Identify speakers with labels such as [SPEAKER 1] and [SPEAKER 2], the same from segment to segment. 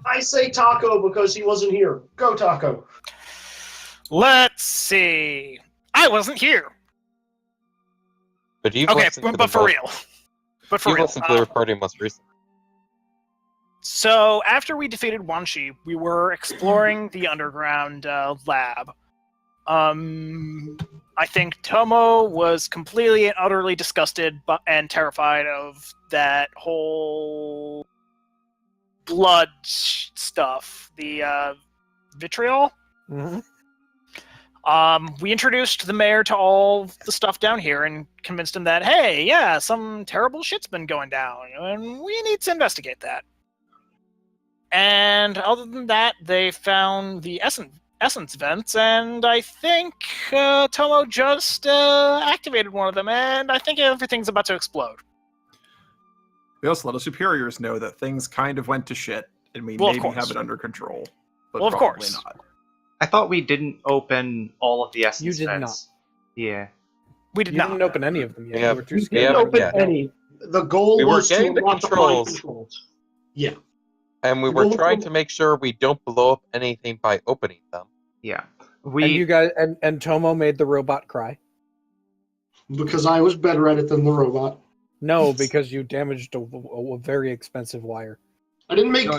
[SPEAKER 1] I say Taco because he wasn't here. Go, Taco.
[SPEAKER 2] Let's see. I wasn't here.
[SPEAKER 3] But you've
[SPEAKER 2] Okay,
[SPEAKER 3] listened to
[SPEAKER 2] but
[SPEAKER 3] the
[SPEAKER 2] for real. But for
[SPEAKER 3] You've
[SPEAKER 2] real.
[SPEAKER 3] listened to the recording most recently.
[SPEAKER 2] So after we defeated Wanshi, we were exploring the underground lab. I think Tomo was completely and utterly disgusted and terrified of that whole blood stuff, the vitriol.
[SPEAKER 4] Mm-hmm.
[SPEAKER 2] We introduced the mayor to all the stuff down here and convinced him that, hey, yeah, some terrible shit's been going down, and we need to investigate that. And other than that, they found the essence vents, and I think Tomo just activated one of them, and I think everything's about to explode.
[SPEAKER 4] We also let our superiors know that things kind of went to shit, and we
[SPEAKER 2] Well, of
[SPEAKER 4] maybe
[SPEAKER 2] course.
[SPEAKER 4] have it under control. But
[SPEAKER 2] Well, of
[SPEAKER 4] probably
[SPEAKER 2] course.
[SPEAKER 4] not.
[SPEAKER 5] I thought we didn't open all of the essence
[SPEAKER 6] You did
[SPEAKER 5] vents. Yeah.
[SPEAKER 2] We did
[SPEAKER 6] You
[SPEAKER 2] not.
[SPEAKER 6] didn't open any of them yet.
[SPEAKER 3] Yeah.
[SPEAKER 6] You were too
[SPEAKER 1] We
[SPEAKER 6] scared.
[SPEAKER 1] didn't
[SPEAKER 3] Yeah,
[SPEAKER 1] open
[SPEAKER 3] yeah.
[SPEAKER 1] any. The goal
[SPEAKER 3] We were
[SPEAKER 1] was to
[SPEAKER 3] getting the
[SPEAKER 1] unlock
[SPEAKER 3] controls.
[SPEAKER 1] mind controls. Yeah.
[SPEAKER 3] And we
[SPEAKER 1] The
[SPEAKER 3] were
[SPEAKER 1] goal
[SPEAKER 3] trying
[SPEAKER 1] was-
[SPEAKER 3] to make sure we don't blow up anything by opening them.
[SPEAKER 5] Yeah.
[SPEAKER 6] And you guys and Tomo made the robot cry.
[SPEAKER 1] Because I was better at it than the robot.
[SPEAKER 6] No, because you damaged a very expensive wire.
[SPEAKER 1] I didn't make.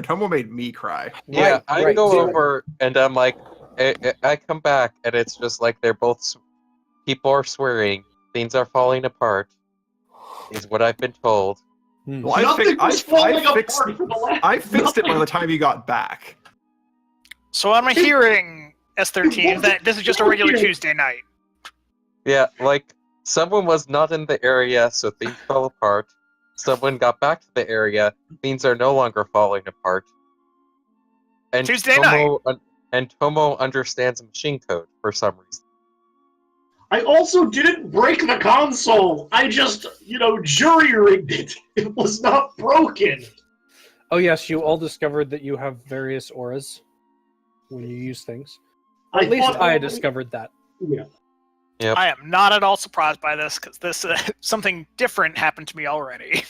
[SPEAKER 4] Tomo made me cry.
[SPEAKER 3] Yeah,
[SPEAKER 6] Right,
[SPEAKER 3] I
[SPEAKER 6] right.
[SPEAKER 3] go
[SPEAKER 6] So-
[SPEAKER 3] over and I'm like, I come back and it's just like they're both, people are swearing, things are falling apart, is what I've been told.
[SPEAKER 4] Well,
[SPEAKER 1] Nothing was falling apart
[SPEAKER 4] fixed,
[SPEAKER 1] for the last-
[SPEAKER 4] I fixed it by
[SPEAKER 1] nothing.
[SPEAKER 4] the time you got back.
[SPEAKER 2] So I'm hearing, S13, that this is just a regular Tuesday night.
[SPEAKER 3] Yeah, like, someone was not in the area, so things fell apart. Someone got back to the area, things are no longer falling apart. And
[SPEAKER 2] Tuesday
[SPEAKER 3] and Tomo understands machine code for some reason.
[SPEAKER 1] I also didn't break the console. I just, jury-rigged it. It was not broken.
[SPEAKER 6] Oh yes, you all discovered that you have various auras when you use things.
[SPEAKER 1] I
[SPEAKER 6] At least
[SPEAKER 1] thought-
[SPEAKER 6] I discovered that.
[SPEAKER 1] Yeah.
[SPEAKER 3] Yep.
[SPEAKER 2] I am not at all surprised by this, because this something different happened to me already.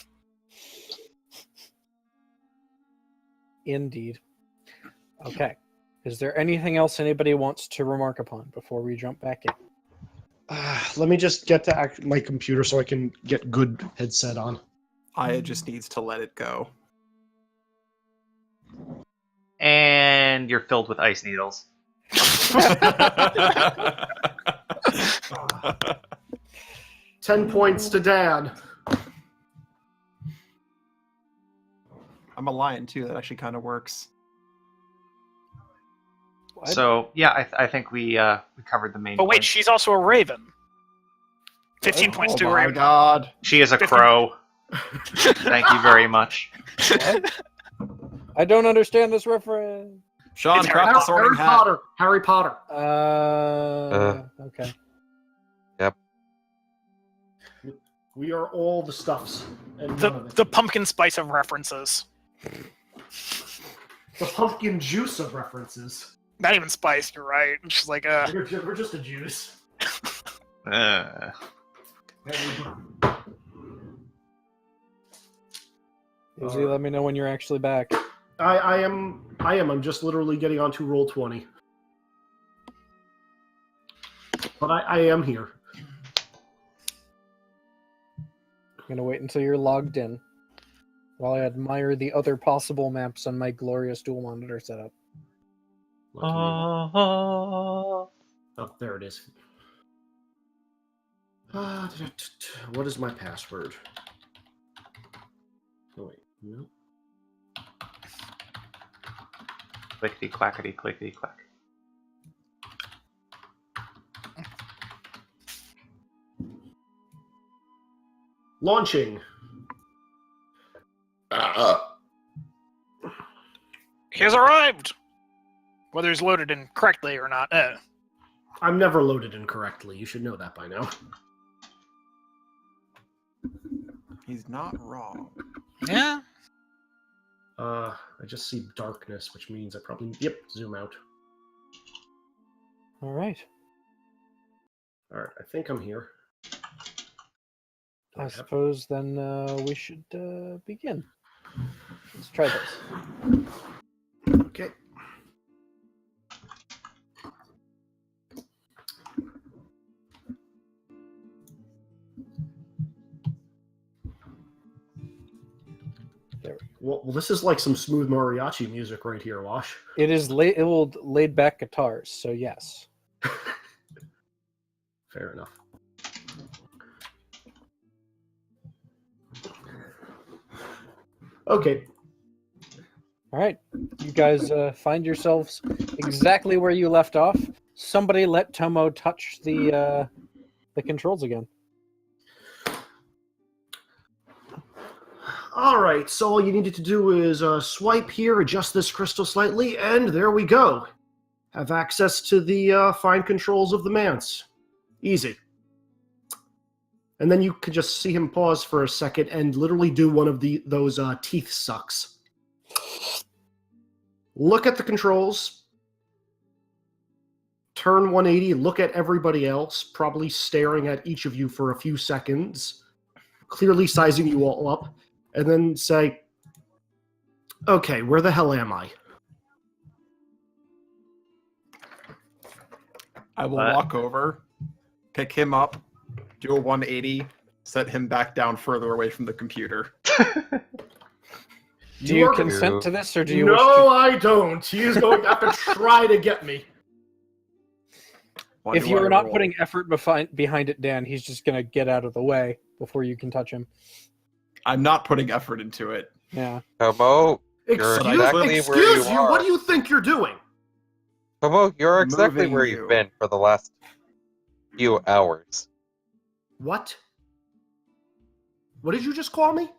[SPEAKER 6] Indeed. Okay. Is there anything else anybody wants to remark upon before we jump back in?
[SPEAKER 1] Let me just get to my computer so I can get good headset on.
[SPEAKER 4] Aya just needs to let it go.
[SPEAKER 5] And you're filled with ice needles.
[SPEAKER 1] 10 points to Dad.
[SPEAKER 4] I'm a lion too. That actually kind of works.
[SPEAKER 6] What?
[SPEAKER 5] So yeah, I think we covered the main.
[SPEAKER 2] But wait,
[SPEAKER 5] points.
[SPEAKER 2] she's also a raven. 15 points to a
[SPEAKER 4] Oh my
[SPEAKER 2] raven.
[SPEAKER 4] god.
[SPEAKER 5] She is a
[SPEAKER 2] 50.
[SPEAKER 5] crow. Thank you very much.
[SPEAKER 6] I don't understand this reference.
[SPEAKER 4] Sean,
[SPEAKER 2] It's
[SPEAKER 4] craft the sorting hat.
[SPEAKER 1] Harry Potter.
[SPEAKER 6] Okay.
[SPEAKER 1] We are all the stuffs. And none of it.
[SPEAKER 2] The pumpkin spice of references.
[SPEAKER 1] The pumpkin juice of references.
[SPEAKER 2] Not even spice, you're right. It's just like,
[SPEAKER 1] We're just a juice.
[SPEAKER 6] Izzy, let me know when you're actually back.
[SPEAKER 1] I am. I'm just literally getting onto roll 20. But I am here.
[SPEAKER 6] I'm gonna wait until you're logged in while I admire the other possible maps on my glorious dual monitor setup.
[SPEAKER 1] Oh, there it is. What is my password? Oh, wait. No.
[SPEAKER 5] Clickety clackety clickety clack.
[SPEAKER 1] Launching.
[SPEAKER 2] he has arrived! Whether he's loaded in correctly or not.
[SPEAKER 1] I'm never loaded incorrectly. You should know that by now.
[SPEAKER 4] He's not wrong.
[SPEAKER 2] Yeah.
[SPEAKER 1] I just see darkness, which means I probably... Yep, zoom out.
[SPEAKER 6] All right.
[SPEAKER 1] Alright, I think I'm here.
[SPEAKER 6] I suppose then we should begin. Let's try this.
[SPEAKER 7] Okay.
[SPEAKER 6] There.
[SPEAKER 7] Well, this is like some smooth mariachi music right here, Wash.
[SPEAKER 6] It is laid back guitars, so yes.
[SPEAKER 7] Fair enough. Okay.
[SPEAKER 6] All right, you guys find yourselves exactly where you left off. Somebody let Tomo touch the controls again.
[SPEAKER 7] All right, so all you needed to do is swipe here, adjust this crystal slightly, and there we go. Have access to the fine controls of the manse. Easy. And then you could just see him pause for a second and literally do one of those teeth sucks. Look at the controls. Turn 180, look at everybody else, probably staring at each of you for a few seconds, clearly sizing you all up. And then say, okay, where the hell am I?
[SPEAKER 4] I will
[SPEAKER 5] What?
[SPEAKER 4] walk over, pick him up, do a 180, set him back down further away from the computer.
[SPEAKER 6] Do you
[SPEAKER 7] are-
[SPEAKER 6] consent to this, or do you
[SPEAKER 7] No,
[SPEAKER 6] wish to...
[SPEAKER 7] I don't. He is going to have to try to get me.
[SPEAKER 4] What
[SPEAKER 6] If
[SPEAKER 4] do
[SPEAKER 6] you
[SPEAKER 4] I
[SPEAKER 6] are not
[SPEAKER 4] roll?
[SPEAKER 6] putting effort behind it, Dan, he's just going to get out of the way before you can touch him.
[SPEAKER 4] I'm not putting effort into it.
[SPEAKER 6] Yeah.
[SPEAKER 3] Tomo,
[SPEAKER 7] Excuse,
[SPEAKER 3] exactly
[SPEAKER 7] excuse
[SPEAKER 3] where you
[SPEAKER 7] you,
[SPEAKER 3] are.
[SPEAKER 7] what do you think you're doing?
[SPEAKER 3] Tomo, you're exactly
[SPEAKER 4] Moving
[SPEAKER 3] where
[SPEAKER 4] you.
[SPEAKER 3] you've been for the last few hours.
[SPEAKER 7] What? What did you just call me?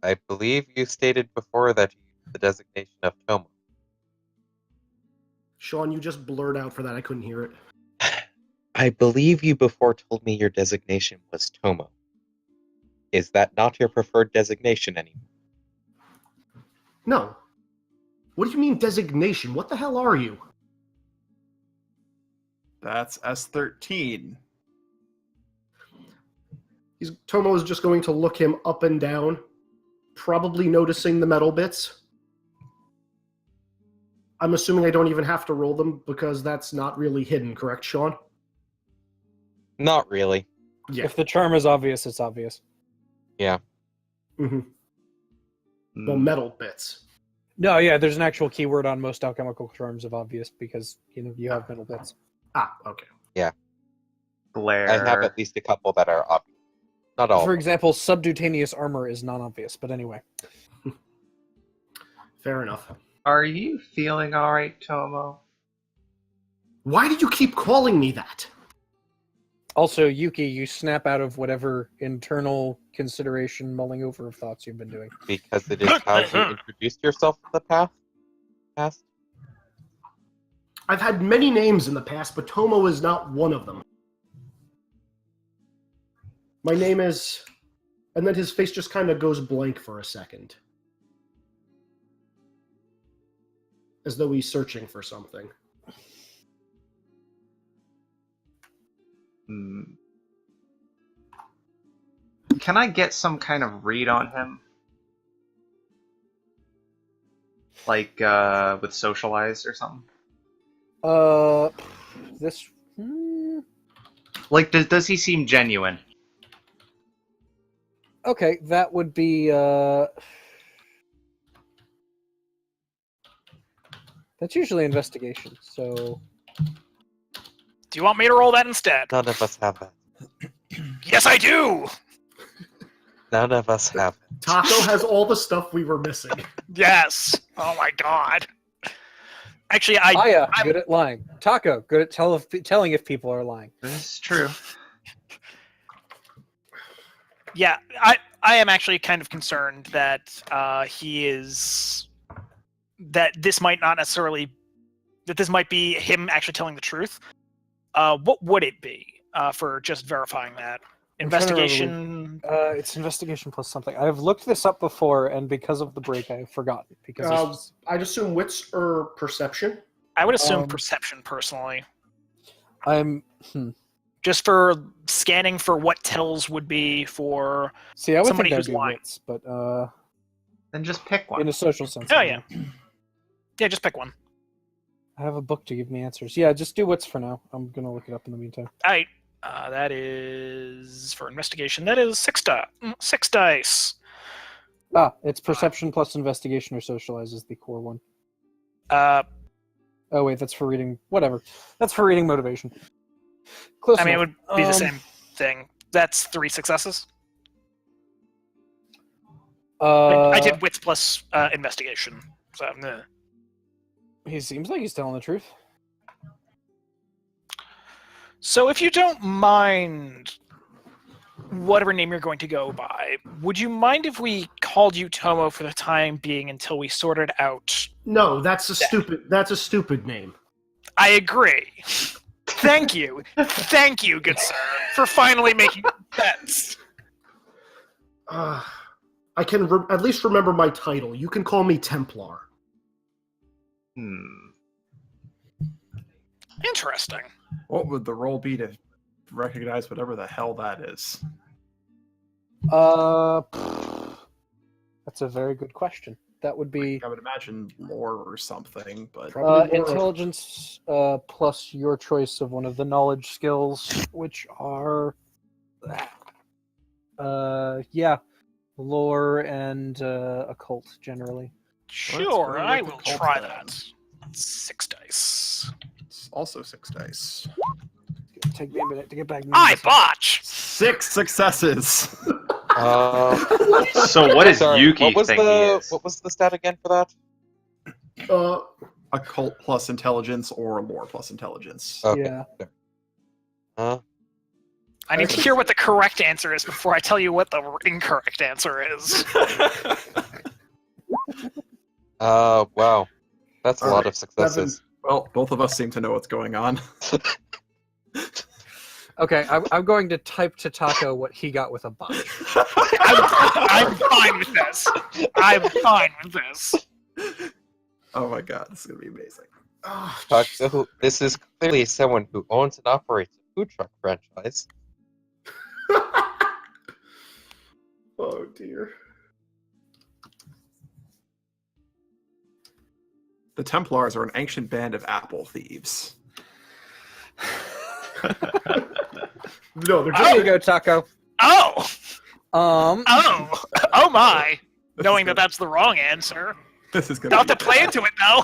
[SPEAKER 3] I believe you stated before that you used the designation of Tomo.
[SPEAKER 7] Sean, you just blurred out for that. I couldn't hear it.
[SPEAKER 3] I believe you before told me your designation was Tomo. Is that not your preferred designation anymore?
[SPEAKER 7] No. What do you mean designation? What the hell are you?
[SPEAKER 4] That's S13.
[SPEAKER 7] Tomo is just going to look him up and down, probably noticing the metal bits. I'm assuming I don't even have to roll them because that's not really hidden, correct, Sean?
[SPEAKER 3] Not really.
[SPEAKER 7] Yeah.
[SPEAKER 6] If the charm is obvious, it's obvious.
[SPEAKER 7] Mm-hmm. Well,
[SPEAKER 5] Mm,
[SPEAKER 7] metal bits.
[SPEAKER 6] No, yeah, there's an actual keyword on most alchemical charms of obvious because you have metal bits.
[SPEAKER 7] Ah, okay.
[SPEAKER 5] glare.
[SPEAKER 3] I have at least a couple that are obvious. Not all.
[SPEAKER 6] For
[SPEAKER 3] of them.
[SPEAKER 6] example, subcutaneous armor is non-obvious, but anyway.
[SPEAKER 7] Fair enough.
[SPEAKER 5] Are you feeling all right, Tomo?
[SPEAKER 7] Why do you keep calling me that?
[SPEAKER 6] Also, Yuki, you snap out of whatever internal consideration, mulling over of thoughts you've been doing.
[SPEAKER 3] Because it is how you introduced yourself in the past.
[SPEAKER 7] I've had many names in the past, but Tomo is not one of them. My name is... And then his face just kind of goes blank for a second. As though he's searching for something.
[SPEAKER 5] Hmm. Can I get some kind of read on him? Like, with Socialize or something?
[SPEAKER 6] This...
[SPEAKER 5] Like, does he seem genuine?
[SPEAKER 6] Okay, that would be, That's usually investigation, so...
[SPEAKER 2] Do you want me to roll that instead?
[SPEAKER 3] None of us have that.
[SPEAKER 2] Yes, I do!
[SPEAKER 3] None of us have it.
[SPEAKER 7] Taco has all the stuff we were missing.
[SPEAKER 2] Yes! Oh my god. Actually, I'm-
[SPEAKER 6] good at lying. Taco, good at telling if people are lying.
[SPEAKER 5] This is true.
[SPEAKER 2] yeah, I am actually kind of concerned that he is... That this might not necessarily... That this might be him actually telling the truth. What would it be for just verifying that?
[SPEAKER 6] I'm trying to remember
[SPEAKER 2] Investigation...
[SPEAKER 6] It's investigation plus something. I've looked this up before, and because of the break, I've forgotten. Because it's just-
[SPEAKER 7] I'd assume wits or perception.
[SPEAKER 2] I would assume
[SPEAKER 6] Um,
[SPEAKER 2] perception, personally.
[SPEAKER 6] I'm...
[SPEAKER 2] Just for scanning for what tells would be for...
[SPEAKER 6] See, I would
[SPEAKER 2] Somebody
[SPEAKER 6] think
[SPEAKER 2] who's
[SPEAKER 6] that'd be
[SPEAKER 2] lying.
[SPEAKER 6] wits, but
[SPEAKER 5] Then just pick one.
[SPEAKER 6] In a social sense.
[SPEAKER 2] Oh,
[SPEAKER 6] I
[SPEAKER 2] yeah.
[SPEAKER 6] mean.
[SPEAKER 2] Yeah, just pick one.
[SPEAKER 6] I have a book to give me answers. Yeah, just do wits for now. I'm gonna look it up in the meantime.
[SPEAKER 2] All right. That is for investigation. That is 6 dice.
[SPEAKER 6] Ah, it's perception plus investigation or socialize is the core one.
[SPEAKER 2] Uh,
[SPEAKER 6] Oh wait, that's for reading. Whatever. That's for reading motivation. Close
[SPEAKER 2] I mean, it
[SPEAKER 6] enough.
[SPEAKER 2] would be the same thing. That's 3 successes. I did wits plus investigation. So,
[SPEAKER 6] He seems like he's telling the truth.
[SPEAKER 2] So if you don't mind whatever name you're going to go by, would you mind if we called you Tomo for the time being until we sorted out?
[SPEAKER 7] No, that's a stupid name.
[SPEAKER 2] I agree. Thank you. Thank you, good sir, for finally making bets.
[SPEAKER 7] I can at least remember my title. You can call me Templar.
[SPEAKER 2] Interesting.
[SPEAKER 4] What would the roll be to recognize whatever the hell that is?
[SPEAKER 6] That's a very good question. That would be
[SPEAKER 4] I would imagine lore or something, but
[SPEAKER 7] Probably more-
[SPEAKER 6] intelligence plus your choice of one of the knowledge skills, which are lore and occult generally.
[SPEAKER 2] Sure,
[SPEAKER 4] go
[SPEAKER 2] I
[SPEAKER 4] with
[SPEAKER 2] will
[SPEAKER 4] the cult
[SPEAKER 2] try
[SPEAKER 4] then.
[SPEAKER 2] that. 6 dice.
[SPEAKER 4] it's also 6 dice.
[SPEAKER 6] Take me a minute to get back.
[SPEAKER 2] I botch!
[SPEAKER 4] 6 successes!
[SPEAKER 5] So what does
[SPEAKER 3] Sorry,
[SPEAKER 5] Yuki
[SPEAKER 3] what was
[SPEAKER 5] think he is?
[SPEAKER 3] what was the stat again for that?
[SPEAKER 4] Occult plus intelligence or lore plus intelligence.
[SPEAKER 3] Okay.
[SPEAKER 6] Yeah.
[SPEAKER 2] I need to hear what the correct answer is before I tell you what the incorrect answer is.
[SPEAKER 3] Wow. That's a lot
[SPEAKER 4] Alright,
[SPEAKER 3] of successes.
[SPEAKER 4] Well, both of us seem to know what's going on.
[SPEAKER 6] Okay, I'm going to type to Taco what he got with a botch.
[SPEAKER 2] I'm fine with this. I'm fine with this.
[SPEAKER 4] Oh my god, this is gonna be amazing.
[SPEAKER 3] So this is clearly someone who owns and operates a food truck franchise.
[SPEAKER 7] Oh dear.
[SPEAKER 4] The Templars are an ancient band of apple thieves.
[SPEAKER 7] No, they're
[SPEAKER 6] There you
[SPEAKER 7] just
[SPEAKER 6] go, Taco.
[SPEAKER 2] Oh!
[SPEAKER 6] Um,
[SPEAKER 2] Oh my! Knowing that that's the wrong answer.
[SPEAKER 4] This is gonna
[SPEAKER 2] Not
[SPEAKER 4] be
[SPEAKER 2] to play into it, though.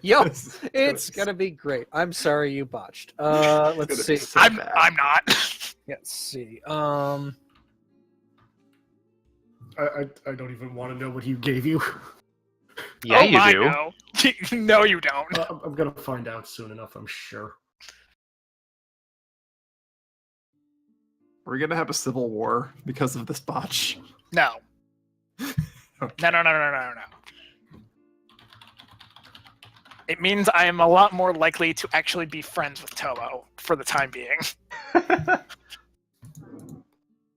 [SPEAKER 6] yo,
[SPEAKER 4] This is
[SPEAKER 6] it's
[SPEAKER 4] be
[SPEAKER 6] gonna be great. I'm sorry you botched. Let's
[SPEAKER 4] gonna
[SPEAKER 6] see.
[SPEAKER 4] be so
[SPEAKER 2] I'm
[SPEAKER 4] bad.
[SPEAKER 2] not.
[SPEAKER 6] Let's see.
[SPEAKER 7] I don't even want to know what he gave you.
[SPEAKER 5] Yeah,
[SPEAKER 2] oh
[SPEAKER 5] you
[SPEAKER 2] my,
[SPEAKER 5] do.
[SPEAKER 2] No. No, you don't.
[SPEAKER 7] I'm gonna find out soon enough, I'm sure.
[SPEAKER 4] We're gonna have a civil war because of this botch.
[SPEAKER 2] No.
[SPEAKER 4] Okay.
[SPEAKER 2] No. It means I am a lot more likely to actually be friends with Tomo for the time being.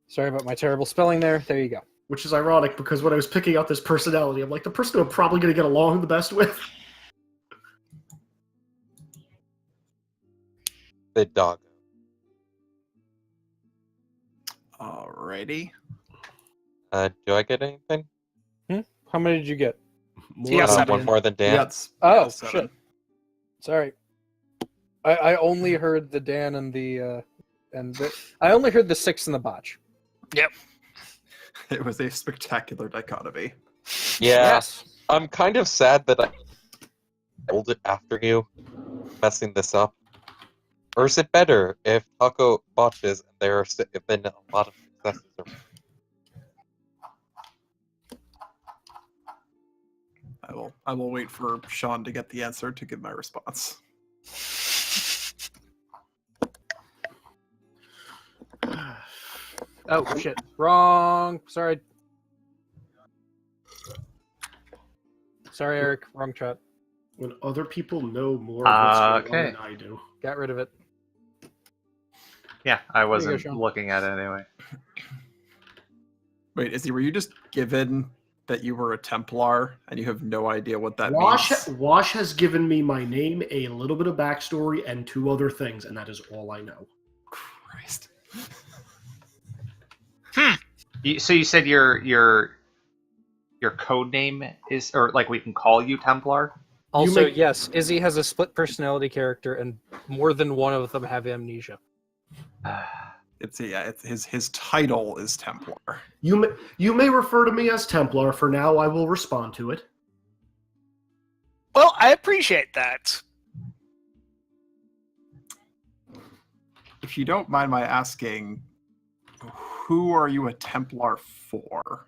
[SPEAKER 6] Sorry about my terrible spelling there. There you go.
[SPEAKER 7] Which is ironic because when I was picking out this personality, I'm like, the person I'm probably gonna get along the best with.
[SPEAKER 3] The dog.
[SPEAKER 4] Alrighty.
[SPEAKER 3] Do I get anything?
[SPEAKER 6] How many did you get?
[SPEAKER 2] Yeah,
[SPEAKER 3] One
[SPEAKER 2] seven.
[SPEAKER 3] more than Dan.
[SPEAKER 4] Yeah, it's,
[SPEAKER 6] Oh,
[SPEAKER 4] yeah, 7.
[SPEAKER 6] shit. Sorry. I only heard the Dan and I only heard the 6 and the botch.
[SPEAKER 4] It was a spectacular dichotomy.
[SPEAKER 3] Yeah.
[SPEAKER 6] Yes.
[SPEAKER 3] I'm kind of sad that I rolled it after you, messing this up. Or is it better if Taco botches and there are been a lot of successes?
[SPEAKER 4] I will wait for Sean to get the answer to give my response.
[SPEAKER 6] Oh shit. Wrong. Sorry. Sorry, Eric. Wrong chat.
[SPEAKER 7] When other people know more of what's going on
[SPEAKER 5] Okay.
[SPEAKER 7] than I do.
[SPEAKER 6] Got rid of it.
[SPEAKER 5] Yeah, I
[SPEAKER 6] you go,
[SPEAKER 5] wasn't
[SPEAKER 6] Sean.
[SPEAKER 5] looking at it anyway.
[SPEAKER 4] Wait, Izzy, were you just given that you were a Templar and you have no idea what that
[SPEAKER 7] Wash,
[SPEAKER 4] means?
[SPEAKER 7] Wash has given me my name, a little bit of backstory, and 2 other things, and that is all I know.
[SPEAKER 4] Christ.
[SPEAKER 5] So you said your your code name is, or like we can call you Templar?
[SPEAKER 6] Also,
[SPEAKER 7] make-
[SPEAKER 6] yes, Izzy has a split personality character, and more than one of them have amnesia.
[SPEAKER 4] It's his title is Templar.
[SPEAKER 7] You may refer to me as Templar. For now, I will respond to it.
[SPEAKER 2] Well, I appreciate that.
[SPEAKER 4] If you don't mind my asking, who are you a Templar for?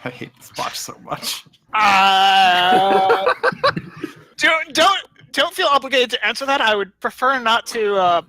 [SPEAKER 4] I hate this watch so much.
[SPEAKER 2] Don't feel obligated to answer that. I would prefer not to.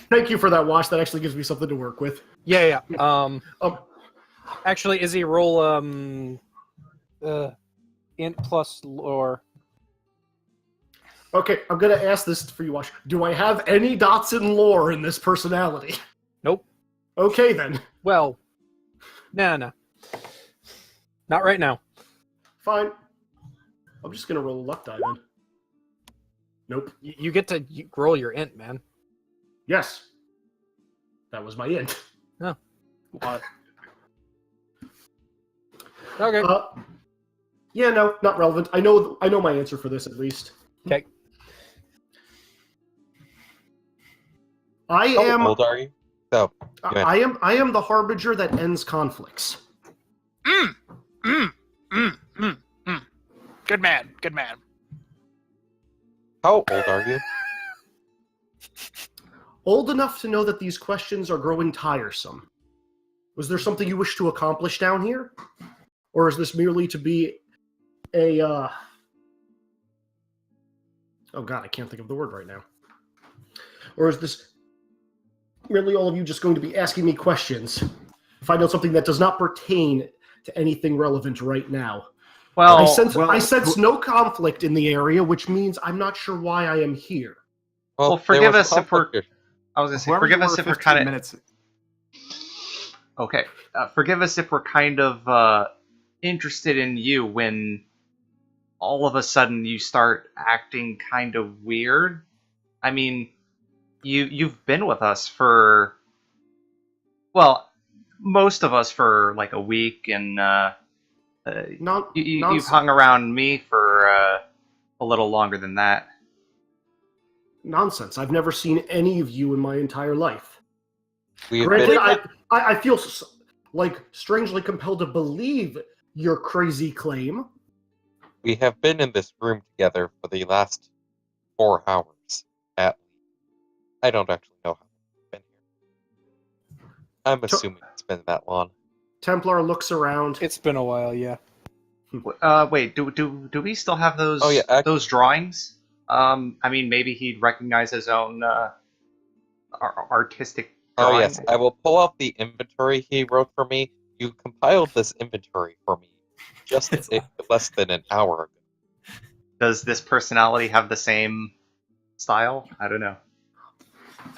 [SPEAKER 7] Thank you for that, Wash. That actually gives me something to work with.
[SPEAKER 6] Yeah. Actually, Izzy, roll int plus lore.
[SPEAKER 7] Okay, I'm gonna ask this for you, Wash. Do I have any dots in lore in this personality?
[SPEAKER 6] Nope.
[SPEAKER 7] Okay then.
[SPEAKER 6] Well, nah. Not right now.
[SPEAKER 7] Fine. I'm just gonna roll a luck die then. Nope.
[SPEAKER 6] You get to roll your int, man.
[SPEAKER 7] Yes. That was my int.
[SPEAKER 4] What?
[SPEAKER 6] Okay.
[SPEAKER 7] Yeah, no, not relevant. I know my answer for this at least.
[SPEAKER 6] Okay.
[SPEAKER 7] I
[SPEAKER 3] How
[SPEAKER 7] am
[SPEAKER 3] old are you? So, go ahead.
[SPEAKER 7] I am the harbinger that ends conflicts.
[SPEAKER 2] Good man. Good man.
[SPEAKER 3] How old are you?
[SPEAKER 7] Old enough to know that these questions are growing tiresome. Was there something you wish to accomplish down here? Or is this merely to be a oh god, I can't think of the word right now. Or is this merely all of you just going to be asking me questions? Find out something that does not pertain to anything relevant right now.
[SPEAKER 5] Well,
[SPEAKER 7] I sense no conflict in the area, which means I'm not sure why I am here.
[SPEAKER 5] Well,
[SPEAKER 3] there
[SPEAKER 5] forgive
[SPEAKER 3] was
[SPEAKER 5] us if we're.
[SPEAKER 3] conflict.
[SPEAKER 5] I was gonna say,
[SPEAKER 4] Whoever
[SPEAKER 5] forgive
[SPEAKER 4] you
[SPEAKER 5] us
[SPEAKER 4] were
[SPEAKER 5] if we're
[SPEAKER 4] 15
[SPEAKER 5] kind of.
[SPEAKER 4] minutes.
[SPEAKER 5] Okay, forgive us if we're kind of interested in you when all of a sudden you start acting kind of weird. I mean, you've been with us for, well, most of us for like a week, and you've
[SPEAKER 7] Nonsense.
[SPEAKER 5] hung around me for a little longer than that.
[SPEAKER 7] Nonsense. I've never seen any of you in my entire life.
[SPEAKER 3] We've
[SPEAKER 7] Granted,
[SPEAKER 3] been,
[SPEAKER 7] I feel like strangely compelled to believe your crazy claim.
[SPEAKER 3] we have been in this room together for the last 4 hours. At I don't actually know how long we've been here. I'm assuming it's been that long.
[SPEAKER 7] Templar looks around.
[SPEAKER 6] It's been a while, yeah.
[SPEAKER 5] Wait, do we still have those?
[SPEAKER 3] Oh, yeah,
[SPEAKER 5] those drawings. I mean, maybe he'd recognize his own artistic
[SPEAKER 3] Oh
[SPEAKER 5] drawings.
[SPEAKER 3] yes, I will pull out the inventory he wrote for me. You compiled this inventory for me just less than an hour ago.
[SPEAKER 5] Does this personality have the same style? I don't know.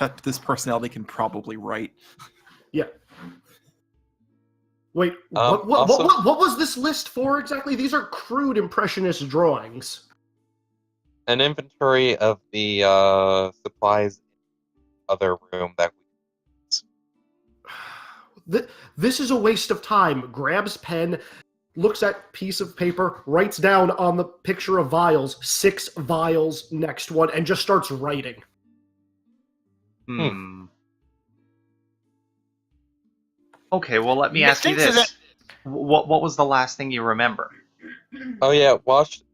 [SPEAKER 4] That this personality can probably write.
[SPEAKER 7] Yeah. Wait,
[SPEAKER 3] Also-
[SPEAKER 7] what was this list for exactly? These are crude impressionist drawings.
[SPEAKER 3] An inventory of the supplies in the other room that we
[SPEAKER 7] This is a waste of time. Grabs pen, looks at piece of paper, writes down on the picture of vials, 6 vials, next one, and just starts writing.
[SPEAKER 5] Okay, well, let me ask you
[SPEAKER 2] Things
[SPEAKER 5] this: what was the last thing you remember?
[SPEAKER 3] Oh yeah,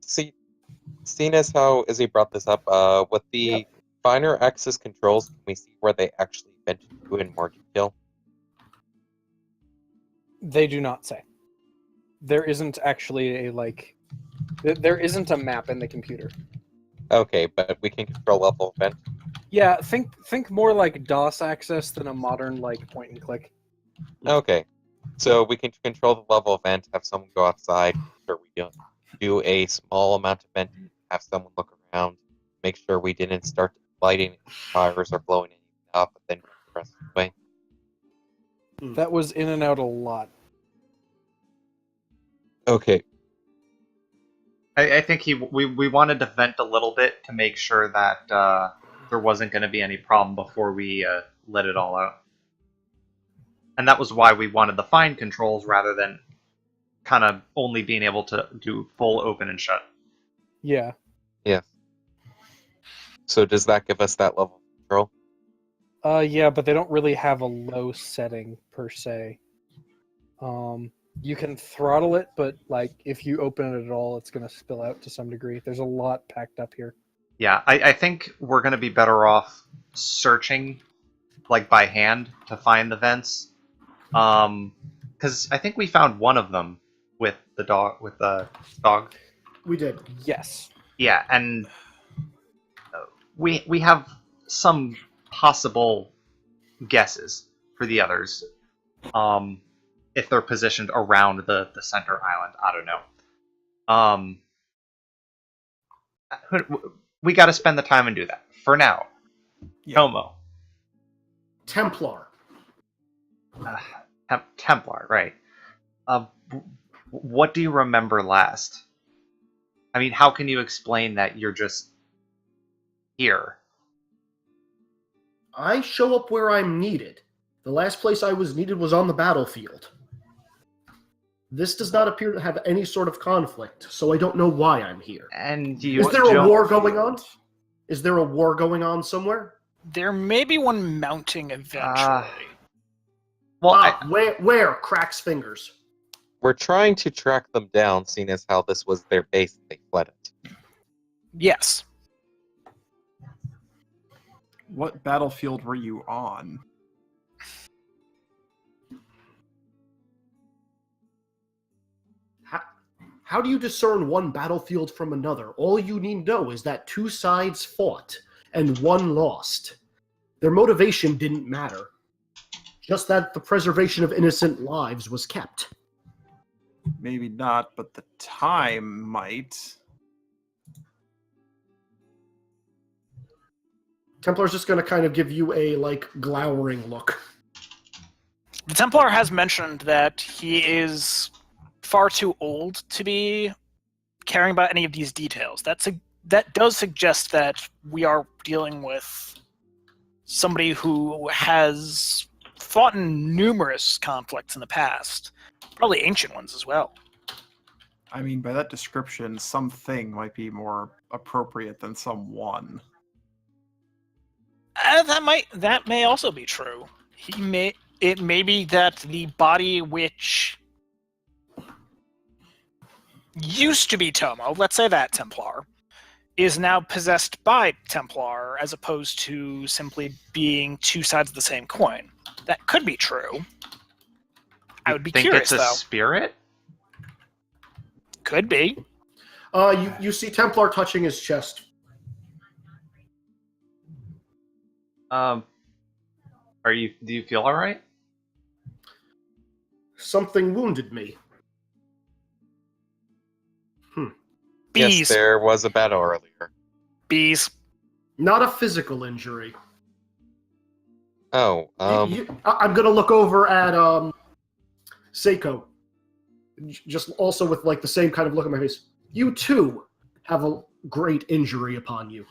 [SPEAKER 3] seeing as how Izzy brought this up, with the finer access controls, can we see where they actually went to in more detail?
[SPEAKER 6] They do not say. There isn't actually there isn't a map in the computer.
[SPEAKER 3] Okay, but we can control level event.
[SPEAKER 6] Yeah, think more like DOS access than a modern like point and click.
[SPEAKER 3] Okay, so we can control the level event, have someone go outside. Sure, we do. do a small amount of venting, have someone look around, make sure we didn't start lighting fires or blowing anything up, and then press away.
[SPEAKER 6] That was in and out a lot.
[SPEAKER 3] Okay.
[SPEAKER 5] I think we wanted to vent a little bit to make sure that there wasn't going to be any problem before we let it all out. And that was why we wanted the fine controls rather than kind of only being able to do full open and shut.
[SPEAKER 6] Yeah.
[SPEAKER 3] Yeah. So does that give us that level of control?
[SPEAKER 6] Yeah, but they don't really have a low setting per se. You can throttle it, but like if you open it at all, it's going to spill out to some degree. There's a lot packed up here.
[SPEAKER 5] Yeah, I think we're going to be better off searching, like by hand, to find the vents. Because I think we found one of them with the dog.
[SPEAKER 7] We did.
[SPEAKER 6] Yes.
[SPEAKER 5] Yeah, and we have some possible guesses for the others. If they're positioned around the center island, I don't know. We got to spend the time and do that. For now,
[SPEAKER 4] Yeah.
[SPEAKER 5] Tomo.
[SPEAKER 7] Templar.
[SPEAKER 5] Templar, right. What do you remember last? I mean, how can you explain that you're just here?
[SPEAKER 7] I show up where I'm needed. The last place I was needed was on the battlefield. This does not appear to have any sort of conflict, so I don't know why I'm here.
[SPEAKER 5] And you
[SPEAKER 7] Is there a war going on? Is there a war going on somewhere?
[SPEAKER 2] There may be one mounting eventually.
[SPEAKER 5] Well,
[SPEAKER 7] Where? Cracks fingers.
[SPEAKER 3] We're trying to track them down, seeing as how this was their base and they fled it.
[SPEAKER 2] Yes.
[SPEAKER 4] What battlefield were you on?
[SPEAKER 7] How do you discern one battlefield from another? All you need to know is that two sides fought and one lost. Their motivation didn't matter. Just that the preservation of innocent lives was kept.
[SPEAKER 4] Maybe not, but the time might.
[SPEAKER 7] Templar's just going to kind of give you a, glowering look.
[SPEAKER 2] The Templar has mentioned that he is far too old to be caring about any of these details. That does suggest that we are dealing with somebody who has fought in numerous conflicts in the past, probably ancient ones as well.
[SPEAKER 4] I mean, by that description, something might be more appropriate than someone.
[SPEAKER 2] That may also be true. It may be that the body which used to be Tomo, let's say that Templar, is now possessed by Templar as opposed to simply being two sides of the same coin. That could be true. I would be curious,
[SPEAKER 5] it's a
[SPEAKER 2] though.
[SPEAKER 5] Spirit?
[SPEAKER 2] Could be.
[SPEAKER 7] You see Templar touching his chest.
[SPEAKER 5] Do you feel alright?
[SPEAKER 7] Something wounded me.
[SPEAKER 2] Bees.
[SPEAKER 3] Yes, there was a battle earlier.
[SPEAKER 2] Bees.
[SPEAKER 7] Not a physical injury.
[SPEAKER 3] Oh,
[SPEAKER 7] I'm going to look over at Seiko. Just also with the same kind of look on my face. You too have a great injury upon you.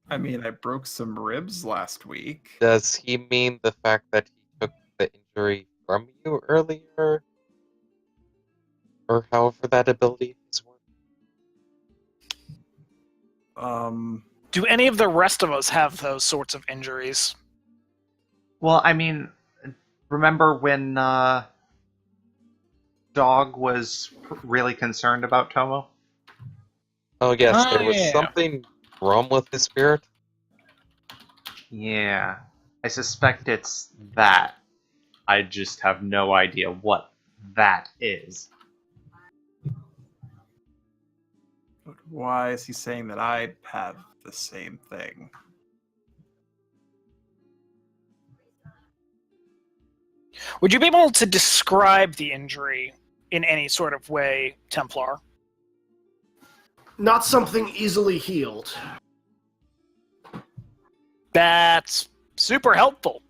[SPEAKER 4] I mean, I broke some ribs last week.
[SPEAKER 3] does he mean the fact that he took the injury from you earlier? Or however that ability is working?
[SPEAKER 2] Do any of the rest of us have those sorts of injuries?
[SPEAKER 5] Well, I mean, remember when Dog was really concerned about Tomo?
[SPEAKER 3] Oh yes,
[SPEAKER 2] Oh,
[SPEAKER 3] there was
[SPEAKER 2] yeah.
[SPEAKER 3] something wrong with his spirit.
[SPEAKER 5] Yeah. I suspect it's that. I just have no idea what that is.
[SPEAKER 4] But why is he saying that I have the same thing?
[SPEAKER 2] Would you be able to describe the injury in any sort of way, Templar?
[SPEAKER 7] Not something easily healed.
[SPEAKER 2] That's super helpful.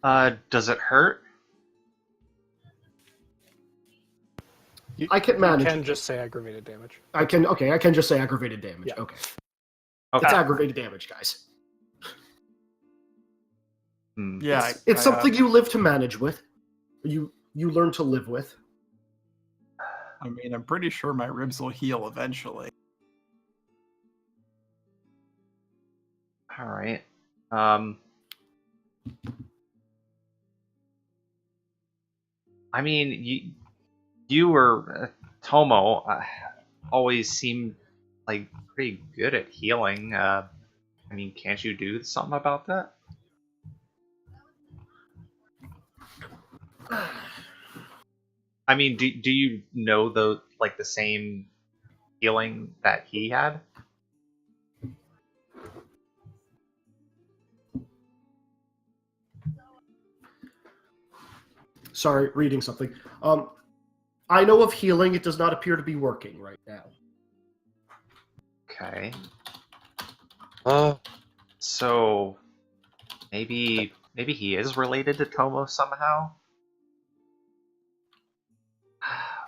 [SPEAKER 5] Does it hurt?
[SPEAKER 7] I can manage.
[SPEAKER 6] You can just say aggravated damage.
[SPEAKER 7] I can just say aggravated damage.
[SPEAKER 6] Yeah.
[SPEAKER 7] Okay.
[SPEAKER 5] Okay.
[SPEAKER 7] It's aggravated damage, guys.
[SPEAKER 4] Yeah,
[SPEAKER 7] It's something you live to manage with. You learn to live with.
[SPEAKER 4] I mean, I'm pretty sure my ribs will heal eventually.
[SPEAKER 5] All right. I mean, you or Tomo always seem like pretty good at healing. I mean, can't you do something about that? I mean, do you know the same healing that he had?
[SPEAKER 7] Sorry, reading something. I know of healing. It does not appear to be working right now.
[SPEAKER 5] Okay.
[SPEAKER 3] Uh,
[SPEAKER 5] So maybe he is related to Tomo somehow.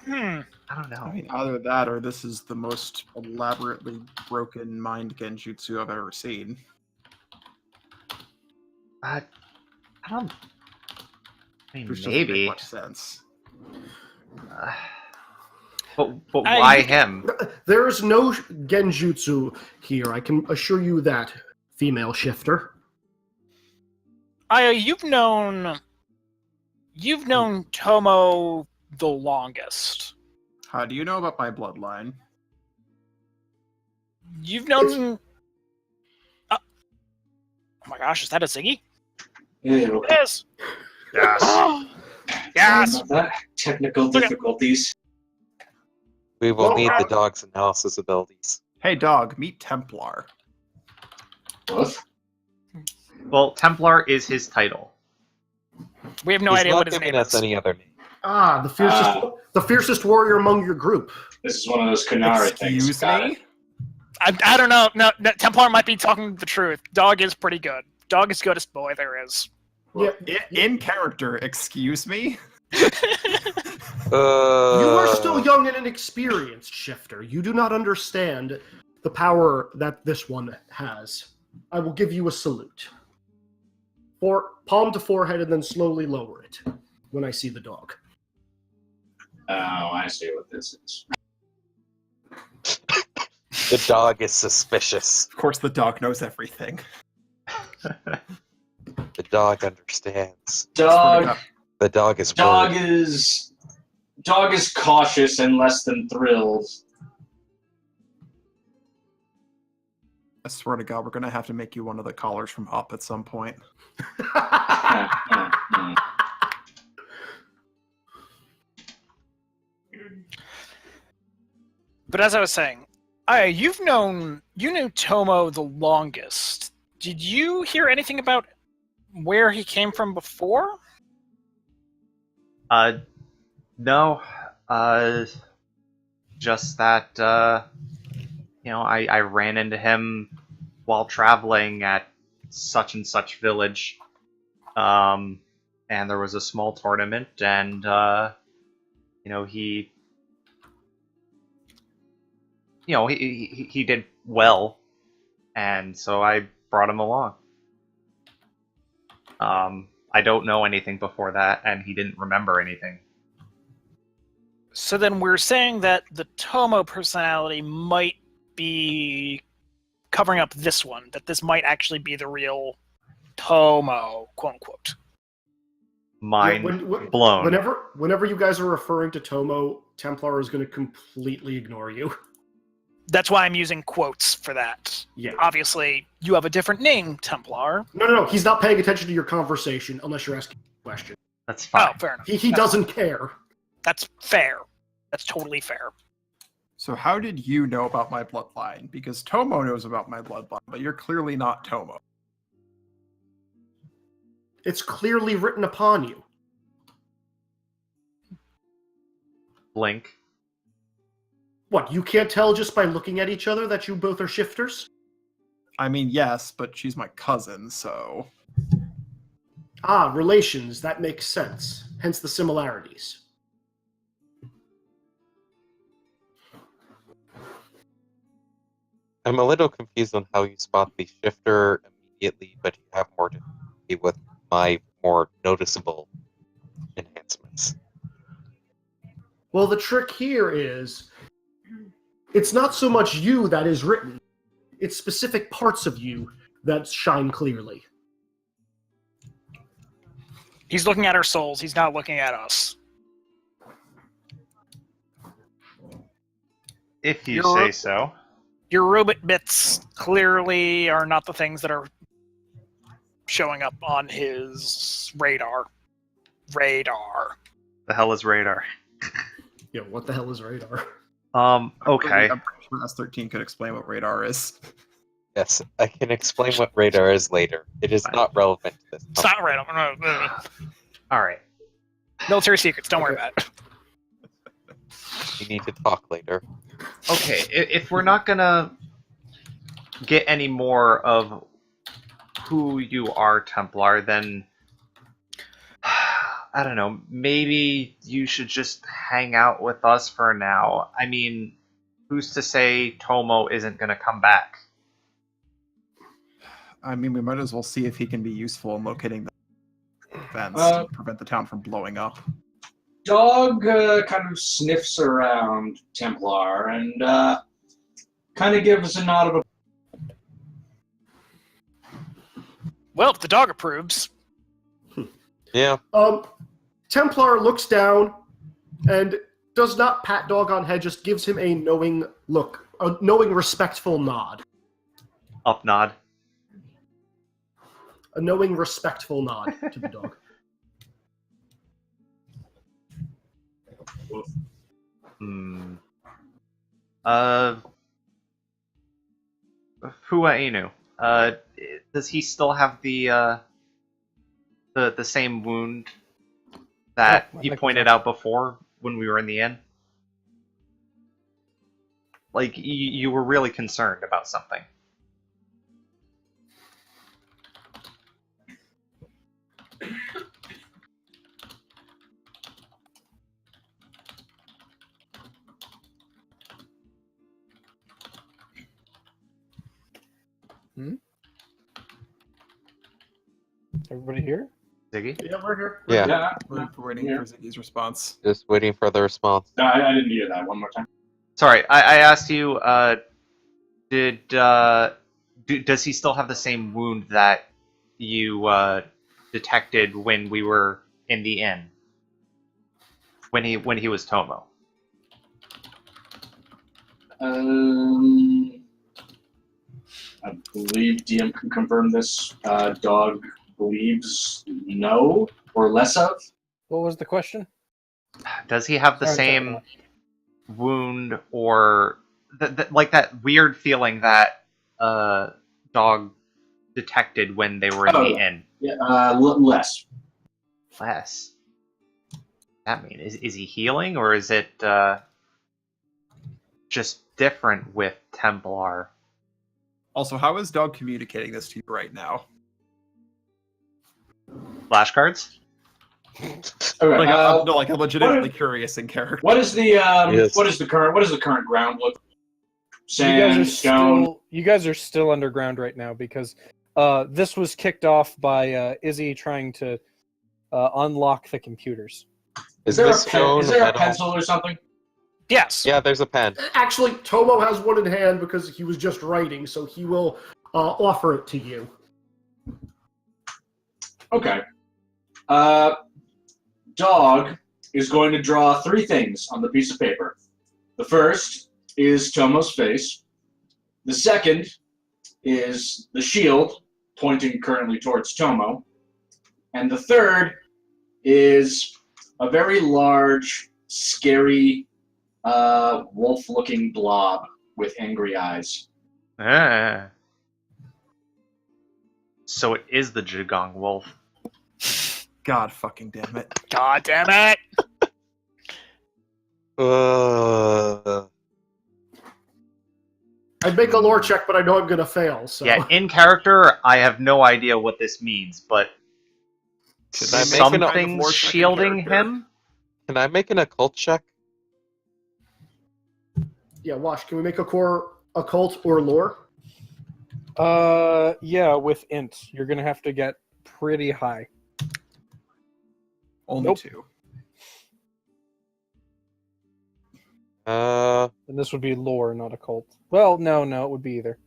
[SPEAKER 2] Hmm.
[SPEAKER 5] I don't know.
[SPEAKER 4] I mean, either that or this is the most elaborately broken mind genjutsu I've ever seen.
[SPEAKER 5] I don't. I mean,
[SPEAKER 4] Which doesn't make
[SPEAKER 5] maybe.
[SPEAKER 4] much sense.
[SPEAKER 5] But
[SPEAKER 2] I-
[SPEAKER 5] why him?
[SPEAKER 7] There is no genjutsu here. I can assure you that, female shifter.
[SPEAKER 2] Aya, you've known Tomo the longest.
[SPEAKER 4] How do you know about my bloodline?
[SPEAKER 2] You've known. Oh my gosh, is that a Ziggy?
[SPEAKER 1] Ew.
[SPEAKER 2] It is.
[SPEAKER 1] Yes.
[SPEAKER 2] Oh, yes.
[SPEAKER 1] Technical
[SPEAKER 2] Look at-
[SPEAKER 1] difficulties.
[SPEAKER 3] we will
[SPEAKER 7] Well,
[SPEAKER 3] need the dog's analysis abilities.
[SPEAKER 4] Hey, dog, meet Templar.
[SPEAKER 1] What?
[SPEAKER 5] Well, Templar is his title.
[SPEAKER 2] We have no
[SPEAKER 3] He's
[SPEAKER 2] idea
[SPEAKER 3] not
[SPEAKER 2] what his
[SPEAKER 3] giving
[SPEAKER 2] name
[SPEAKER 3] us
[SPEAKER 2] is.
[SPEAKER 3] any other name.
[SPEAKER 7] Ah, the fiercest warrior among your group.
[SPEAKER 1] This is one of those Kunari things.
[SPEAKER 4] Excuse
[SPEAKER 1] Got
[SPEAKER 4] me?
[SPEAKER 1] it.
[SPEAKER 2] I don't know. No, Templar might be talking the truth. Dog is pretty good. Dog is goodest boy there is.
[SPEAKER 7] Yeah,
[SPEAKER 4] In character, excuse me?
[SPEAKER 7] you are still young and inexperienced, shifter. You do not understand the power that this one has. I will give you a salute. Palm to forehead and then slowly lower it when I see the dog.
[SPEAKER 1] Oh, I see what this is.
[SPEAKER 3] The dog is suspicious.
[SPEAKER 4] Of course, the dog knows everything.
[SPEAKER 3] The dog understands.
[SPEAKER 1] Dog.
[SPEAKER 3] The dog is
[SPEAKER 1] Dog
[SPEAKER 3] worried.
[SPEAKER 1] is. Dog is cautious and less than thrilled.
[SPEAKER 4] I swear to God, we're gonna have to make you one of the callers from Up at some point.
[SPEAKER 2] But as I was saying, Aya, you knew Tomo the longest. Did you hear anything about where he came from before?
[SPEAKER 5] No. Just that, I ran into him while traveling at such and such village. And there was a small tournament, and, he did well, and so I brought him along. I don't know anything before that, and he didn't remember anything.
[SPEAKER 2] So then we're saying that the Tomo personality might be covering up this one, that this might actually be the real Tomo, quote unquote.
[SPEAKER 5] Mind blown.
[SPEAKER 7] Whenever you guys are referring to Tomo, Templar is going to completely ignore you.
[SPEAKER 2] That's why I'm using quotes for that.
[SPEAKER 7] Yeah.
[SPEAKER 2] Obviously, you have a different name, Templar.
[SPEAKER 7] No. He's not paying attention to your conversation unless you're asking a question.
[SPEAKER 5] That's fine.
[SPEAKER 2] Oh, fair enough.
[SPEAKER 7] He doesn't care.
[SPEAKER 2] That's fair. That's totally fair.
[SPEAKER 4] So how did you know about my bloodline? Because Tomo knows about my bloodline, but you're clearly not Tomo.
[SPEAKER 7] It's clearly written upon you.
[SPEAKER 5] blink.
[SPEAKER 7] What, you can't tell just by looking at each other that you both are shifters?
[SPEAKER 4] I mean, yes, but she's my cousin, so...
[SPEAKER 7] Ah, relations, that makes sense. Hence the similarities.
[SPEAKER 3] I'm a little confused on how you spot the shifter immediately, but you have more difficulty with my more noticeable enhancements.
[SPEAKER 7] Well, the trick here is, it's not so much you that is written, it's specific parts of you that shine clearly.
[SPEAKER 2] He's looking at our souls. He's not looking at us.
[SPEAKER 5] If you
[SPEAKER 2] You're-
[SPEAKER 5] say so.
[SPEAKER 2] Your robot bits clearly are not the things that are showing up on his radar. Radar.
[SPEAKER 5] The hell is radar?
[SPEAKER 7] Yeah, what the hell is radar?
[SPEAKER 5] Okay.
[SPEAKER 4] I'm pretty sure S13 could explain what radar is.
[SPEAKER 3] Yes, I can explain what radar is later. It is not relevant to this.
[SPEAKER 2] It's not radar. No.
[SPEAKER 5] Alright.
[SPEAKER 2] Military secrets. Don't worry about it.
[SPEAKER 3] We need to talk later.
[SPEAKER 5] Okay, if we're not gonna get any more of who you are, Templar, then I don't know, maybe you should just hang out with us for now. I mean, who's to say Tomo isn't gonna come back?
[SPEAKER 4] I mean, we might as well see if he can be useful in locating the vents to prevent the town from blowing up.
[SPEAKER 1] Dog kind of sniffs around Templar and kind of gives a nod of
[SPEAKER 2] Well, if the dog approves.
[SPEAKER 3] Yeah.
[SPEAKER 7] Templar looks down and does not pat Dog on head, just gives him a knowing look, a knowing, respectful nod.
[SPEAKER 5] Up nod.
[SPEAKER 7] A knowing, respectful nod to the dog.
[SPEAKER 5] Fua Inu. Does he still have the same wound that
[SPEAKER 6] Oh,
[SPEAKER 5] he
[SPEAKER 6] like
[SPEAKER 5] pointed
[SPEAKER 6] that.
[SPEAKER 5] out before when we were in the inn? Like, you were really concerned about something.
[SPEAKER 6] Everybody here?
[SPEAKER 5] Ziggy?
[SPEAKER 7] Yeah, we're here.
[SPEAKER 3] Yeah.
[SPEAKER 4] We're waiting for Ziggy's response.
[SPEAKER 3] Just waiting for the response.
[SPEAKER 1] No, I didn't hear that. One more time.
[SPEAKER 5] Sorry, I asked you, does he still have the same wound that you detected when we were in the inn? When he was Tomo?
[SPEAKER 1] I believe DM can confirm this. Dog believes no or less of.
[SPEAKER 6] What was the question?
[SPEAKER 5] Does he have the
[SPEAKER 6] Sorry,
[SPEAKER 5] same wound or like that weird feeling that Dog detected when they were in the inn?
[SPEAKER 1] Yeah, less.
[SPEAKER 5] Less. That mean is he healing or is it just different with Templar?
[SPEAKER 4] Also, how is Dog communicating this to you right now?
[SPEAKER 5] Flashcards?
[SPEAKER 1] Okay.
[SPEAKER 4] Like, I'm legitimately curious in character.
[SPEAKER 1] What is the
[SPEAKER 3] Yes.
[SPEAKER 1] what is the current ground look?
[SPEAKER 6] You guys
[SPEAKER 1] Sand,
[SPEAKER 6] are
[SPEAKER 1] stone.
[SPEAKER 6] still underground right now because this was kicked off by Izzy trying to unlock the computers.
[SPEAKER 3] Is
[SPEAKER 1] there
[SPEAKER 3] this stone
[SPEAKER 1] is there a
[SPEAKER 3] metal?
[SPEAKER 1] pencil or something?
[SPEAKER 2] Yes.
[SPEAKER 3] Yeah, there's a pen.
[SPEAKER 7] Actually, Tomo has one in hand because he was just writing, so he will offer it to you.
[SPEAKER 1] Okay. Dog is going to draw three things on the piece of paper. The first is Tomo's face. The second is the shield pointing currently towards Tomo. And the third is a very large, scary, wolf-looking blob with angry eyes.
[SPEAKER 5] Ah. So it is the Jigong wolf.
[SPEAKER 4] God fucking damn it.
[SPEAKER 2] God damn it!
[SPEAKER 7] I'd make a lore check, but I know I'm gonna fail. So
[SPEAKER 5] Yeah, in character, I have no idea what this means, but
[SPEAKER 3] Should I make an-
[SPEAKER 5] something's
[SPEAKER 4] lore check in
[SPEAKER 5] shielding
[SPEAKER 4] character?
[SPEAKER 5] him.
[SPEAKER 3] Can I make an occult check?
[SPEAKER 7] yeah, Wash. Can we make a core occult or lore?
[SPEAKER 6] Yeah, with int, you're gonna have to get pretty high.
[SPEAKER 4] Only
[SPEAKER 6] Nope.
[SPEAKER 4] 2.
[SPEAKER 6] And this would be lore, not occult. Well, no, it would be either.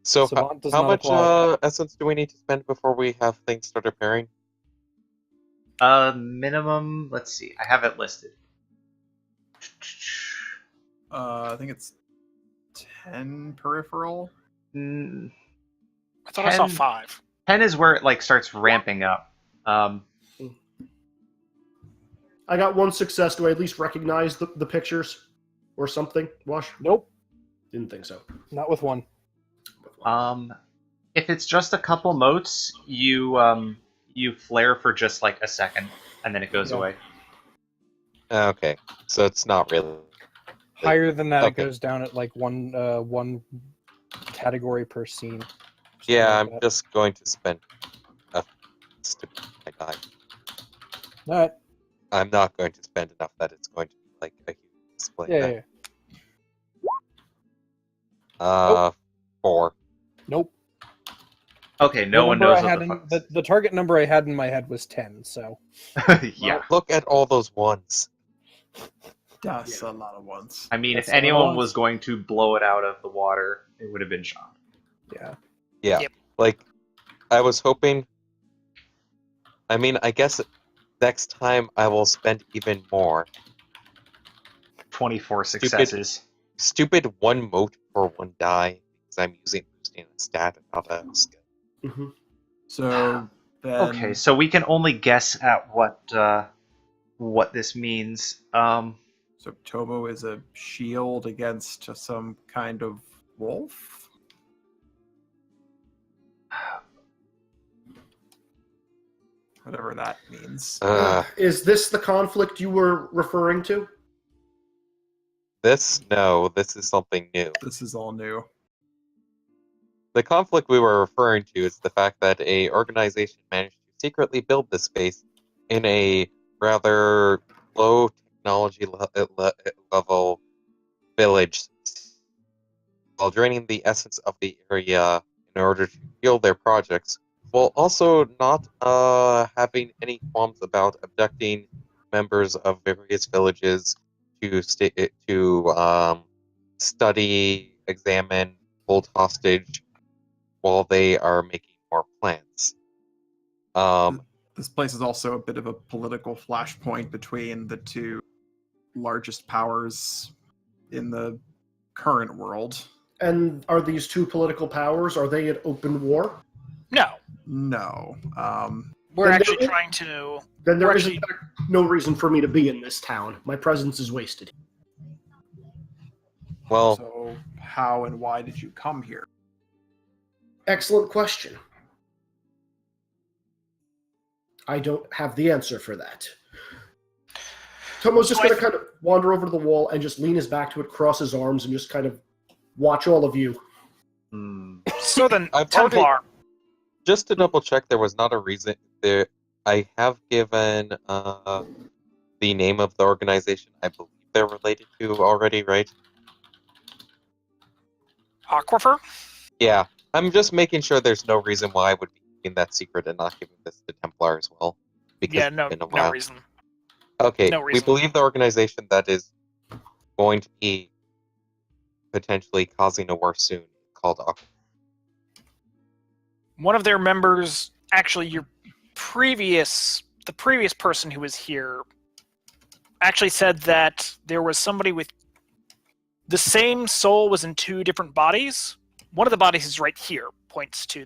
[SPEAKER 3] So
[SPEAKER 6] Savant does
[SPEAKER 3] how
[SPEAKER 6] not
[SPEAKER 3] much
[SPEAKER 6] apply.
[SPEAKER 3] essence do we need to spend before we have things start appearing?
[SPEAKER 5] Minimum. Let's see. I have it listed.
[SPEAKER 4] I think it's 10 peripheral.
[SPEAKER 5] Mm,
[SPEAKER 2] I thought I saw
[SPEAKER 5] 10.
[SPEAKER 2] 5.
[SPEAKER 5] 10 is where it like starts ramping up.
[SPEAKER 7] I got one success. Do I at least recognize the pictures or something? Wash?
[SPEAKER 6] Nope,
[SPEAKER 7] Didn't think so.
[SPEAKER 6] not with one.
[SPEAKER 5] If it's just a couple motes, you flare for just like a second, and then it goes
[SPEAKER 6] Yeah.
[SPEAKER 5] away.
[SPEAKER 3] Okay, so it's not really.
[SPEAKER 6] Higher than that,
[SPEAKER 3] Okay.
[SPEAKER 6] it goes down at like one category per scene. Something
[SPEAKER 3] Yeah,
[SPEAKER 6] like
[SPEAKER 3] I'm
[SPEAKER 6] that.
[SPEAKER 3] just going to spend a stupid die.
[SPEAKER 6] All right.
[SPEAKER 3] I'm not going to spend enough that it's going to be like a huge display.
[SPEAKER 6] Yeah,
[SPEAKER 3] then.
[SPEAKER 6] yeah.
[SPEAKER 3] 4.
[SPEAKER 6] Nope.
[SPEAKER 5] Okay, no
[SPEAKER 6] The
[SPEAKER 5] one
[SPEAKER 6] number
[SPEAKER 5] knows
[SPEAKER 6] I had
[SPEAKER 5] what
[SPEAKER 6] in, the target number I had in my head was 10. So
[SPEAKER 5] Yeah.
[SPEAKER 3] Well, look at all those ones.
[SPEAKER 4] That's a lot of ones.
[SPEAKER 5] I mean,
[SPEAKER 6] That's
[SPEAKER 5] if
[SPEAKER 6] a lot of
[SPEAKER 5] anyone
[SPEAKER 6] ones.
[SPEAKER 5] was going to blow it out of the water, it would have been Sean.
[SPEAKER 6] yeah.
[SPEAKER 3] Yeah,
[SPEAKER 2] Yep.
[SPEAKER 3] like I was hoping. I mean, I guess next time I will spend even more.
[SPEAKER 5] 24 successes.
[SPEAKER 3] Stupid 1 mote for 1 die because I'm boosting a stat and not a skill.
[SPEAKER 7] Mm-hmm.
[SPEAKER 4] So then,
[SPEAKER 5] Okay, so we can only guess at what this means.
[SPEAKER 4] so Tobo is a shield against some kind of wolf. Whatever that means.
[SPEAKER 7] Is this the conflict you were referring to?
[SPEAKER 3] This is something new.
[SPEAKER 4] This is all new.
[SPEAKER 3] The conflict we were referring to is the fact that a organization managed to secretly build this space in a rather low technology level village while draining the essence of the area in order to fuel their projects, while also not having any qualms about abducting members of various villages to study, examine, hold hostage while they are making more plans.
[SPEAKER 4] This place is also a bit of a political flashpoint between the two largest powers in the current world.
[SPEAKER 7] And are these two political powers, are they at open war?
[SPEAKER 2] No,
[SPEAKER 4] No.
[SPEAKER 2] we're
[SPEAKER 7] Then
[SPEAKER 2] actually
[SPEAKER 7] there-
[SPEAKER 2] trying to.
[SPEAKER 7] Then there
[SPEAKER 2] We're
[SPEAKER 7] is
[SPEAKER 2] actually-
[SPEAKER 7] in fact no reason for me to be in this town. My presence is wasted.
[SPEAKER 3] Well,
[SPEAKER 4] So how and why did you come here?
[SPEAKER 7] Excellent question. I don't have the answer for that. Tomo's just
[SPEAKER 2] So I
[SPEAKER 7] going to kind of wander over to the wall and just lean his back to it, cross his arms, and just kind of watch all of you.
[SPEAKER 5] Hmm.
[SPEAKER 2] So then,
[SPEAKER 3] I've
[SPEAKER 2] Templar.
[SPEAKER 3] just to double check, there was not a reason there. I have given the name of the organization I believe they're related to already, right?
[SPEAKER 2] Aquifer?
[SPEAKER 3] Yeah, I'm just making sure there's no reason why I would be keeping that secret and not giving this to Templar as well. Because
[SPEAKER 2] Yeah,
[SPEAKER 3] it's
[SPEAKER 2] no,
[SPEAKER 3] been a
[SPEAKER 2] no
[SPEAKER 3] while.
[SPEAKER 2] reason.
[SPEAKER 3] Okay,
[SPEAKER 2] no
[SPEAKER 3] we
[SPEAKER 2] reason.
[SPEAKER 3] believe the organization that is going to be potentially causing a war soon called Aqua.
[SPEAKER 2] One of their members, actually, the previous person who was here, actually said that there was somebody with the same soul was in 2 different bodies. One of the bodies is right here, points to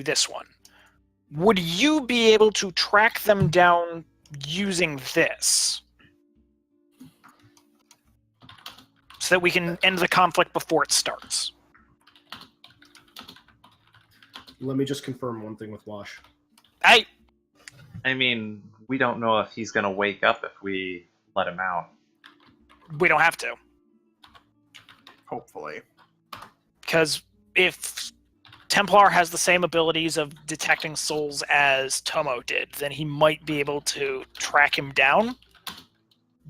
[SPEAKER 2] this one. Would you be able to track them down using this? So that we can end the conflict before it starts.
[SPEAKER 7] Let me just confirm one thing with Wash.
[SPEAKER 5] I mean, we don't know if he's gonna wake up if we let him out.
[SPEAKER 2] We don't have to.
[SPEAKER 4] Hopefully.
[SPEAKER 2] Because if Templar has the same abilities of detecting souls as Tomo did, then he might be able to track him down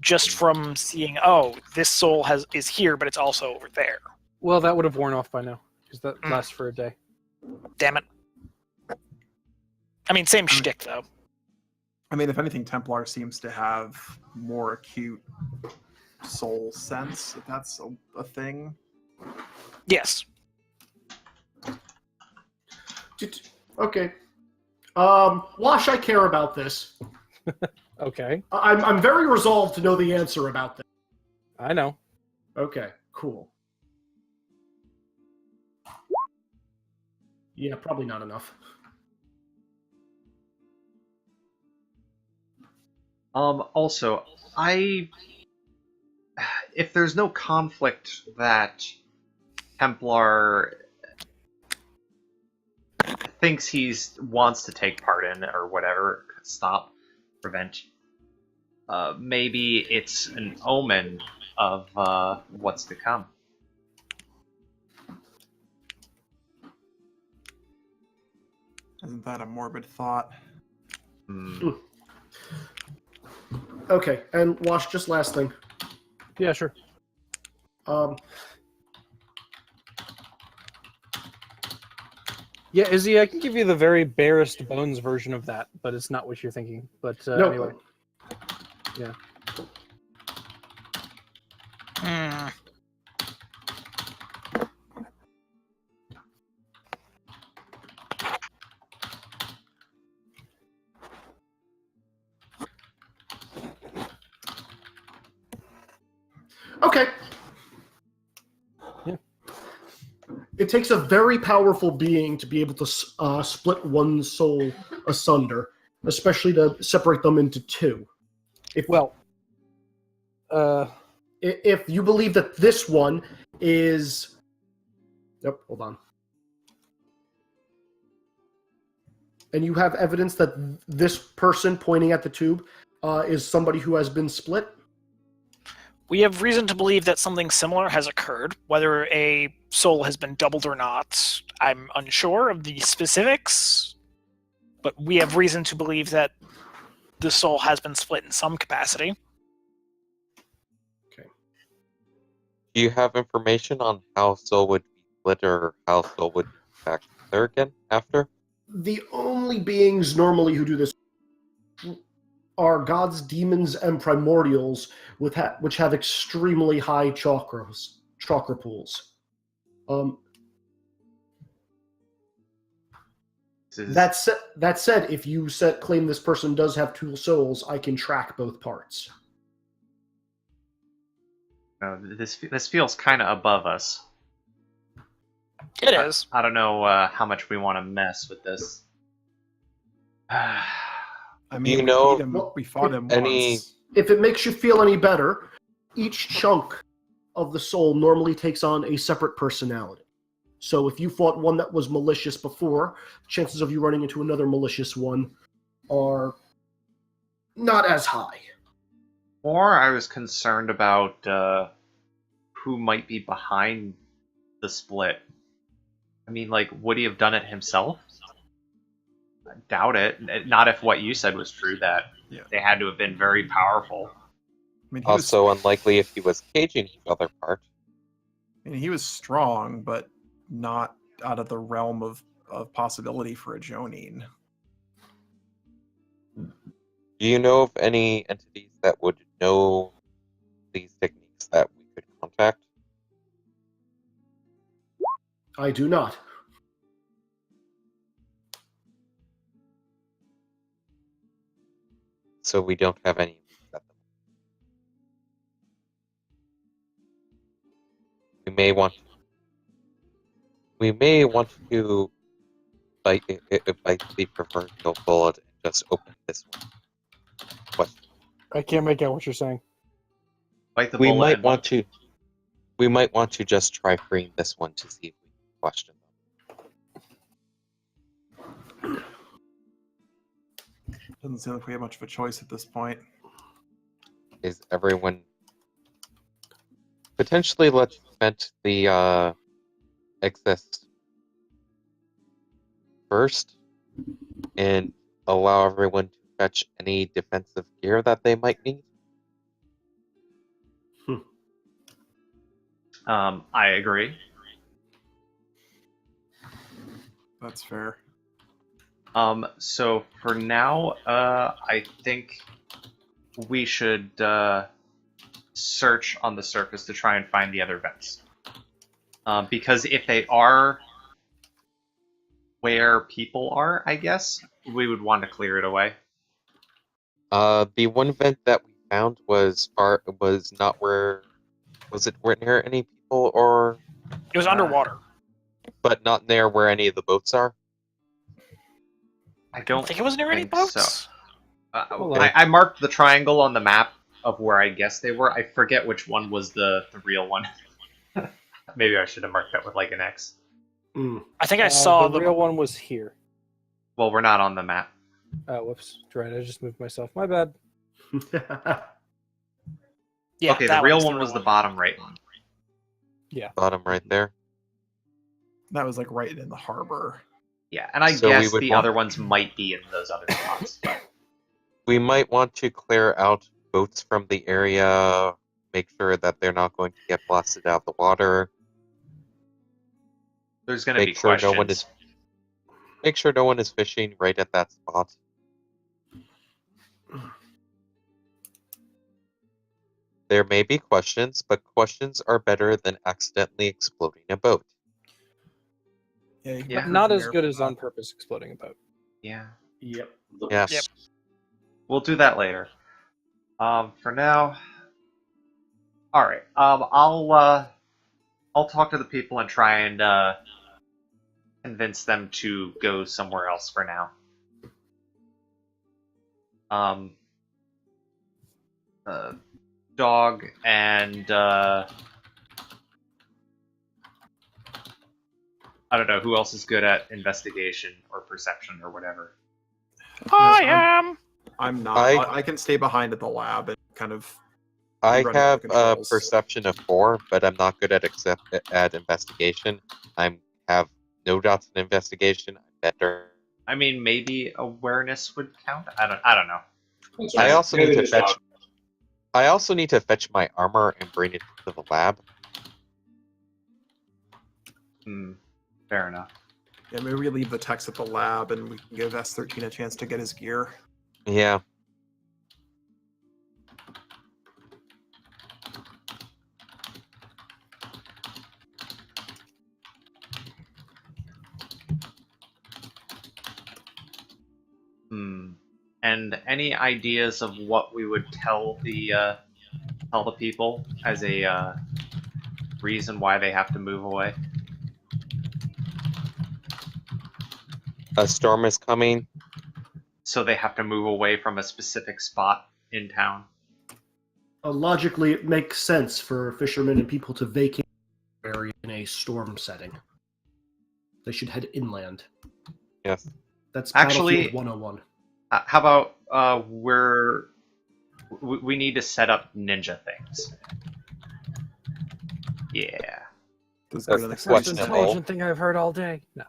[SPEAKER 2] just from seeing, oh, this soul is here, but it's also over there.
[SPEAKER 6] Well, that would have worn off by now, because that
[SPEAKER 2] Mm.
[SPEAKER 6] lasts for a day.
[SPEAKER 2] Damn it. I mean, same shtick, though.
[SPEAKER 4] I mean, if anything, Templar seems to have more acute soul sense, if that's a thing.
[SPEAKER 2] Yes.
[SPEAKER 7] Okay. Wash, I care about this.
[SPEAKER 6] Okay,
[SPEAKER 7] I'm very resolved to know the answer about this.
[SPEAKER 6] I know.
[SPEAKER 7] Okay, cool. Yeah, probably not enough.
[SPEAKER 5] Also, if there's no conflict that Templar thinks wants to take part in or whatever, prevent, maybe it's an omen of what's to come.
[SPEAKER 4] Isn't that a morbid thought?
[SPEAKER 5] Hmm.
[SPEAKER 7] Okay, and Wash, just last thing.
[SPEAKER 6] Yeah, sure. Yeah, Izzy, I can give you the very barest bones version of that, but it's not what you're thinking. But
[SPEAKER 7] No.
[SPEAKER 6] anyway. Yeah.
[SPEAKER 2] Hmm.
[SPEAKER 7] Okay.
[SPEAKER 6] Yeah.
[SPEAKER 7] It takes a very powerful being to be able to split one soul asunder, especially to separate them into two.
[SPEAKER 6] Well,
[SPEAKER 7] If you believe that this one is... Yep, hold on. And you have evidence that this person pointing at the tube is somebody who has been split?
[SPEAKER 2] We have reason to believe that something similar has occurred. Whether a soul has been doubled or not, I'm unsure of the specifics, but we have reason to believe that the soul has been split in some capacity.
[SPEAKER 3] Do you have information on how soul would be split or how soul would be back together again after?
[SPEAKER 7] The only beings normally who do this are gods, demons, and primordials, which have extremely high chakra pools. That said, if you claim this person does have two souls, I can track both parts.
[SPEAKER 5] This feels kind of above us.
[SPEAKER 2] It is.
[SPEAKER 5] I don't know how much we want to mess with this.
[SPEAKER 4] I mean,
[SPEAKER 3] you know
[SPEAKER 4] we fought him
[SPEAKER 3] any-
[SPEAKER 4] once.
[SPEAKER 7] If it makes you feel any better, each chunk of the soul normally takes on a separate personality. So if you fought one that was malicious before, chances of you running into another malicious one are not as high.
[SPEAKER 5] Or I was concerned about who might be behind the split. I mean, like, would he have done it himself? I doubt it. Not if what you said was true, that they had to have been very powerful.
[SPEAKER 4] I mean,
[SPEAKER 3] Also unlikely if he was caging his other part.
[SPEAKER 4] he was strong, but not out of the realm of possibility for a Jonin.
[SPEAKER 3] Do you know of any entities that would know these techniques that we could contact?
[SPEAKER 7] I do not.
[SPEAKER 3] So we don't have any. We may want to bite the proverbial bullet and just open this one. Question.
[SPEAKER 6] I can't make out what you're saying.
[SPEAKER 5] Bite the
[SPEAKER 3] We
[SPEAKER 5] bullet.
[SPEAKER 3] might want to. We might want to just try freeing this one to see if we can question them.
[SPEAKER 4] Doesn't seem like we have much of a choice at this point.
[SPEAKER 3] is everyone potentially let's vent the excess first and allow everyone to fetch any defensive gear that they might need.
[SPEAKER 5] I agree.
[SPEAKER 4] That's fair.
[SPEAKER 5] So for now, I think we should search on the surface to try and find the other vents. Because if they are where people are, I guess, we would want to clear it away.
[SPEAKER 3] The one vent that we found was not where was it near any people or
[SPEAKER 2] It was underwater.
[SPEAKER 3] but not near where any of the boats are.
[SPEAKER 5] I
[SPEAKER 2] I
[SPEAKER 5] don't
[SPEAKER 2] think it was near any
[SPEAKER 5] think
[SPEAKER 2] boats.
[SPEAKER 5] so.
[SPEAKER 6] Hold on.
[SPEAKER 5] I marked the triangle on the map of where I guess they were. I forget which one was the real one. Maybe I should have marked that with like an X.
[SPEAKER 2] I think I saw
[SPEAKER 6] the real one was here.
[SPEAKER 5] Well, we're not on the map.
[SPEAKER 6] Oh, whoops. Right, I just moved myself. My bad.
[SPEAKER 2] Yeah,
[SPEAKER 5] Okay, the
[SPEAKER 2] that
[SPEAKER 5] real
[SPEAKER 2] one's
[SPEAKER 5] one was the bottom right one.
[SPEAKER 3] Bottom right there.
[SPEAKER 4] That was like right in the harbor.
[SPEAKER 5] Yeah, and I
[SPEAKER 3] So we
[SPEAKER 5] guess
[SPEAKER 3] would
[SPEAKER 5] the
[SPEAKER 3] want-
[SPEAKER 5] other ones might be in those other spots. But
[SPEAKER 3] We might want to clear out boats from the area, make sure that they're not going to get blasted out of the water.
[SPEAKER 5] there's going to be
[SPEAKER 3] Make sure
[SPEAKER 5] questions.
[SPEAKER 3] make sure no one is fishing right at that spot. There may be questions, but questions are better than accidentally exploding a boat.
[SPEAKER 4] Yeah, you can
[SPEAKER 5] Yeah.
[SPEAKER 4] prove
[SPEAKER 6] Not
[SPEAKER 4] the
[SPEAKER 6] as
[SPEAKER 4] mayor
[SPEAKER 6] good
[SPEAKER 4] for
[SPEAKER 6] as
[SPEAKER 4] that.
[SPEAKER 6] on purpose exploding a boat.
[SPEAKER 5] Yeah,
[SPEAKER 7] Yep.
[SPEAKER 3] Yes.
[SPEAKER 2] Yep.
[SPEAKER 5] we'll do that later. For now, all right. I'll talk to the people and try and convince them to go somewhere else for now. Dog and I don't know who else is good at investigation or perception or whatever.
[SPEAKER 2] I am.
[SPEAKER 4] I'm not.
[SPEAKER 3] I-
[SPEAKER 4] I can stay behind at the lab and kind of.
[SPEAKER 3] I
[SPEAKER 4] Running
[SPEAKER 3] have
[SPEAKER 4] the
[SPEAKER 3] a
[SPEAKER 4] controls.
[SPEAKER 3] perception of 4, but I'm not good at investigation. I have no dots in investigation. I'm better.
[SPEAKER 5] I mean, maybe awareness would count. I don't know.
[SPEAKER 1] That's
[SPEAKER 3] I
[SPEAKER 1] right.
[SPEAKER 3] also
[SPEAKER 1] Maybe
[SPEAKER 3] need to
[SPEAKER 1] just
[SPEAKER 3] fetch.
[SPEAKER 1] dog.
[SPEAKER 3] I also need to fetch my armor and bring it to the lab.
[SPEAKER 5] Fair enough.
[SPEAKER 4] Yeah, maybe we leave the text at the lab and we can give S13 a chance to get his gear.
[SPEAKER 3] Yeah.
[SPEAKER 5] And any ideas of what we would tell the people as a reason why they have to move away?
[SPEAKER 3] A storm is coming.
[SPEAKER 5] So they have to move away from a specific spot in town.
[SPEAKER 7] Logically, it makes sense for fishermen and people to vacate the area in a storm setting. They should head inland.
[SPEAKER 3] Yes.
[SPEAKER 7] That's
[SPEAKER 5] Actually-
[SPEAKER 7] Battlefield 101.
[SPEAKER 5] How about we need to set up ninja things. Yeah.
[SPEAKER 4] Does
[SPEAKER 3] That's
[SPEAKER 4] go to
[SPEAKER 3] the
[SPEAKER 4] the
[SPEAKER 6] Most
[SPEAKER 3] question.
[SPEAKER 6] intelligent thing I've heard all day. No.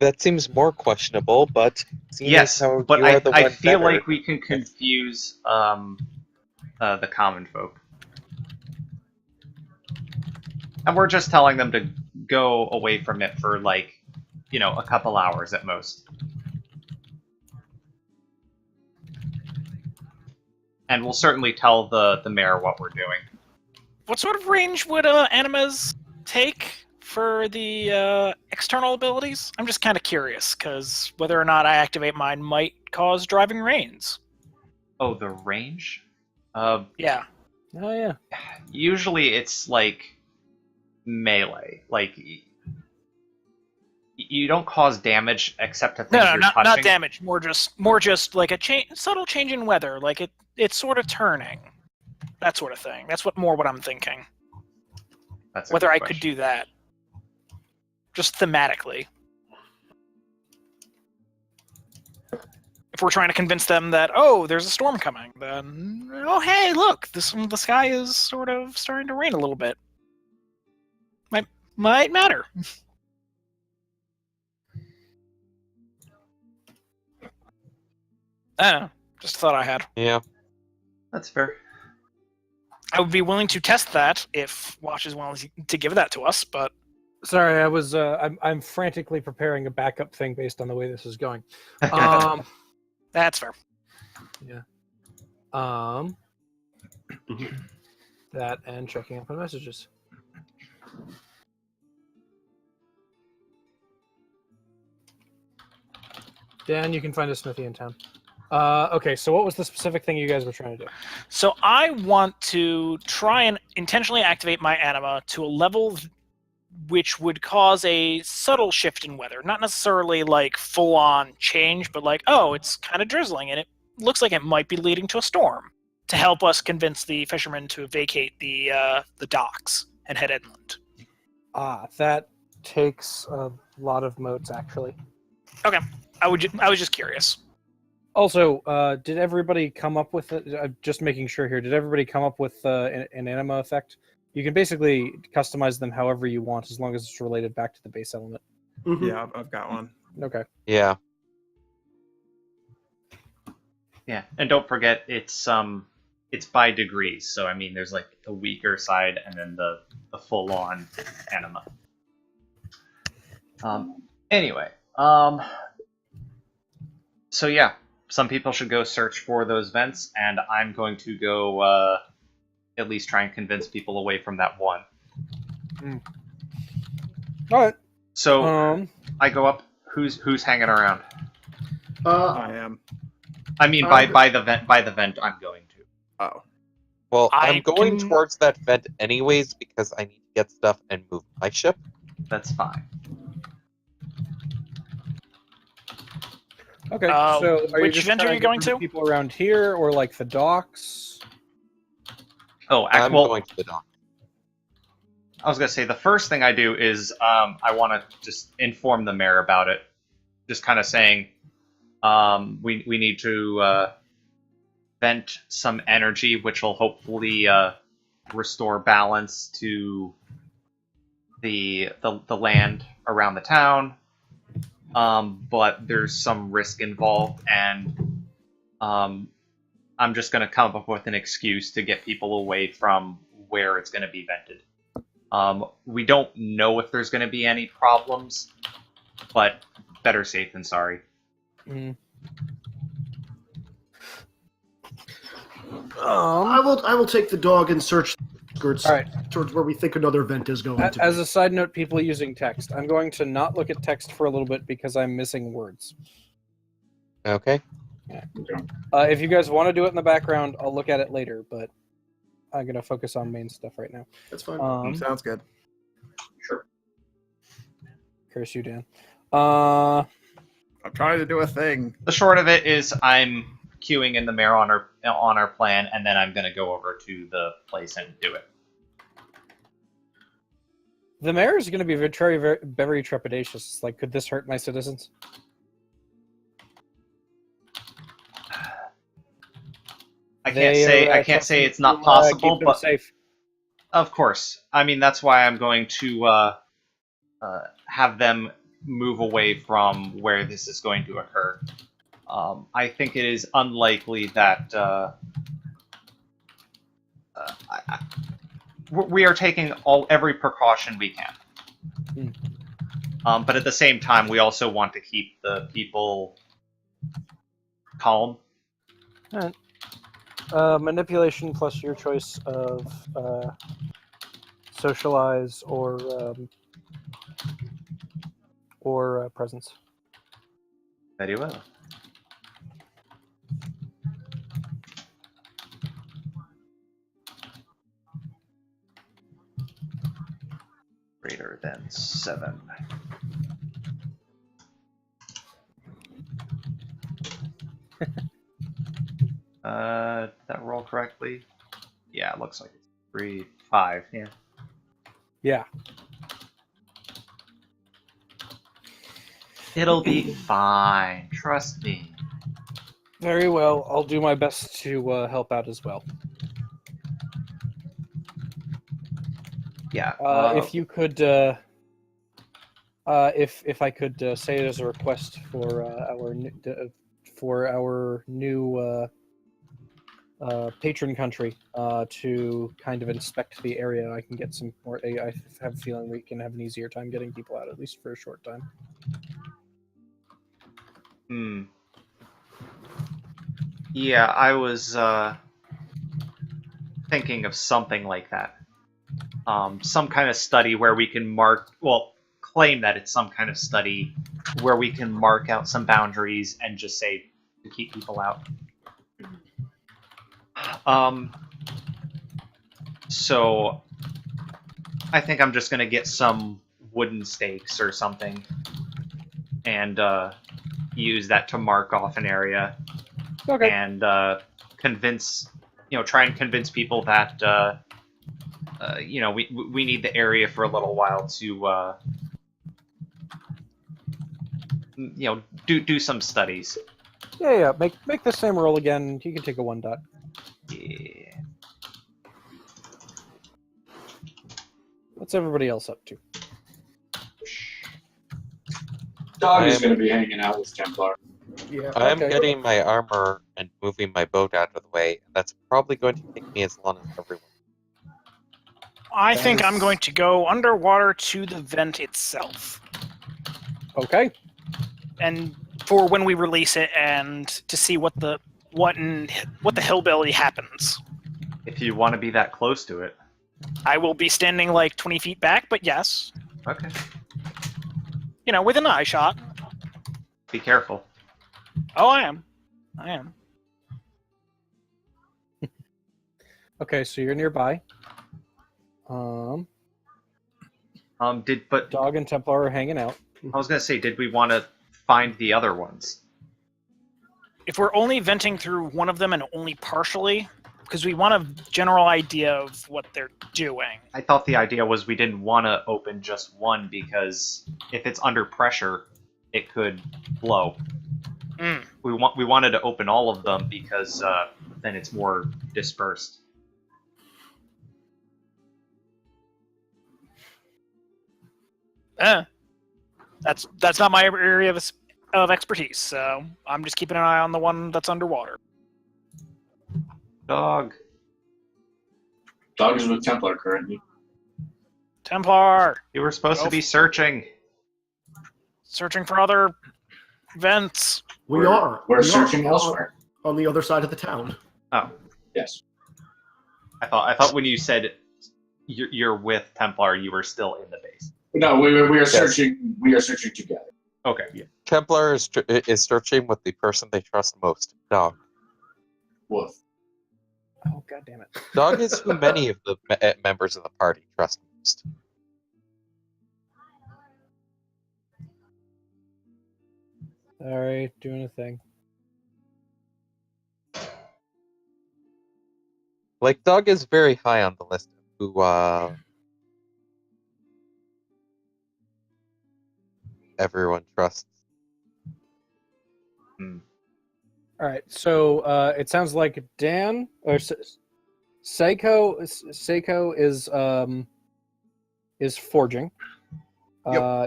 [SPEAKER 3] That seems more questionable, but seeing
[SPEAKER 5] Yes,
[SPEAKER 3] as how
[SPEAKER 5] but
[SPEAKER 3] you are the
[SPEAKER 5] I
[SPEAKER 3] one
[SPEAKER 5] feel
[SPEAKER 3] better-
[SPEAKER 5] like we can confuse the common folk. And we're just telling them to go away from it for like, a couple hours at most. And we'll certainly tell the mayor what we're doing.
[SPEAKER 2] What sort of range would animas take for the external abilities? I'm just kind of curious, because whether or not I activate mine might cause driving rains.
[SPEAKER 5] Oh, the range?
[SPEAKER 2] Yeah.
[SPEAKER 6] Oh yeah.
[SPEAKER 5] Usually it's like melee. Like you don't cause damage except to things
[SPEAKER 2] No,
[SPEAKER 5] you're
[SPEAKER 2] not
[SPEAKER 5] touching.
[SPEAKER 2] damage. More just like a subtle change in weather. Like it's sort of turning, that sort of thing. That's what I'm thinking.
[SPEAKER 5] That's a
[SPEAKER 2] Whether
[SPEAKER 5] good
[SPEAKER 2] I
[SPEAKER 5] question.
[SPEAKER 2] could do that, just thematically. if we're trying to convince them that, oh, there's a storm coming, then, oh, hey, look, the sky is sort of starting to rain a little bit. Might matter. I don't know. Just a thought I had.
[SPEAKER 3] Yeah.
[SPEAKER 5] That's fair.
[SPEAKER 2] I would be willing to test that if Watch is willing to give that to us, but
[SPEAKER 6] Sorry, I was I'm frantically preparing a backup thing based on the way this is going.
[SPEAKER 2] that's fair.
[SPEAKER 6] Yeah. That and checking up on messages. Dan, you can find a smithy in town. Okay, so what was the specific thing you guys were trying to do?
[SPEAKER 2] So I want to try and intentionally activate my anima to a level which would cause a subtle shift in weather. Not necessarily like full-on change, but like, oh, it's kind of drizzling and it looks like it might be leading to a storm, to help us convince the fishermen to vacate the docks and head inland.
[SPEAKER 6] That takes a lot of motes, actually.
[SPEAKER 2] Okay, I was just curious.
[SPEAKER 6] Also, did everybody come up with it? Just making sure here. Did everybody come up with an anima effect? You can basically customize them however you want, as long as it's related back to the base element.
[SPEAKER 7] Mhm.
[SPEAKER 4] Yeah, I've got one.
[SPEAKER 6] Okay.
[SPEAKER 3] Yeah.
[SPEAKER 5] Yeah, and don't forget it's by degrees. So I mean, there's like the weaker side and then the full on anima. Anyway, so yeah, some people should go search for those vents, and I'm going to go at least try and convince people away from that one.
[SPEAKER 6] All right.
[SPEAKER 5] So I go up. Who's hanging around?
[SPEAKER 4] I am.
[SPEAKER 5] I mean, by the vent. By the vent, I'm going to.
[SPEAKER 4] Oh.
[SPEAKER 3] Well, I'm
[SPEAKER 2] I
[SPEAKER 3] going
[SPEAKER 2] can-
[SPEAKER 3] towards that vent anyways because I need to get stuff and move my ship.
[SPEAKER 5] That's fine.
[SPEAKER 6] Okay. So, are you
[SPEAKER 2] which
[SPEAKER 6] just
[SPEAKER 2] vent are
[SPEAKER 6] trying
[SPEAKER 2] you
[SPEAKER 6] get
[SPEAKER 2] going
[SPEAKER 6] rid of
[SPEAKER 2] to?
[SPEAKER 6] People around here, or like the docks?
[SPEAKER 5] Oh,
[SPEAKER 3] I'm
[SPEAKER 5] well,
[SPEAKER 3] going to the dock.
[SPEAKER 5] I was gonna say the first thing I do is I want to just inform the mayor about it. Just kind of saying we need to vent some energy, which will hopefully restore balance to the land around the town. But there's some risk involved, and I'm just gonna come up with an excuse to get people away from where it's gonna be vented. We don't know if there's going to be any problems, but better safe than sorry.
[SPEAKER 7] I will take the dog and search skirts
[SPEAKER 6] All right.
[SPEAKER 7] towards where we think another vent is going to
[SPEAKER 6] As
[SPEAKER 7] be.
[SPEAKER 6] a side note, people using text, I'm going to not look at text for a little bit because I'm missing words.
[SPEAKER 3] Okay.
[SPEAKER 6] If you guys want to do it in the background, I'll look at it later, but I'm going to focus on main stuff right now.
[SPEAKER 7] That's fine.
[SPEAKER 4] Sounds good.
[SPEAKER 6] Curse you, Dan.
[SPEAKER 4] I'm trying to do a thing.
[SPEAKER 5] The short of it is I'm queuing in the mayor on our plan, and then I'm going to go over to the place and do it.
[SPEAKER 6] The mayor is going to be very trepidatious. Like, could this hurt my citizens?
[SPEAKER 5] I can't say it's not possible, but
[SPEAKER 6] safe.
[SPEAKER 5] Of course. I mean, that's why I'm going to have them move away from where this is going to occur. I think it is unlikely that we are taking every precaution we can. But at the same time, we also want to keep the people calm.
[SPEAKER 6] All right. Manipulation plus your choice of socialize or presence.
[SPEAKER 5] Very well. Greater than 7. Did that roll correctly? Yeah, it looks like it's 3, 5. Yeah.
[SPEAKER 6] Yeah.
[SPEAKER 5] It'll be fine. Trust me.
[SPEAKER 6] Very well. I'll do my best to help out as well.
[SPEAKER 5] Yeah.
[SPEAKER 6] If you could, if I could say it as a request for our new patron country to kind of inspect the area, I can get some more. I have a feeling we can have an easier time getting people out, at least for a short time.
[SPEAKER 5] Yeah, I was thinking of something like that. Some kind of study where we can claim that it's some kind of study where we can mark out some boundaries and just say to keep people out. So I think I'm just gonna get some wooden stakes or something and use that to mark off an area.
[SPEAKER 6] Okay.
[SPEAKER 5] And try and convince people that we need the area for a little while to do some studies.
[SPEAKER 6] Yeah. Make the same roll again. You can take a 1 dot.
[SPEAKER 5] Yeah.
[SPEAKER 6] What's everybody else up to?
[SPEAKER 1] Dog is going to be hanging out with Templar.
[SPEAKER 7] Yeah.
[SPEAKER 3] I'm
[SPEAKER 6] Okay.
[SPEAKER 3] getting my armor and moving my boat out of the way. That's probably going to take me as long as everyone.
[SPEAKER 2] I
[SPEAKER 6] That
[SPEAKER 2] think
[SPEAKER 6] is-
[SPEAKER 2] I'm going to go underwater to the vent itself,
[SPEAKER 6] Okay.
[SPEAKER 2] and for when we release it, and to see what the hillbilly happens.
[SPEAKER 5] If you want to be that close to it.
[SPEAKER 2] I will be standing like 20 feet back, but yes,
[SPEAKER 5] Okay.
[SPEAKER 2] Within eye shot.
[SPEAKER 5] Be careful.
[SPEAKER 2] Oh, I am.
[SPEAKER 6] Okay, so you're nearby.
[SPEAKER 5] But
[SPEAKER 6] Dog and Templar are hanging out.
[SPEAKER 5] I was gonna say, did we want to find the other ones?
[SPEAKER 2] If we're only venting through one of them and only partially, because we want a general idea of what they're doing.
[SPEAKER 5] I thought the idea was we didn't want to open just one because if it's under pressure, it could blow.
[SPEAKER 2] Mm.
[SPEAKER 5] We wanted to open all of them because then it's more dispersed.
[SPEAKER 2] That's not my area of expertise, so I'm just keeping an eye on the one that's underwater.
[SPEAKER 5] Dog.
[SPEAKER 1] Dog is with Templar currently.
[SPEAKER 2] Templar,
[SPEAKER 5] You were supposed to
[SPEAKER 2] Oh.
[SPEAKER 5] be searching.
[SPEAKER 2] searching for other vents.
[SPEAKER 1] We're
[SPEAKER 7] We are
[SPEAKER 1] searching elsewhere.
[SPEAKER 7] on the other side of the town.
[SPEAKER 5] Oh,
[SPEAKER 1] Yes.
[SPEAKER 5] I thought when you said you're with Templar, you were still in the base.
[SPEAKER 1] No, we are searching. We are searching together.
[SPEAKER 5] Okay.
[SPEAKER 3] Templar is searching with the person they trust most, Dog.
[SPEAKER 1] Woof.
[SPEAKER 6] Oh, god damn it.
[SPEAKER 3] Dog is who many of the members of the party trust most.
[SPEAKER 6] Alright, doing a thing.
[SPEAKER 3] Like, Dog is very high on the list of who, everyone trusts.
[SPEAKER 6] Alright, so it sounds like Dan or Seiko is forging.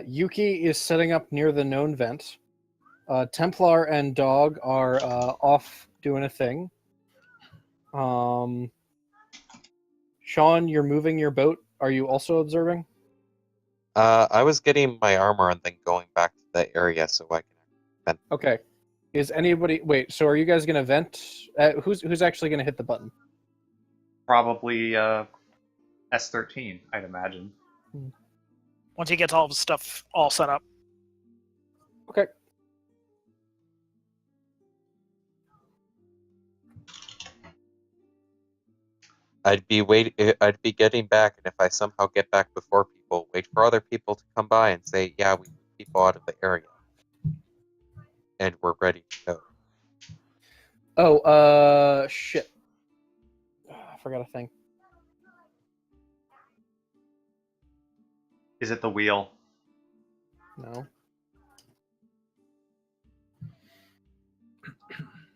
[SPEAKER 6] Yuki is setting up near the known vent. Templar and Dog are off doing a thing. Sean, you're moving your boat. Are you also observing?
[SPEAKER 3] I was getting my armor and then going back to the area so I can.
[SPEAKER 6] Okay. Is anybody wait? So are you guys gonna vent? Who's actually gonna hit the button?
[SPEAKER 5] Probably S13, I'd imagine.
[SPEAKER 2] Once he gets all of his stuff all set up.
[SPEAKER 6] Okay.
[SPEAKER 3] I'd be getting back, and if I somehow get back before people, wait for other people to come by and say, "Yeah, we need people out of the area, and we're ready to go."
[SPEAKER 6] Oh, shit. I forgot a thing.
[SPEAKER 5] Is it the wheel?
[SPEAKER 6] No.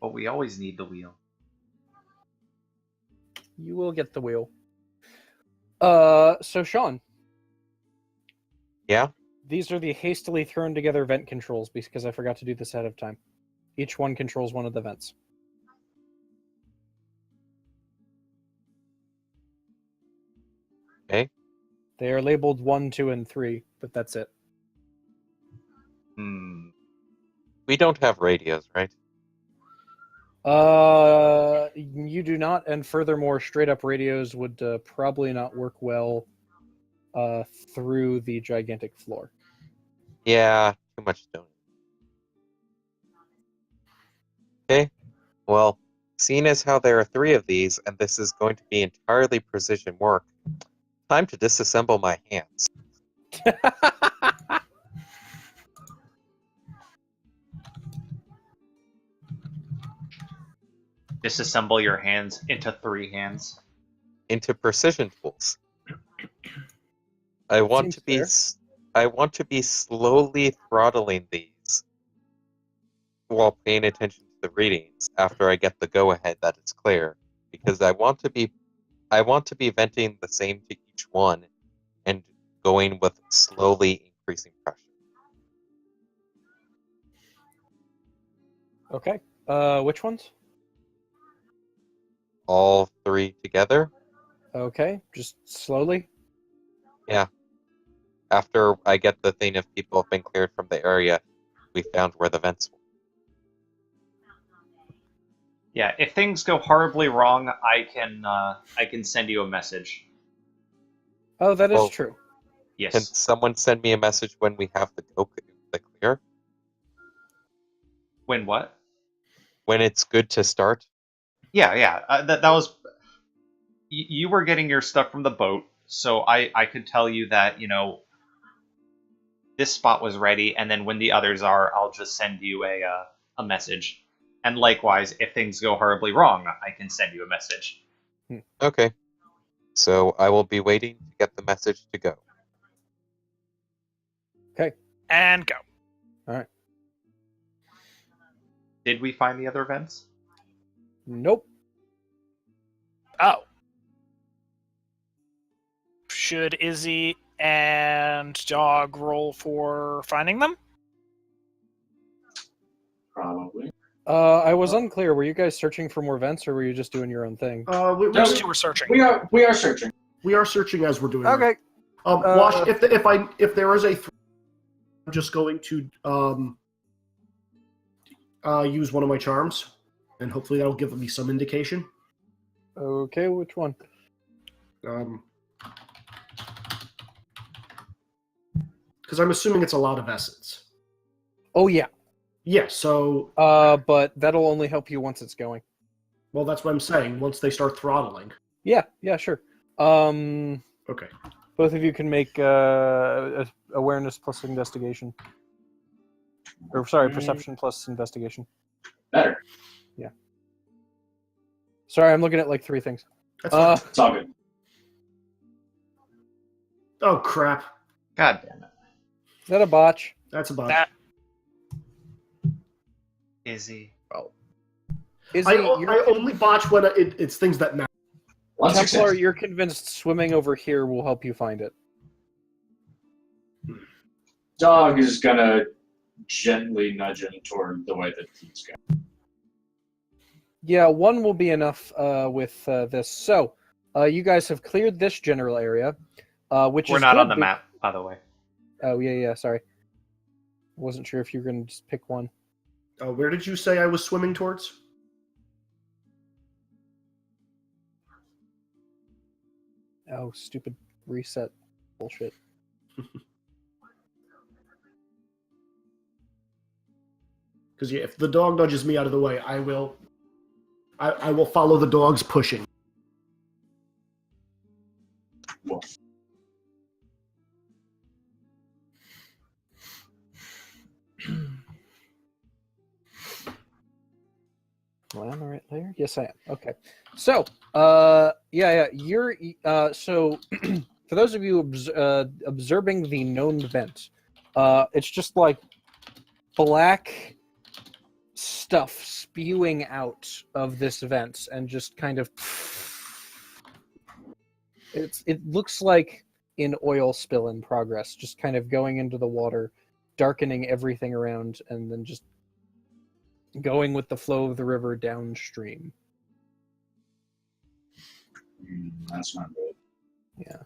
[SPEAKER 5] But we always need the wheel.
[SPEAKER 6] You will get the wheel. So Sean.
[SPEAKER 3] Yeah?
[SPEAKER 6] These are the hastily thrown together vent controls because I forgot to do this ahead of time. Each one controls one of the vents.
[SPEAKER 3] Okay.
[SPEAKER 6] They are labeled 1, 2, and 3, but that's it.
[SPEAKER 3] We don't have radios, right?
[SPEAKER 6] You do not, and furthermore, straight up radios would probably not work well through the gigantic floor.
[SPEAKER 3] Yeah, too much stone. Okay. Well, seeing as how there are 3 of these, and this is going to be entirely precision work, time to disassemble my hands.
[SPEAKER 5] Disassemble your hands into 3 hands.
[SPEAKER 3] Into precision tools. I want
[SPEAKER 6] Seems
[SPEAKER 3] to be slowly throttling these while paying attention to the readings after I get the go-ahead that it's clear, because I want to be venting the same to each one and going with slowly increasing pressure.
[SPEAKER 6] Okay. Which ones?
[SPEAKER 3] All 3 together.
[SPEAKER 6] Okay, just slowly.
[SPEAKER 3] Yeah. After I get the thing, if people have been cleared from the area, we found where the vents were.
[SPEAKER 5] Yeah, if things go horribly wrong, I can send you a message.
[SPEAKER 6] Oh, that is
[SPEAKER 3] Well,
[SPEAKER 6] true.
[SPEAKER 5] Yes.
[SPEAKER 3] Can someone send me a message when we have the clear?
[SPEAKER 5] When what?
[SPEAKER 3] When it's good to start?
[SPEAKER 5] Yeah. That was. You were getting your stuff from the boat, so I could tell you that, this spot was ready, and then when the others are, I'll just send you a message. And likewise, if things go horribly wrong, I can send you a message.
[SPEAKER 3] Okay. So I will be waiting to get the message to go.
[SPEAKER 6] Okay.
[SPEAKER 2] And go.
[SPEAKER 6] All right.
[SPEAKER 5] Did we find the other vents?
[SPEAKER 6] Nope.
[SPEAKER 2] Oh. Should Izzy and Dog roll for finding them?
[SPEAKER 1] Probably.
[SPEAKER 6] I was unclear. Were you guys searching for more vents, or were you just doing your own thing?
[SPEAKER 2] Those two were searching.
[SPEAKER 1] We are searching.
[SPEAKER 7] We are searching as we're doing.
[SPEAKER 6] Okay.
[SPEAKER 7] Wash. If there is a, I'm just going to use one of my charms, and hopefully that'll give me some indication.
[SPEAKER 6] Okay, which one?
[SPEAKER 7] Because I'm assuming it's a lot of essence.
[SPEAKER 6] Oh yeah.
[SPEAKER 7] Yeah. So.
[SPEAKER 6] But that'll only help you once it's going.
[SPEAKER 7] Well, that's what I'm saying. Once they start throttling.
[SPEAKER 6] Yeah, sure.
[SPEAKER 7] Okay.
[SPEAKER 6] Both of you can make awareness plus investigation. Or sorry, perception plus investigation.
[SPEAKER 1] Better.
[SPEAKER 6] Yeah. Sorry, I'm looking at like 3 things.
[SPEAKER 7] That's fine.
[SPEAKER 1] It's all good.
[SPEAKER 7] Oh crap!
[SPEAKER 5] God damn it.
[SPEAKER 6] Is that a botch?
[SPEAKER 7] That's a botch.
[SPEAKER 2] That
[SPEAKER 5] Izzy.
[SPEAKER 6] Is
[SPEAKER 7] I
[SPEAKER 6] it,
[SPEAKER 7] only botch when it's things that matter.
[SPEAKER 1] One
[SPEAKER 6] Templar,
[SPEAKER 1] success.
[SPEAKER 6] you're convinced swimming over here will help you find it.
[SPEAKER 1] Dog is gonna gently nudge him toward the way that he's going.
[SPEAKER 6] Yeah, 1 will be enough with this. So, you guys have cleared this general area, which
[SPEAKER 5] We're
[SPEAKER 6] is
[SPEAKER 5] not
[SPEAKER 6] good
[SPEAKER 5] on the map, by the way.
[SPEAKER 6] Oh, yeah, sorry. Wasn't sure if you were going to just pick one.
[SPEAKER 7] Where did you say I was swimming towards?
[SPEAKER 6] Oh, stupid reset bullshit.
[SPEAKER 7] Because if the dog nudges me out of the way, I will follow the dog's pushing.
[SPEAKER 1] Wolf.
[SPEAKER 6] Am I on the right layer? Yes, I am. Okay. So, you're so for those of you observing the known vent, it's just like black stuff spewing out of this vent and just kind of it looks like an oil spill in progress, just kind of going into the water, darkening everything around, and then just going with the flow of the river downstream.
[SPEAKER 1] That's not good.
[SPEAKER 6] Yeah.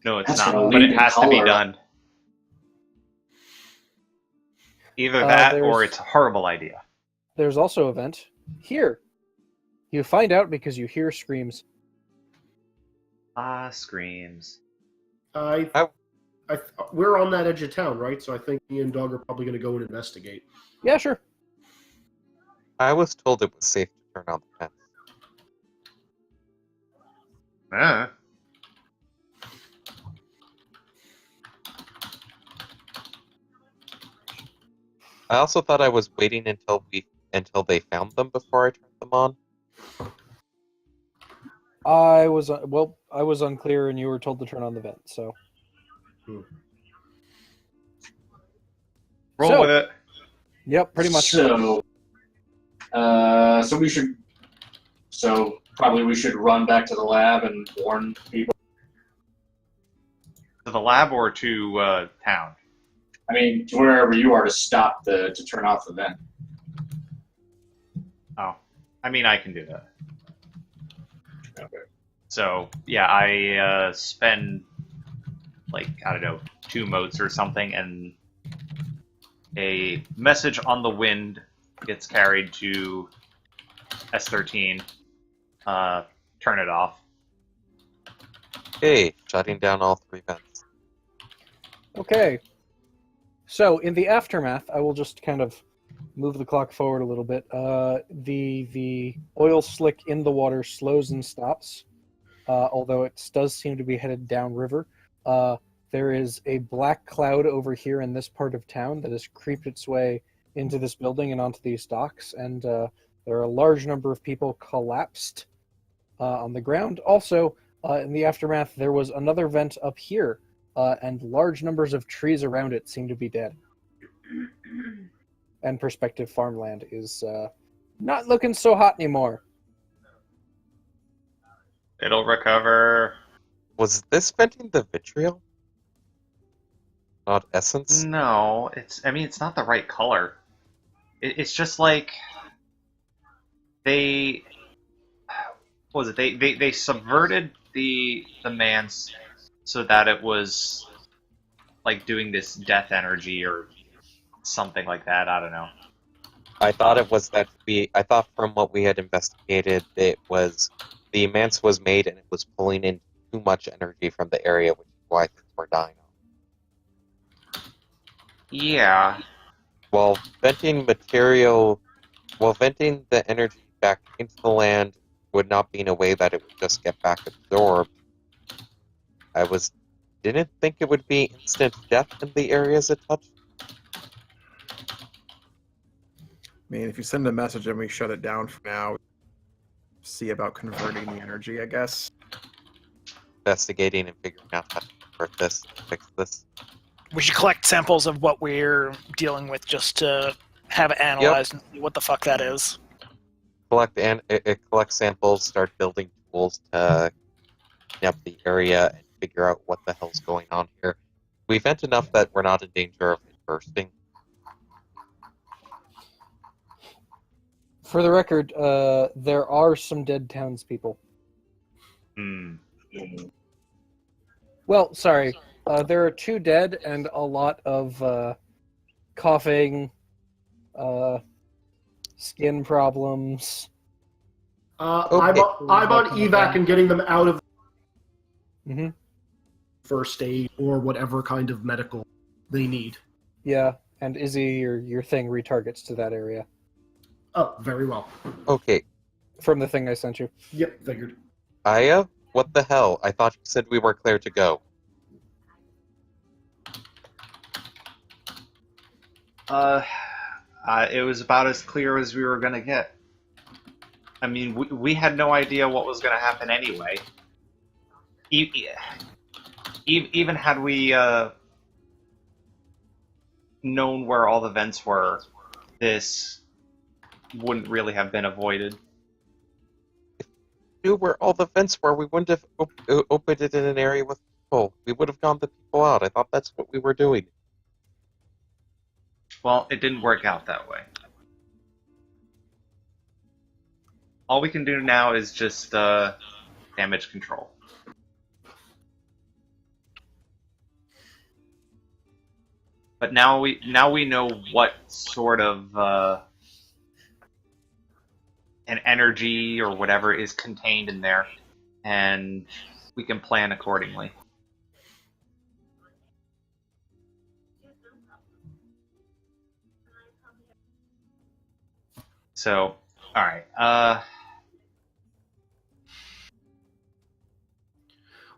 [SPEAKER 5] No, it's
[SPEAKER 1] That's
[SPEAKER 5] not,
[SPEAKER 1] gonna
[SPEAKER 5] but
[SPEAKER 1] lead
[SPEAKER 5] it
[SPEAKER 1] to
[SPEAKER 5] has to be
[SPEAKER 1] cholera.
[SPEAKER 5] done. Either that or
[SPEAKER 6] there's-
[SPEAKER 5] it's a horrible idea.
[SPEAKER 6] There's also a vent here. You find out because you hear screams.
[SPEAKER 5] Screams.
[SPEAKER 7] We're on that edge of town, right? So I think me and Doug are probably going to go and investigate.
[SPEAKER 6] Yeah, sure.
[SPEAKER 3] I was told it was safe to turn on the fence. I also thought I was waiting until they found them before I turned them on.
[SPEAKER 6] I was unclear, and you were told to turn on the vent. So
[SPEAKER 5] Roll with it.
[SPEAKER 6] Yep, pretty much.
[SPEAKER 1] So we should. So probably we should run back to the lab and warn people.
[SPEAKER 5] To the lab or to town?
[SPEAKER 1] I mean, to wherever you are to turn off the vent.
[SPEAKER 5] Oh, I mean, I can do that.
[SPEAKER 1] Okay.
[SPEAKER 5] So yeah, I spend like, I don't know, 2 motes or something, and a message on the wind gets carried to S13. Turn it off.
[SPEAKER 3] Hey, shutting down all 3 vents.
[SPEAKER 6] Okay. So in the aftermath, I will just kind of move the clock forward a little bit. The oil slick in the water slows and stops, although it does seem to be headed downriver. There is a black cloud over here in this part of town that has creeped its way into this building and onto these docks, and there are a large number of people collapsed on the ground. Also, in the aftermath, there was another vent up here, and large numbers of trees around it seem to be dead. And prospective farmland is not looking so hot anymore.
[SPEAKER 5] It'll recover.
[SPEAKER 3] Was this venting the vitriol? Not essence?
[SPEAKER 5] No, I mean, it's not the right color. It's just like they, what was it? They subverted the man's so that it was like doing this death energy or something like that. I don't know.
[SPEAKER 3] I thought it was I thought from what we had investigated, it was the Mance was made and it was pulling in too much energy from the area, which is why things were dying off.
[SPEAKER 5] Yeah.
[SPEAKER 3] While venting the energy back into the land would not be in a way that it would just get back absorbed. Didn't think it would be instant death in the areas it touched.
[SPEAKER 4] I mean, if you send a message and we shut it down for now, see about converting the energy, I guess.
[SPEAKER 3] Investigating and figuring out how to convert this, fix this.
[SPEAKER 2] We should collect samples of what we're dealing with just to have it analyzed and see what the fuck that is.
[SPEAKER 3] Collect samples, start building tools to clean up the area and figure out what the hell's going on here. We vent enough that we're not in danger of it bursting.
[SPEAKER 6] For the record, there are some dead townspeople.
[SPEAKER 5] Hmm.
[SPEAKER 6] Well, sorry. There are 2 dead and a lot of coughing, skin problems.
[SPEAKER 3] Okay.
[SPEAKER 7] I'm on evac and getting them out of
[SPEAKER 6] Mm-hmm.
[SPEAKER 7] first aid or whatever kind of medical they need.
[SPEAKER 6] Yeah, and Izzy, your thing retargets to that area
[SPEAKER 7] Oh, very well.
[SPEAKER 3] Okay,
[SPEAKER 6] from the thing I sent you.
[SPEAKER 7] Yep, figured.
[SPEAKER 3] Aya, what the hell? I thought you said we were clear to go.
[SPEAKER 5] It was about as clear as we were gonna get. I mean, we had no idea what was gonna happen anyway. Even had we known where all the vents were, this wouldn't really have been avoided.
[SPEAKER 3] Knew where all the vents were, we wouldn't have opened it in an area with people. We would have gone the people out. I thought that's what we were doing.
[SPEAKER 5] Well, it didn't work out that way. All we can do now is just damage control. But now we know what sort of an energy or whatever is contained in there, and we can plan accordingly. So, all right.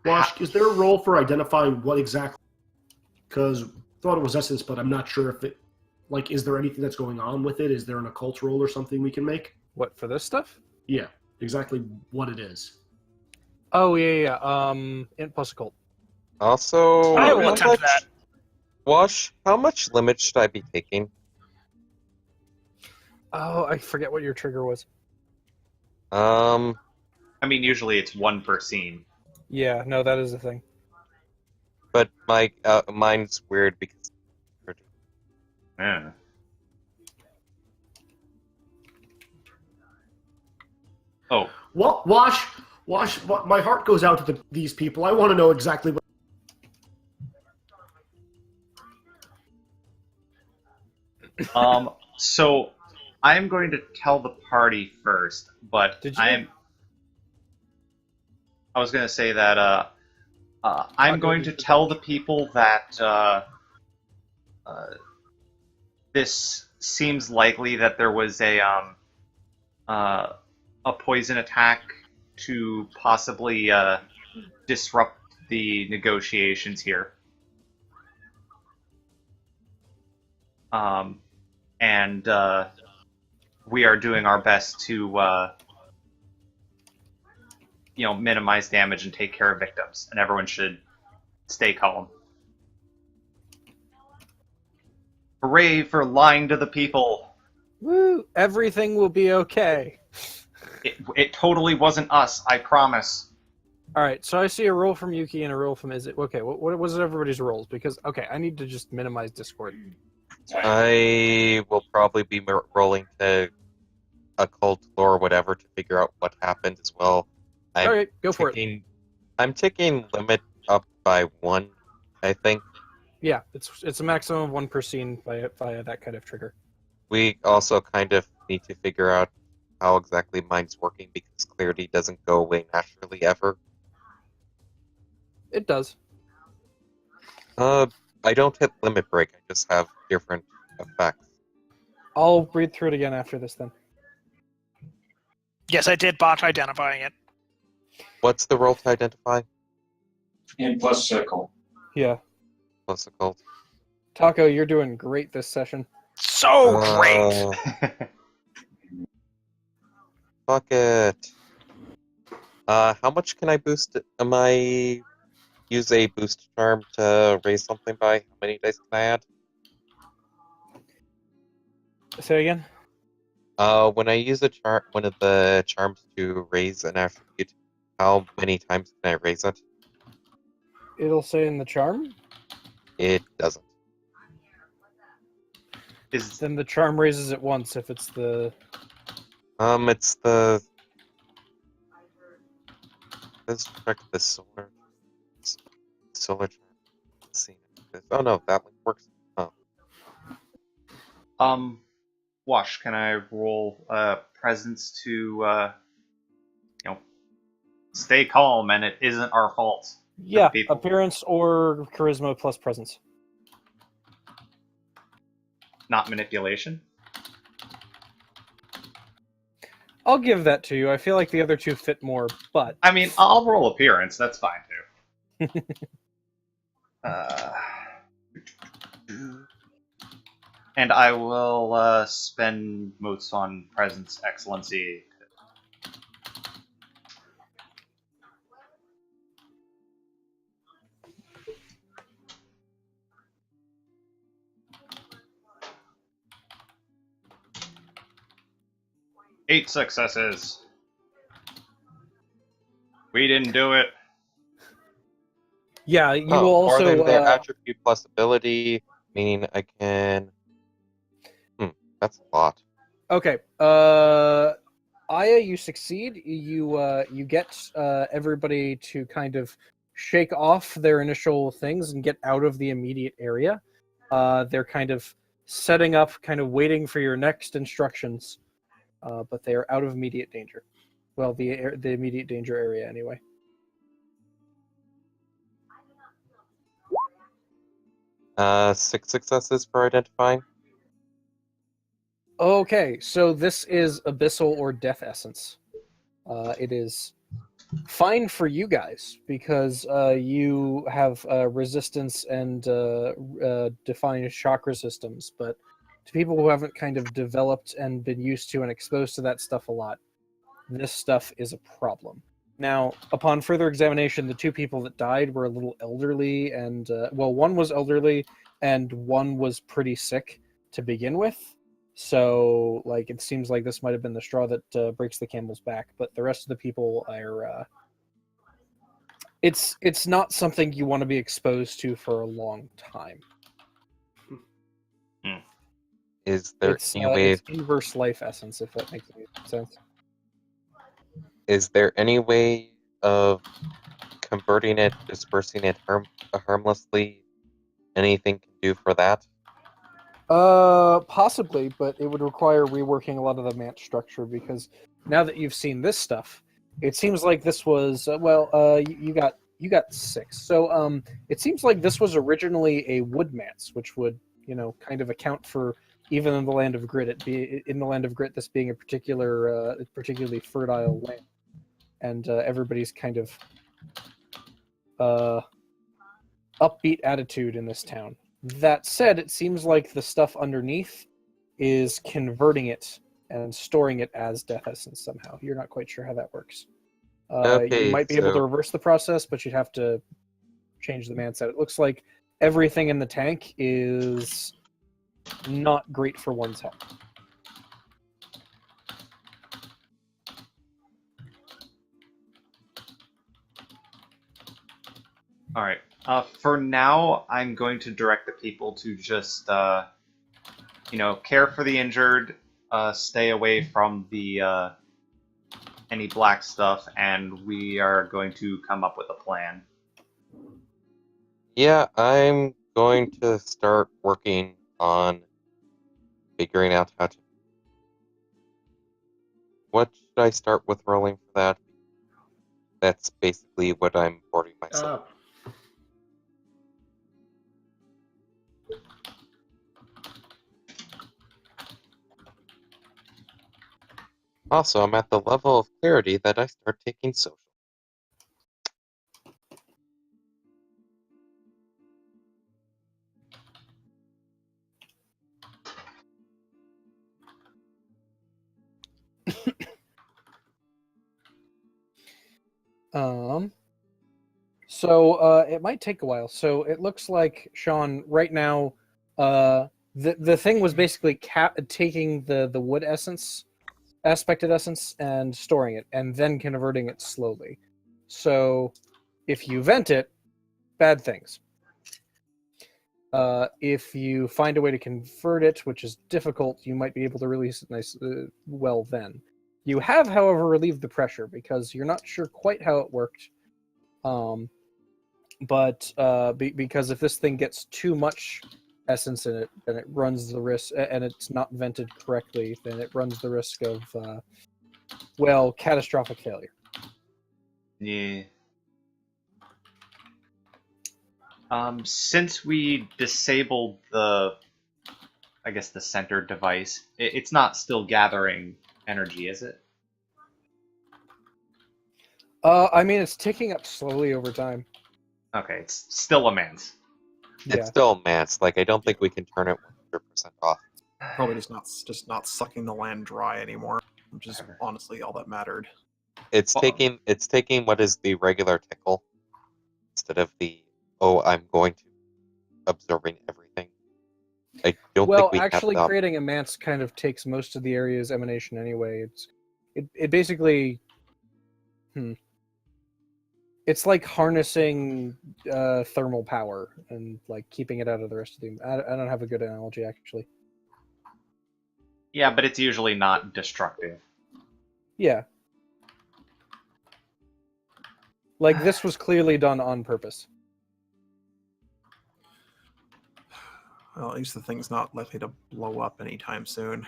[SPEAKER 7] Wash, is there a role for identifying what exactly? Because I thought it was essence, but I'm not sure if it. Like, is there anything that's going on with it? Is there an occult role or something we can make?
[SPEAKER 6] What, for this stuff?
[SPEAKER 7] Yeah, exactly what it is.
[SPEAKER 6] Oh, yeah. Int plus occult.
[SPEAKER 3] Also,
[SPEAKER 2] I will
[SPEAKER 3] how
[SPEAKER 2] attempt
[SPEAKER 3] much,
[SPEAKER 2] that.
[SPEAKER 3] Wash, how much limit should I be taking?
[SPEAKER 6] Oh, I forget what your trigger was.
[SPEAKER 3] Um,
[SPEAKER 5] I mean, usually it's one per scene.
[SPEAKER 6] Yeah, no, that is the thing.
[SPEAKER 3] but my mine's weird because
[SPEAKER 5] Yeah. Oh,
[SPEAKER 7] What? Wash. My heart goes out to these people. I want to know exactly what.
[SPEAKER 5] So I'm going to tell the party first, but
[SPEAKER 6] Did you?
[SPEAKER 5] I was going to say that I'm going to tell the people that this seems likely that there was a poison attack to possibly disrupt the negotiations here. And we are doing our best to minimize damage and take care of victims, and everyone should stay calm. Hooray for lying to the people!
[SPEAKER 6] Woo! Everything will be okay.
[SPEAKER 5] It totally wasn't us, I promise.
[SPEAKER 6] Alright, so I see a roll from Yuki and a roll from Izzet. Okay, what was everybody's rolls? Because, okay, I need to just minimize Discord.
[SPEAKER 3] I will probably be rolling to occult lore or whatever to figure out what happened as well.
[SPEAKER 6] Alright, go for it.
[SPEAKER 3] I'm ticking limit up by 1, I think.
[SPEAKER 6] Yeah, it's a maximum of 1 per scene via that kind of trigger.
[SPEAKER 3] We also kind of need to figure out how exactly mine's working because clarity doesn't go away naturally ever.
[SPEAKER 6] It does.
[SPEAKER 3] I don't hit limit break, I just have different effects.
[SPEAKER 6] I'll read through it again after this then.
[SPEAKER 2] Yes, I did botch identifying it.
[SPEAKER 3] What's the roll to identify?
[SPEAKER 1] And plus circle.
[SPEAKER 6] Yeah.
[SPEAKER 3] Plus occult.
[SPEAKER 6] Taco, you're doing great this session.
[SPEAKER 2] So great!
[SPEAKER 3] Fuck it. How much can I boost? Use a boost charm to raise something by? How many dice can I add?
[SPEAKER 6] Say again?
[SPEAKER 3] When I use one of the charms to raise an attribute, how many times can I raise it?
[SPEAKER 6] It'll say in the charm.
[SPEAKER 3] It doesn't.
[SPEAKER 6] Then the charm raises it once if it's the...
[SPEAKER 3] It's the... Let's check the solar charm. Let's see. Oh no, that one works. Oh.
[SPEAKER 5] Wash, can I roll presence to stay calm and it isn't our fault?
[SPEAKER 6] Yeah, appearance or charisma plus presence.
[SPEAKER 5] Not manipulation?
[SPEAKER 6] I'll give that to you. I feel like the other two fit more, but...
[SPEAKER 5] I mean, I'll roll appearance. That's fine, too. And I will spend motes on presence excellency. 8 successes. We didn't do it.
[SPEAKER 6] Yeah, you
[SPEAKER 3] Oh,
[SPEAKER 6] will
[SPEAKER 3] more
[SPEAKER 6] also.
[SPEAKER 3] than their attribute plus ability, meaning I can. That's a lot.
[SPEAKER 6] Okay. Aya, you succeed. You get everybody to kind of shake off their initial things and get out of the immediate area. They're kind of setting up, kind of waiting for your next instructions, but they are out of immediate danger. Well, the immediate danger area anyway.
[SPEAKER 3] Six successes for identifying.
[SPEAKER 6] Okay, so this is Abyssal or Death Essence. It is fine for you guys because you have resistance and defined chakra systems, but to people who haven't kind of developed and been used to and exposed to that stuff a lot, this stuff is a problem. Now, upon further examination, the two people that died were a little elderly, and one was elderly and one was pretty sick to begin with. So, like, it seems like this might have been the straw that breaks the camel's back. But the rest of the people are, it's not something you want to be exposed to for a long time.
[SPEAKER 3] Is there
[SPEAKER 6] It's
[SPEAKER 3] any way?
[SPEAKER 6] it's inverse life essence, if that makes any sense.
[SPEAKER 3] Is there any way of converting it, dispersing it harmlessly? Anything can do for that?
[SPEAKER 6] Possibly, but it would require reworking a lot of the mant structure because now that you've seen this stuff, it seems like this was you got 6. So it seems like this was originally a wood manse, which would kind of account for even in the land of Grit, this being a particularly fertile land, and everybody's kind of upbeat attitude in this town. That said, it seems like the stuff underneath is converting it and storing it as death essence somehow. You're not quite sure how that works.
[SPEAKER 3] Okay,
[SPEAKER 6] you might be able to
[SPEAKER 3] so-
[SPEAKER 6] reverse the process, but you'd have to change the man set. It looks like everything in the tank is not great for one's health.
[SPEAKER 5] All right. For now, I'm going to direct the people to just, care for the injured, stay away from the any black stuff, and we are going to come up with a plan.
[SPEAKER 3] Yeah, I'm going to start working on figuring out how to. What should I start with rolling for that? That's basically what I'm boarding myself. Also, I'm at the level of clarity that I start taking social.
[SPEAKER 6] So it might take a while. So it looks like, Sean, right now, the thing was basically taking the wood essence, aspected essence, and storing it, and then converting it slowly. So if you vent it, bad things. If you find a way to convert it, which is difficult, you might be able to release it well then. You have, however, relieved the pressure because you're not sure quite how it worked. But because if this thing gets too much essence in it, then it runs the risk, and it's not vented correctly, then it runs the risk of, catastrophic failure.
[SPEAKER 5] Yeah. Since we disabled the center device, it's not still gathering energy, is it?
[SPEAKER 6] I mean, it's ticking up slowly over time.
[SPEAKER 5] Okay, it's still a man's.
[SPEAKER 6] Yeah.
[SPEAKER 3] It's still mass. Like, I don't think we can turn it 100% off.
[SPEAKER 4] Probably just not sucking the land dry anymore, which is honestly all that mattered.
[SPEAKER 3] It's taking what is the regular tickle instead of the I'm going to absorbing everything. I don't think we
[SPEAKER 6] actually,
[SPEAKER 3] have
[SPEAKER 6] creating a manse kind of takes most of the area's emanation anyway. It basically, it's like harnessing thermal power and like keeping it out of the rest of the. I don't have a good analogy actually.
[SPEAKER 5] Yeah, but it's usually not destructive.
[SPEAKER 6] Yeah. Like this was clearly done on purpose.
[SPEAKER 4] Well, at least the thing's not likely to blow up anytime soon.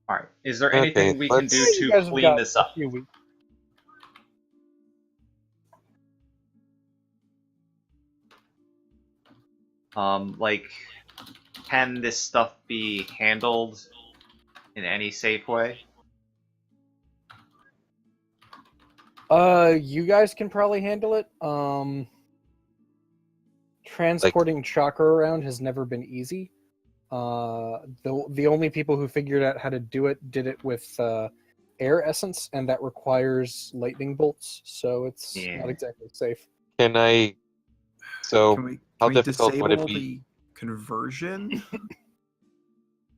[SPEAKER 5] All right. Is there
[SPEAKER 3] Okay,
[SPEAKER 5] anything we can do
[SPEAKER 3] let's-
[SPEAKER 6] You
[SPEAKER 5] to
[SPEAKER 6] guys have
[SPEAKER 5] clean
[SPEAKER 6] got
[SPEAKER 5] this
[SPEAKER 6] a
[SPEAKER 5] up?
[SPEAKER 6] few weeks.
[SPEAKER 5] Like, can this stuff be handled in any safe way?
[SPEAKER 6] You guys can probably handle it. Transporting chakra around has never been easy. The only people who figured out how to do it did it with air essence, and that requires lightning bolts, so it's
[SPEAKER 5] Yeah.
[SPEAKER 6] not exactly safe.
[SPEAKER 3] Can I? So
[SPEAKER 4] Can
[SPEAKER 3] how
[SPEAKER 4] we
[SPEAKER 3] difficult would it
[SPEAKER 4] disable
[SPEAKER 3] be?
[SPEAKER 4] the conversion?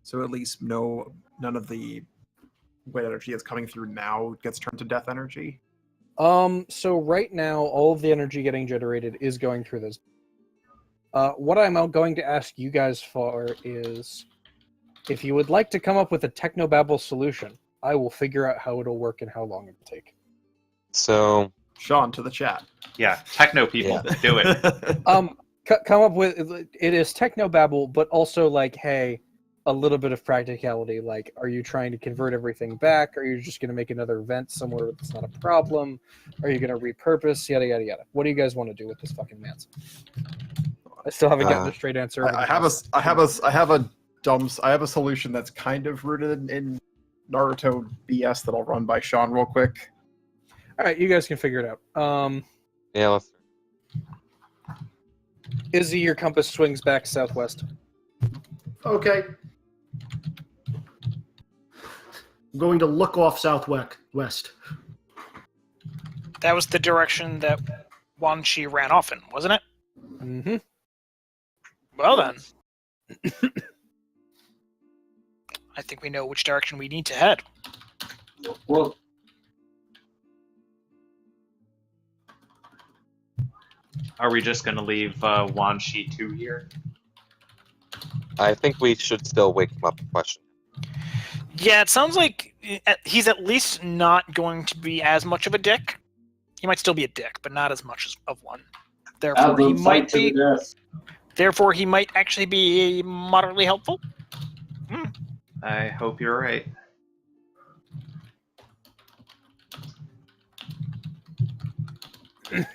[SPEAKER 4] So at least none of the white energy that's coming through now gets turned to death energy.
[SPEAKER 6] So right now, all of the energy getting generated is going through this. What I'm going to ask you guys for is, if you would like to come up with a technobabble solution, I will figure out how it'll work and how long it'll take.
[SPEAKER 3] So
[SPEAKER 4] Sean, to the chat.
[SPEAKER 5] Yeah, techno people,
[SPEAKER 3] Yeah.
[SPEAKER 5] do it.
[SPEAKER 6] Come up with it is technobabble, but also like, hey, a little bit of practicality. Like, are you trying to convert everything back? Are you just going to make another vent somewhere that's not a problem? Are you going to repurpose? Yada yada yada. What do you guys want to do with this fucking man's? I still haven't gotten a straight answer.
[SPEAKER 4] I have a solution that's kind of rooted in Naruto BS that I'll run by Sean real quick.
[SPEAKER 6] All right, you guys can figure it out.
[SPEAKER 3] yeah, let's.
[SPEAKER 6] Izzy, your compass swings back southwest.
[SPEAKER 7] Okay. I'm going to look off southwest.
[SPEAKER 2] That was the direction that Wan Shi ran off in, wasn't it?
[SPEAKER 6] Mm-hmm.
[SPEAKER 2] Well then. I think we know which direction we need to head.
[SPEAKER 1] Well,
[SPEAKER 5] Are we just gonna leave Wan Shi 2 here?
[SPEAKER 3] I think we should still wake him up and question.
[SPEAKER 2] Yeah, it sounds like he's at least not going to be as much of a dick. He might still be a dick, but not as much as of one. Therefore,
[SPEAKER 1] have
[SPEAKER 2] he
[SPEAKER 1] them fight
[SPEAKER 2] might
[SPEAKER 1] to the
[SPEAKER 2] be.
[SPEAKER 1] death.
[SPEAKER 2] Therefore, he might actually be moderately helpful.
[SPEAKER 5] I hope you're right.
[SPEAKER 6] All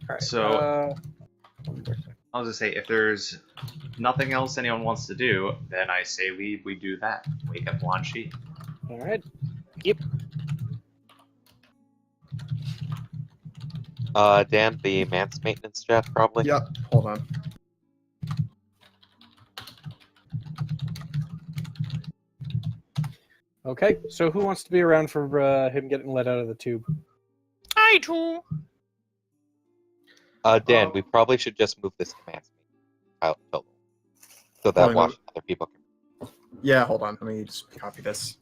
[SPEAKER 6] right.
[SPEAKER 5] So- I'll just say, if there's nothing else anyone wants to do, then I say we do that. Wake up Wan Shi.
[SPEAKER 6] all right.
[SPEAKER 3] Dan, the man's maintenance chat probably.
[SPEAKER 4] Yep, hold on.
[SPEAKER 6] Okay. So who wants to be around for him getting let out of the tube?
[SPEAKER 2] I do.
[SPEAKER 3] Dan, we probably should just move this to man's maintenance out total, so that
[SPEAKER 4] Hold on,
[SPEAKER 3] other people can.
[SPEAKER 4] Yeah, hold on. Let me just copy this.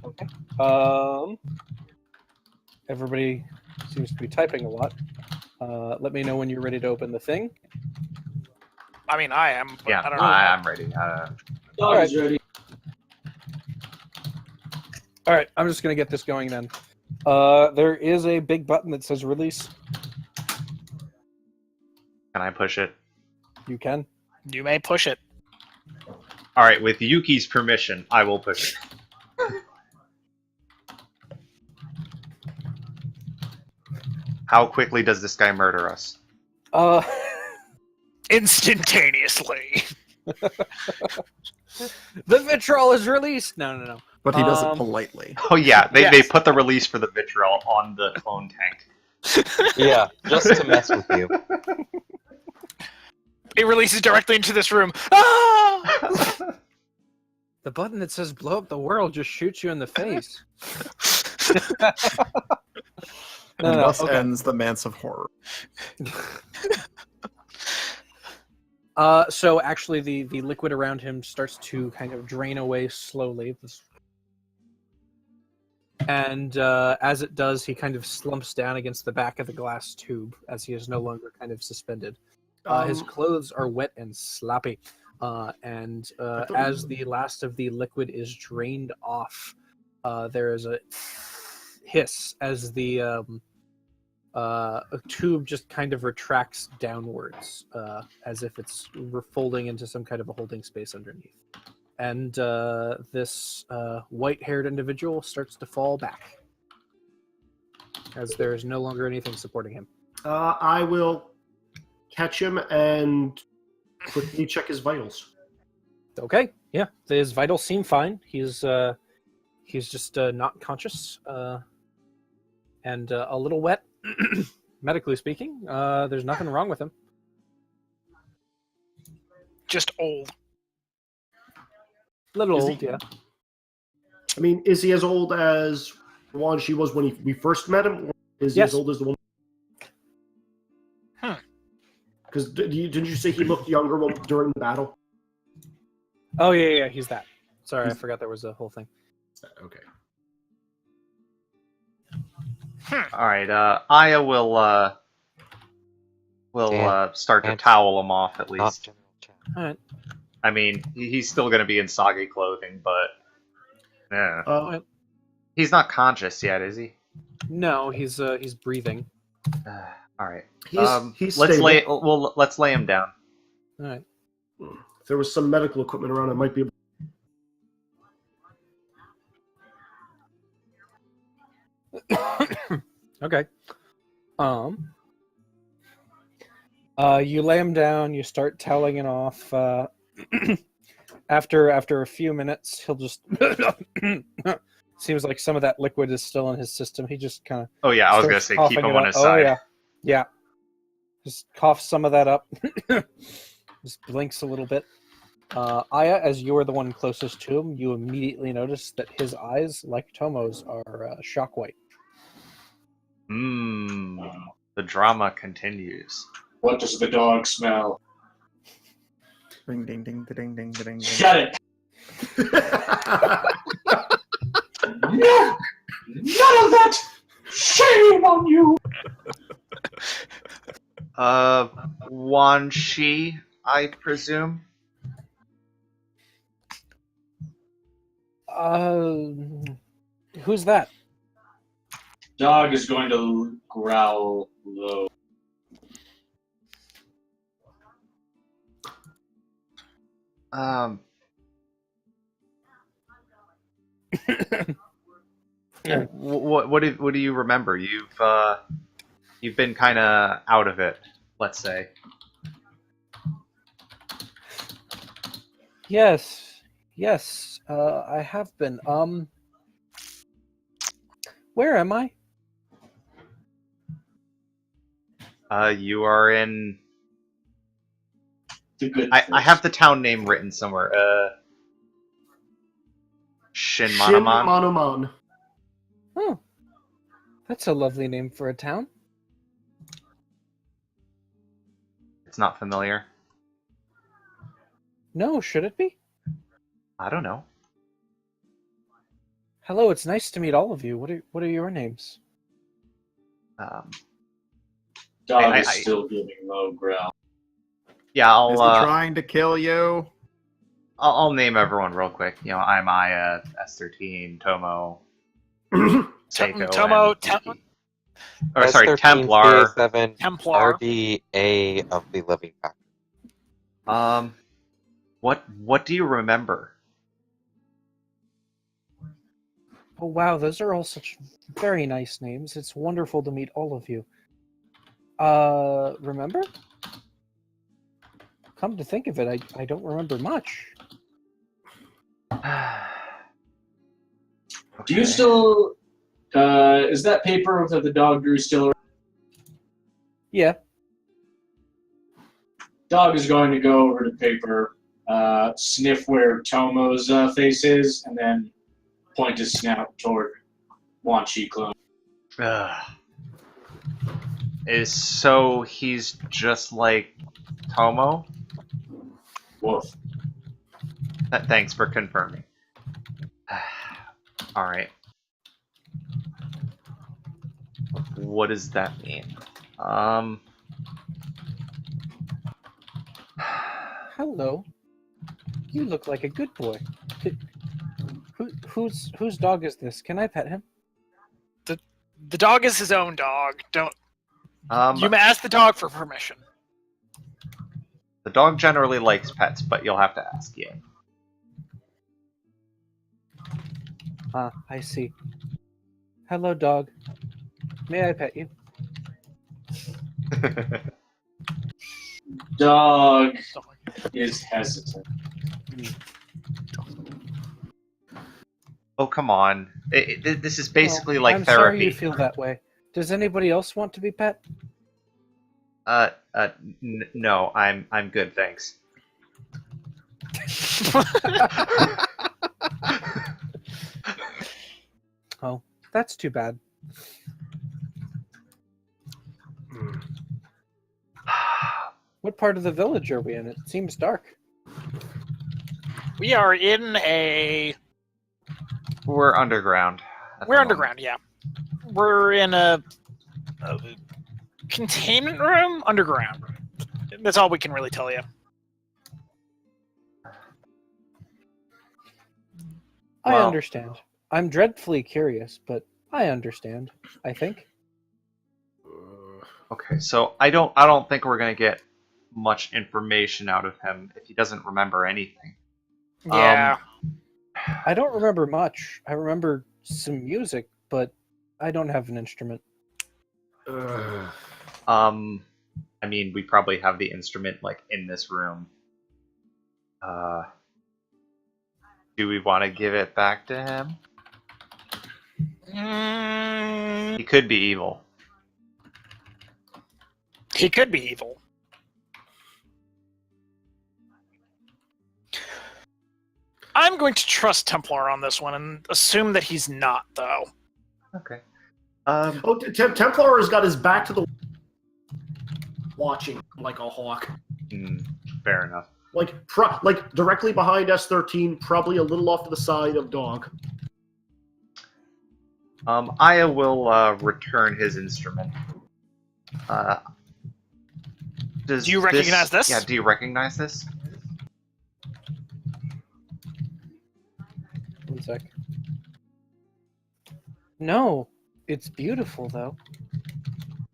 [SPEAKER 6] Okay. Everybody seems to be typing a lot. Let me know when you're ready to open the thing.
[SPEAKER 2] I mean, I am. But
[SPEAKER 5] Yeah,
[SPEAKER 2] I don't know.
[SPEAKER 5] I'm ready.
[SPEAKER 1] Dog is ready.
[SPEAKER 6] All right, I'm just gonna get this going then. There is a big button that says release.
[SPEAKER 5] Can I push it?
[SPEAKER 6] You can.
[SPEAKER 2] You may push it.
[SPEAKER 5] All right, with Yuki's permission, I will push it. How quickly does this guy murder us?
[SPEAKER 2] Instantaneously.
[SPEAKER 6] The vitriol is released. No.
[SPEAKER 4] But he does it
[SPEAKER 6] Um,
[SPEAKER 4] politely.
[SPEAKER 5] Oh yeah, they
[SPEAKER 2] Yes.
[SPEAKER 5] put the release for the vitriol on the clone tank.
[SPEAKER 3] Yeah, just to mess with you.
[SPEAKER 2] It releases directly into this room. Ah!
[SPEAKER 6] The button that says "blow up the world" just shoots you in the face.
[SPEAKER 4] And
[SPEAKER 6] No,
[SPEAKER 4] thus
[SPEAKER 6] okay.
[SPEAKER 4] ends the Manse of Horror.
[SPEAKER 6] So actually, the liquid around him starts to kind of drain away slowly. And as it does, he kind of slumps down against the back of the glass tube as he is no longer kind of suspended. His clothes are wet and sloppy. And as the last of the liquid is drained off, there is a hiss as the tube just kind of retracts downwards, as if it's folding into some kind of a holding space underneath. And this white-haired individual starts to fall back, as there is no longer anything supporting him.
[SPEAKER 7] I will catch him and quickly check his vitals.
[SPEAKER 6] Okay, yeah, his vitals seem fine. He's just not conscious, and a little wet, medically speaking. There's nothing wrong with him.
[SPEAKER 2] Just old.
[SPEAKER 6] Little
[SPEAKER 7] Is he-
[SPEAKER 6] old, yeah.
[SPEAKER 7] I mean, is he as old as the one she was when we first met him? Or is he
[SPEAKER 6] Yes.
[SPEAKER 7] as old as the one? Because didn't you say he looked younger during the battle?
[SPEAKER 6] Oh yeah, he's that. Sorry, I forgot there was a whole thing.
[SPEAKER 7] Okay.
[SPEAKER 5] All right, Aya will start to
[SPEAKER 3] Can't-
[SPEAKER 5] towel him off at
[SPEAKER 3] Not
[SPEAKER 5] least.
[SPEAKER 3] general chat.
[SPEAKER 6] All right.
[SPEAKER 5] I mean, he's still gonna be in soggy clothing, but yeah, he's not conscious yet, is he?
[SPEAKER 6] No, he's breathing.
[SPEAKER 5] All right.
[SPEAKER 7] He's
[SPEAKER 5] let's
[SPEAKER 7] stable.
[SPEAKER 5] let's lay him down.
[SPEAKER 6] All right.
[SPEAKER 7] If there was some medical equipment around, I might be able.
[SPEAKER 6] Okay. You lay him down. You start toweling it off. After a few minutes, he'll just seems like some of that liquid is still in his system. He just kind of
[SPEAKER 5] Oh yeah, I was gonna say keep him on his side.
[SPEAKER 6] Oh yeah. Just coughs some of that up. Just blinks a little bit. Aya, as you are the one closest to him, you immediately notice that his eyes, like Tomo's, are shock white.
[SPEAKER 5] The drama continues.
[SPEAKER 1] What does the dog smell?
[SPEAKER 4] Ding ding ding ding ding ding ding.
[SPEAKER 1] Shut it! No! None of that! Shame on you!
[SPEAKER 5] Wan Shi, I presume.
[SPEAKER 6] Who's that?
[SPEAKER 1] Dog is going to growl low.
[SPEAKER 5] What do you remember? You've been kind of out of it, let's say.
[SPEAKER 6] Yes, I have been. Where am I?
[SPEAKER 5] You are in.
[SPEAKER 1] The good
[SPEAKER 5] I have the town name written somewhere. Shinmanaman.
[SPEAKER 7] Shinmanaman.
[SPEAKER 6] Oh, that's a lovely name for a town.
[SPEAKER 5] It's not familiar.
[SPEAKER 6] No, should it be?
[SPEAKER 5] I don't know.
[SPEAKER 6] Hello, it's nice to meet all of you. What are your names?
[SPEAKER 1] Dog
[SPEAKER 5] I-
[SPEAKER 1] is still giving low growl.
[SPEAKER 5] Yeah,
[SPEAKER 4] Is he trying to kill you?
[SPEAKER 5] I'll name everyone real quick. You know, I'm Aya, S13, Tomo, Seiko,
[SPEAKER 2] Tomo,
[SPEAKER 5] and Yuki. Or sorry,
[SPEAKER 3] S13,
[SPEAKER 5] Templar.
[SPEAKER 3] CA7,
[SPEAKER 2] Templar.
[SPEAKER 3] RDA of the Living Factor.
[SPEAKER 5] What do you remember?
[SPEAKER 6] Oh wow, those are all such very nice names. It's wonderful to meet all of you. Remember? Come to think of it, I don't remember much.
[SPEAKER 1] Do you
[SPEAKER 5] Okay.
[SPEAKER 1] still... is that paper that the dog drew still...
[SPEAKER 6] Yeah.
[SPEAKER 1] Dog is going to go over to paper, sniff where Tomo's face is, and then point his snout toward Wan Chi clone.
[SPEAKER 5] So he's just like Tomo?
[SPEAKER 1] Woof.
[SPEAKER 5] Thanks for confirming. Alright. What does that mean?
[SPEAKER 6] Hello. You look like a good boy. Whose dog is this? Can I pet him?
[SPEAKER 2] The dog is his own dog. Don't you may
[SPEAKER 5] The
[SPEAKER 2] ask the dog for permission.
[SPEAKER 5] dog generally likes pets, but you'll have to ask Yang.
[SPEAKER 6] Ah, I see. Hello, dog. May I pet you?
[SPEAKER 1] Dog is hesitant.
[SPEAKER 5] Oh, come on. This is basically
[SPEAKER 6] Well,
[SPEAKER 5] like
[SPEAKER 6] I'm sorry
[SPEAKER 5] therapy.
[SPEAKER 6] you feel that way. Does anybody else want to be pet?
[SPEAKER 5] No, I'm good, thanks.
[SPEAKER 6] Oh, that's too bad. What part of the village are we in? It seems dark.
[SPEAKER 2] We are in a.
[SPEAKER 5] We're underground. at
[SPEAKER 2] We're
[SPEAKER 5] the
[SPEAKER 2] underground, yeah. We're in a containment room underground. That's all we can really tell you.
[SPEAKER 6] I
[SPEAKER 5] Well-
[SPEAKER 6] understand. I'm dreadfully curious, but I understand. I think.
[SPEAKER 5] moment. Okay, so I don't think we're gonna get much information out of him if he doesn't remember anything.
[SPEAKER 2] Yeah.
[SPEAKER 6] I don't remember much. I remember some music, but I don't have an instrument.
[SPEAKER 5] I mean, we probably have the instrument like in this room. Do we want to give it back to him? He could be evil.
[SPEAKER 2] He could be evil. I'm going to trust Templar on this one and assume that he's not, though.
[SPEAKER 5] Okay.
[SPEAKER 7] Oh, Templar has got his back to the watching like a hawk.
[SPEAKER 5] Fair enough.
[SPEAKER 7] Like directly behind S13, probably a little off to the side of Dog.
[SPEAKER 5] Aya will return his instrument. Do
[SPEAKER 2] you recognize this?
[SPEAKER 5] Yeah, do you recognize this?
[SPEAKER 6] One sec. No, it's beautiful though.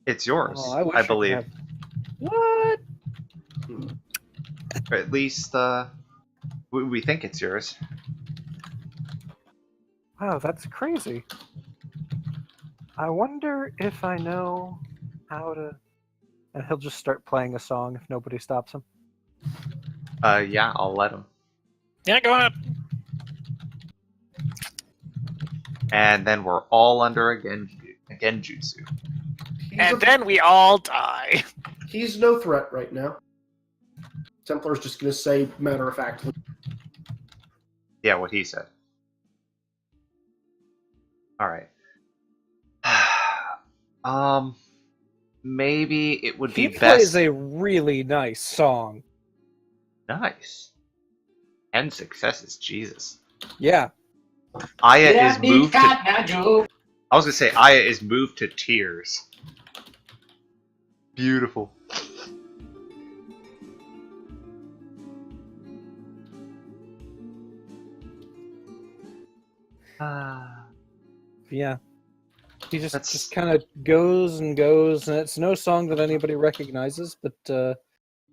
[SPEAKER 5] It's yours,
[SPEAKER 6] Oh, I wish
[SPEAKER 5] I
[SPEAKER 6] could
[SPEAKER 5] believe.
[SPEAKER 6] have- What?
[SPEAKER 5] Or at least, we think it's yours.
[SPEAKER 6] Wow, that's crazy. I wonder if I know how to. And he'll just start playing a song if nobody stops him.
[SPEAKER 5] Yeah, I'll let him.
[SPEAKER 2] Yeah, go ahead.
[SPEAKER 5] And then we're all under a genjutsu.
[SPEAKER 2] And then we all die.
[SPEAKER 7] He's no threat right now. Templar's just going to say matter of factly.
[SPEAKER 5] Yeah, what he said. All right. Maybe it would
[SPEAKER 6] He
[SPEAKER 5] be
[SPEAKER 6] plays
[SPEAKER 5] best.
[SPEAKER 6] a really nice song.
[SPEAKER 5] Nice. And successes, Jesus.
[SPEAKER 6] Yeah.
[SPEAKER 5] Aya is moved to. I was gonna say Aya is moved to tears. Beautiful.
[SPEAKER 6] Yeah. He just,
[SPEAKER 5] That's-
[SPEAKER 6] just kind of goes and goes, and it's no song that anybody recognizes, but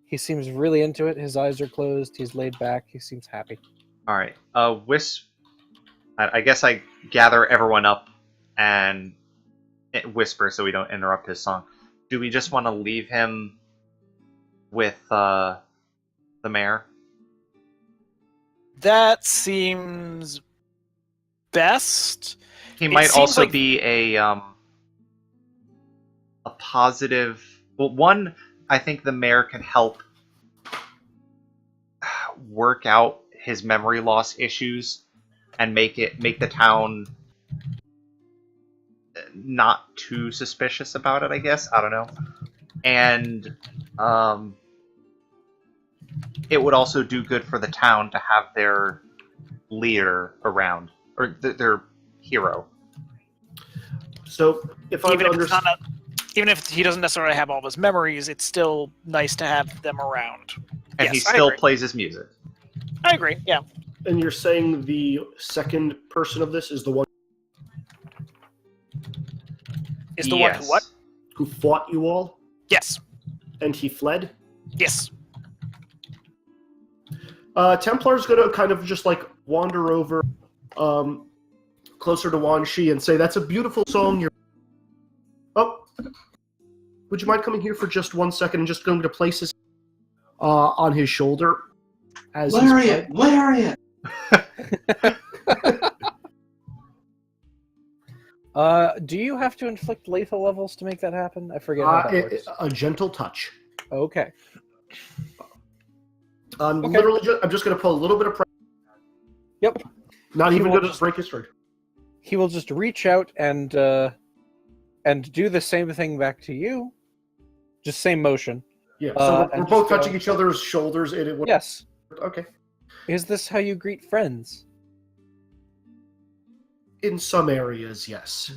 [SPEAKER 6] he seems really into it. His eyes are closed. He's laid back. He seems happy.
[SPEAKER 5] All right. I guess I gather everyone up and whisper so we don't interrupt his song. Do we just want to leave him with the mayor?
[SPEAKER 2] That seems best.
[SPEAKER 5] He
[SPEAKER 2] It
[SPEAKER 5] might
[SPEAKER 2] seems
[SPEAKER 5] also
[SPEAKER 2] like-
[SPEAKER 5] be a positive. Well, one, I think the mayor can help work out his memory loss issues and make the town not too suspicious about it. I guess, I don't know. And it would also do good for the town to have their leader around, or their hero.
[SPEAKER 7] So, if I
[SPEAKER 2] Even if, it's
[SPEAKER 7] understand,
[SPEAKER 2] not even if he doesn't necessarily have all of his memories, it's still nice to have them around.
[SPEAKER 5] And
[SPEAKER 2] Yes,
[SPEAKER 5] he
[SPEAKER 2] I
[SPEAKER 5] still
[SPEAKER 2] agree.
[SPEAKER 5] plays his music.
[SPEAKER 2] I agree. Yeah.
[SPEAKER 7] and you're saying the second person of this is the one
[SPEAKER 2] Is the one who what?
[SPEAKER 7] who fought you all,
[SPEAKER 2] Yes.
[SPEAKER 7] and he fled?
[SPEAKER 2] Yes.
[SPEAKER 7] Templar's gonna kind of just like wander over closer to Wan Shi and say, "That's a beautiful song. You're would you mind coming here for just 1 second and just going to place his on his shoulder as he's
[SPEAKER 1] Lariat! Lariat!
[SPEAKER 6] Do you have to inflict lethal levels to make that happen? I forget how that works.
[SPEAKER 7] a gentle touch.
[SPEAKER 6] Okay. Okay.
[SPEAKER 7] Literally, I'm just going to put a little bit of pressure.
[SPEAKER 6] Yep.
[SPEAKER 7] Not
[SPEAKER 6] He
[SPEAKER 7] even
[SPEAKER 6] will
[SPEAKER 7] going to
[SPEAKER 6] just-
[SPEAKER 7] break his stride.
[SPEAKER 6] He will just reach out and do the same thing back to you. Just same motion.
[SPEAKER 7] Yeah.
[SPEAKER 6] Uh,
[SPEAKER 7] So we're
[SPEAKER 6] and
[SPEAKER 7] both
[SPEAKER 6] just go-
[SPEAKER 7] touching each other's shoulders, and it would.
[SPEAKER 6] Yes.
[SPEAKER 7] Okay.
[SPEAKER 6] Is this how you greet friends?
[SPEAKER 7] In some areas, yes.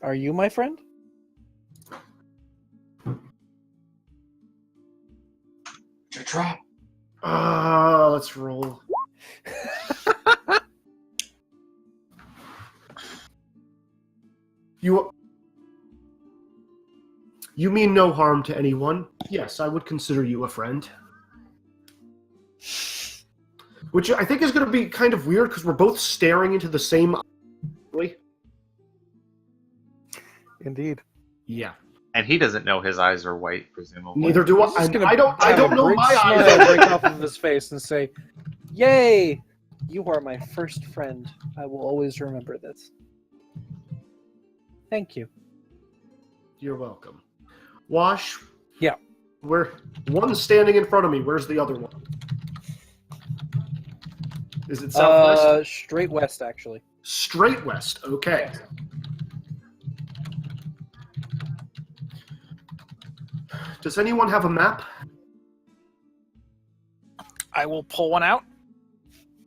[SPEAKER 6] Are you my friend?
[SPEAKER 1] It's a trap.
[SPEAKER 7] Let's roll. You mean no harm to anyone? Yes, I would consider you a friend. Which I think is going to be kind of weird because we're both staring into the same.
[SPEAKER 6] Indeed.
[SPEAKER 7] Yeah.
[SPEAKER 5] And he doesn't know his eyes are white, presumably.
[SPEAKER 7] Neither do
[SPEAKER 6] He's
[SPEAKER 7] I.
[SPEAKER 6] just
[SPEAKER 7] And
[SPEAKER 6] gonna
[SPEAKER 7] I don't
[SPEAKER 6] have a
[SPEAKER 7] know
[SPEAKER 6] great
[SPEAKER 7] my
[SPEAKER 6] smile
[SPEAKER 7] eyes.
[SPEAKER 6] break off of his face and say, "Yay! You are my first friend. I will always remember this. Thank you."
[SPEAKER 7] You're welcome. Wash.
[SPEAKER 6] Yeah.
[SPEAKER 7] Where one's standing in front of me. Where's the other one? Is it southwest?
[SPEAKER 6] Straight west, actually.
[SPEAKER 7] Straight west. Okay. Does anyone have a map?
[SPEAKER 2] I will pull one out.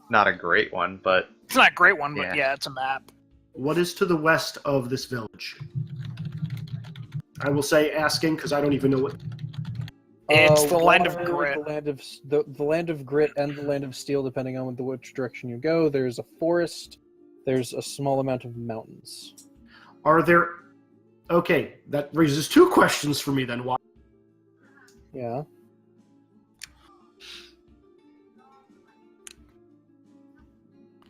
[SPEAKER 5] Not a great one, but
[SPEAKER 2] It's not a great one, but
[SPEAKER 5] Yeah.
[SPEAKER 2] yeah, it's a map.
[SPEAKER 7] What is to the west of this village? I will say asking because I don't even know what.
[SPEAKER 2] It's the land of
[SPEAKER 6] water,
[SPEAKER 2] grit.
[SPEAKER 6] The land of grit and the land of steel, depending on which direction you go. There's a forest. There's a small amount of mountains.
[SPEAKER 7] Are there? Okay, that raises two questions for me then. Why?
[SPEAKER 6] Yeah.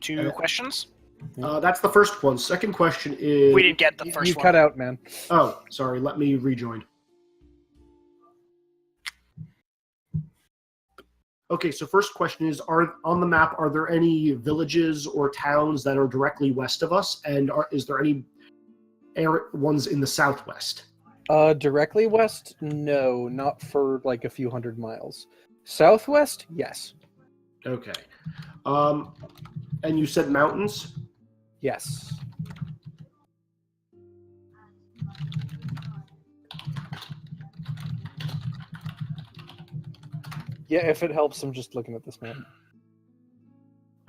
[SPEAKER 2] Two questions.
[SPEAKER 7] That's the first one. Second question is.
[SPEAKER 2] We didn't get the first
[SPEAKER 6] You
[SPEAKER 2] one.
[SPEAKER 6] cut out, man.
[SPEAKER 7] Oh, sorry. Let me rejoin. Okay, so first question is: Are on the map? Are there any villages or towns that are directly west of us? And is there any ones in the southwest?
[SPEAKER 6] Directly west? No, not for like a few hundred miles. Southwest? Yes.
[SPEAKER 7] Okay. And you said mountains?
[SPEAKER 6] Yes. Yeah, if it helps, I'm just looking at this map.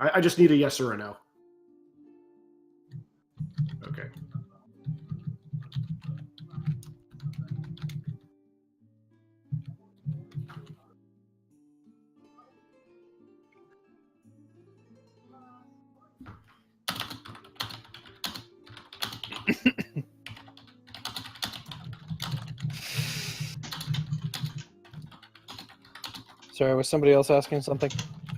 [SPEAKER 7] I just need a yes or a no. Okay.
[SPEAKER 6] Sorry, was somebody else asking something?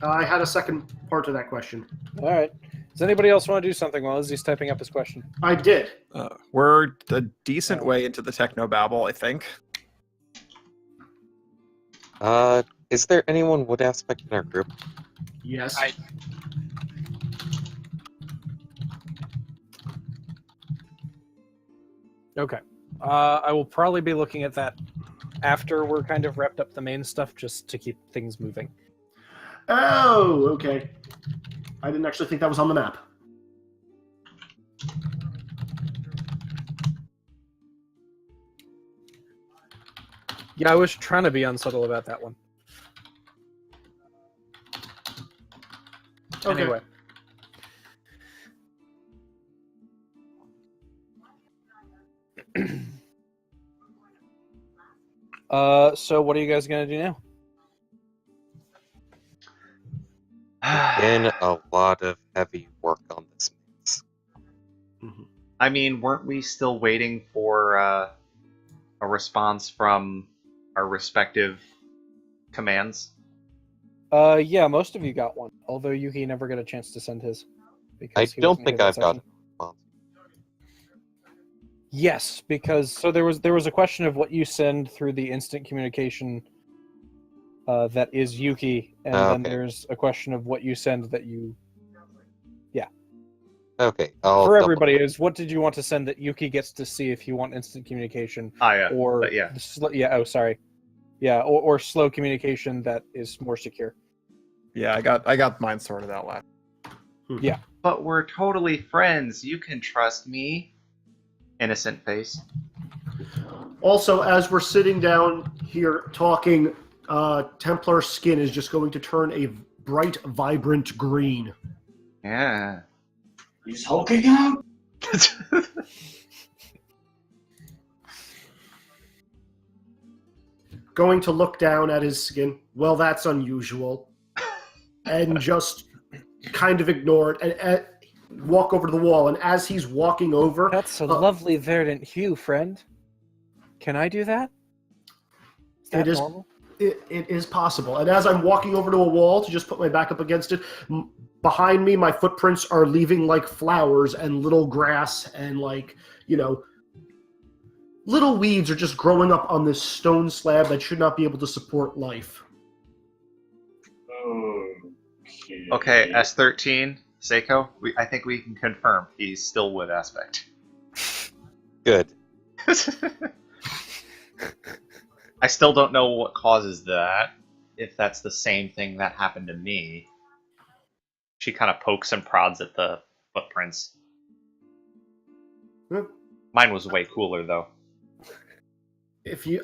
[SPEAKER 7] I had a second part to that question.
[SPEAKER 6] All right. Does anybody else want to do something while Izzy's typing up his question?
[SPEAKER 7] I did.
[SPEAKER 4] We're a decent way into the technobabble, I think.
[SPEAKER 3] Is there anyone wood aspect in our group?
[SPEAKER 7] Yes.
[SPEAKER 6] Okay. I will probably be looking at that after we're kind of wrapped up the main stuff, just to keep things moving.
[SPEAKER 7] Oh, okay. I didn't actually think that was on the map.
[SPEAKER 6] Yeah, I was trying to be unsubtle about that one.
[SPEAKER 7] Okay.
[SPEAKER 6] Anyway. So what are you guys gonna do now?
[SPEAKER 3] Been a lot of heavy work on this mess.
[SPEAKER 5] I mean, weren't we still waiting for a response from our respective commands?
[SPEAKER 6] Yeah, most of you got one. Although Yuki never got a chance to send his.
[SPEAKER 3] I
[SPEAKER 6] Because he
[SPEAKER 3] don't
[SPEAKER 6] wasn't
[SPEAKER 3] think
[SPEAKER 6] here that
[SPEAKER 3] I've got
[SPEAKER 6] section.
[SPEAKER 3] a response.
[SPEAKER 6] Yes, because so there was a question of what you send through the instant communication that is Yuki, and then
[SPEAKER 3] Okay.
[SPEAKER 6] there's a question of what you send that you
[SPEAKER 3] Okay, I'll
[SPEAKER 6] for
[SPEAKER 3] double
[SPEAKER 6] everybody
[SPEAKER 3] check.
[SPEAKER 6] is what did you want to send that Yuki gets to see if you want instant communication
[SPEAKER 5] Yeah.
[SPEAKER 6] or
[SPEAKER 5] But yeah.
[SPEAKER 6] or slow communication that is more secure.
[SPEAKER 4] Yeah, I got mine sorted out last.
[SPEAKER 5] But we're totally friends. You can trust me. Innocent face.
[SPEAKER 7] Also, as we're sitting down here talking, Templar's skin is just going to turn a bright, vibrant green.
[SPEAKER 5] Yeah.
[SPEAKER 1] He's hulking out.
[SPEAKER 7] Going to look down at his skin. Well, that's unusual. And just kind of ignore it and walk over to the wall. And as he's walking over...
[SPEAKER 6] That's a lovely verdant hue, friend. Can I do that? Is that
[SPEAKER 7] It is-
[SPEAKER 6] normal?
[SPEAKER 7] It is possible. And as I'm walking over to a wall to just put my back up against it, behind me, my footprints are leaving like flowers and little grass and little weeds are just growing up on this stone slab that should not be able to support life.
[SPEAKER 5] Okay, S13, Seiko, I think we can confirm he's still wood aspect.
[SPEAKER 3] Good.
[SPEAKER 5] I still don't know what causes that, if that's the same thing that happened to me. She kind of pokes and prods at the footprints. Mine was way cooler, though.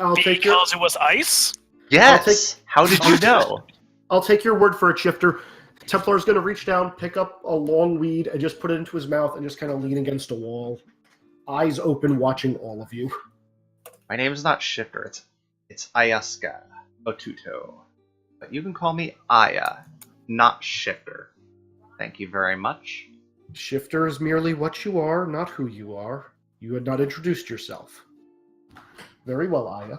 [SPEAKER 7] I'll take your
[SPEAKER 2] Because it was ice?
[SPEAKER 5] Yes! How did you know?
[SPEAKER 7] I'll take your word for it, Shifter. Templar's going to reach down, pick up a long weed, and just put it into his mouth and just kind of lean against a wall. Eyes open, watching all of you.
[SPEAKER 5] My name's not Shifter, it's Ayaska Otuto. But you can call me Aya, not Shifter. Thank you very much.
[SPEAKER 7] Shifter is merely what you are, not who you are. You had not introduced yourself. Very well, Aya.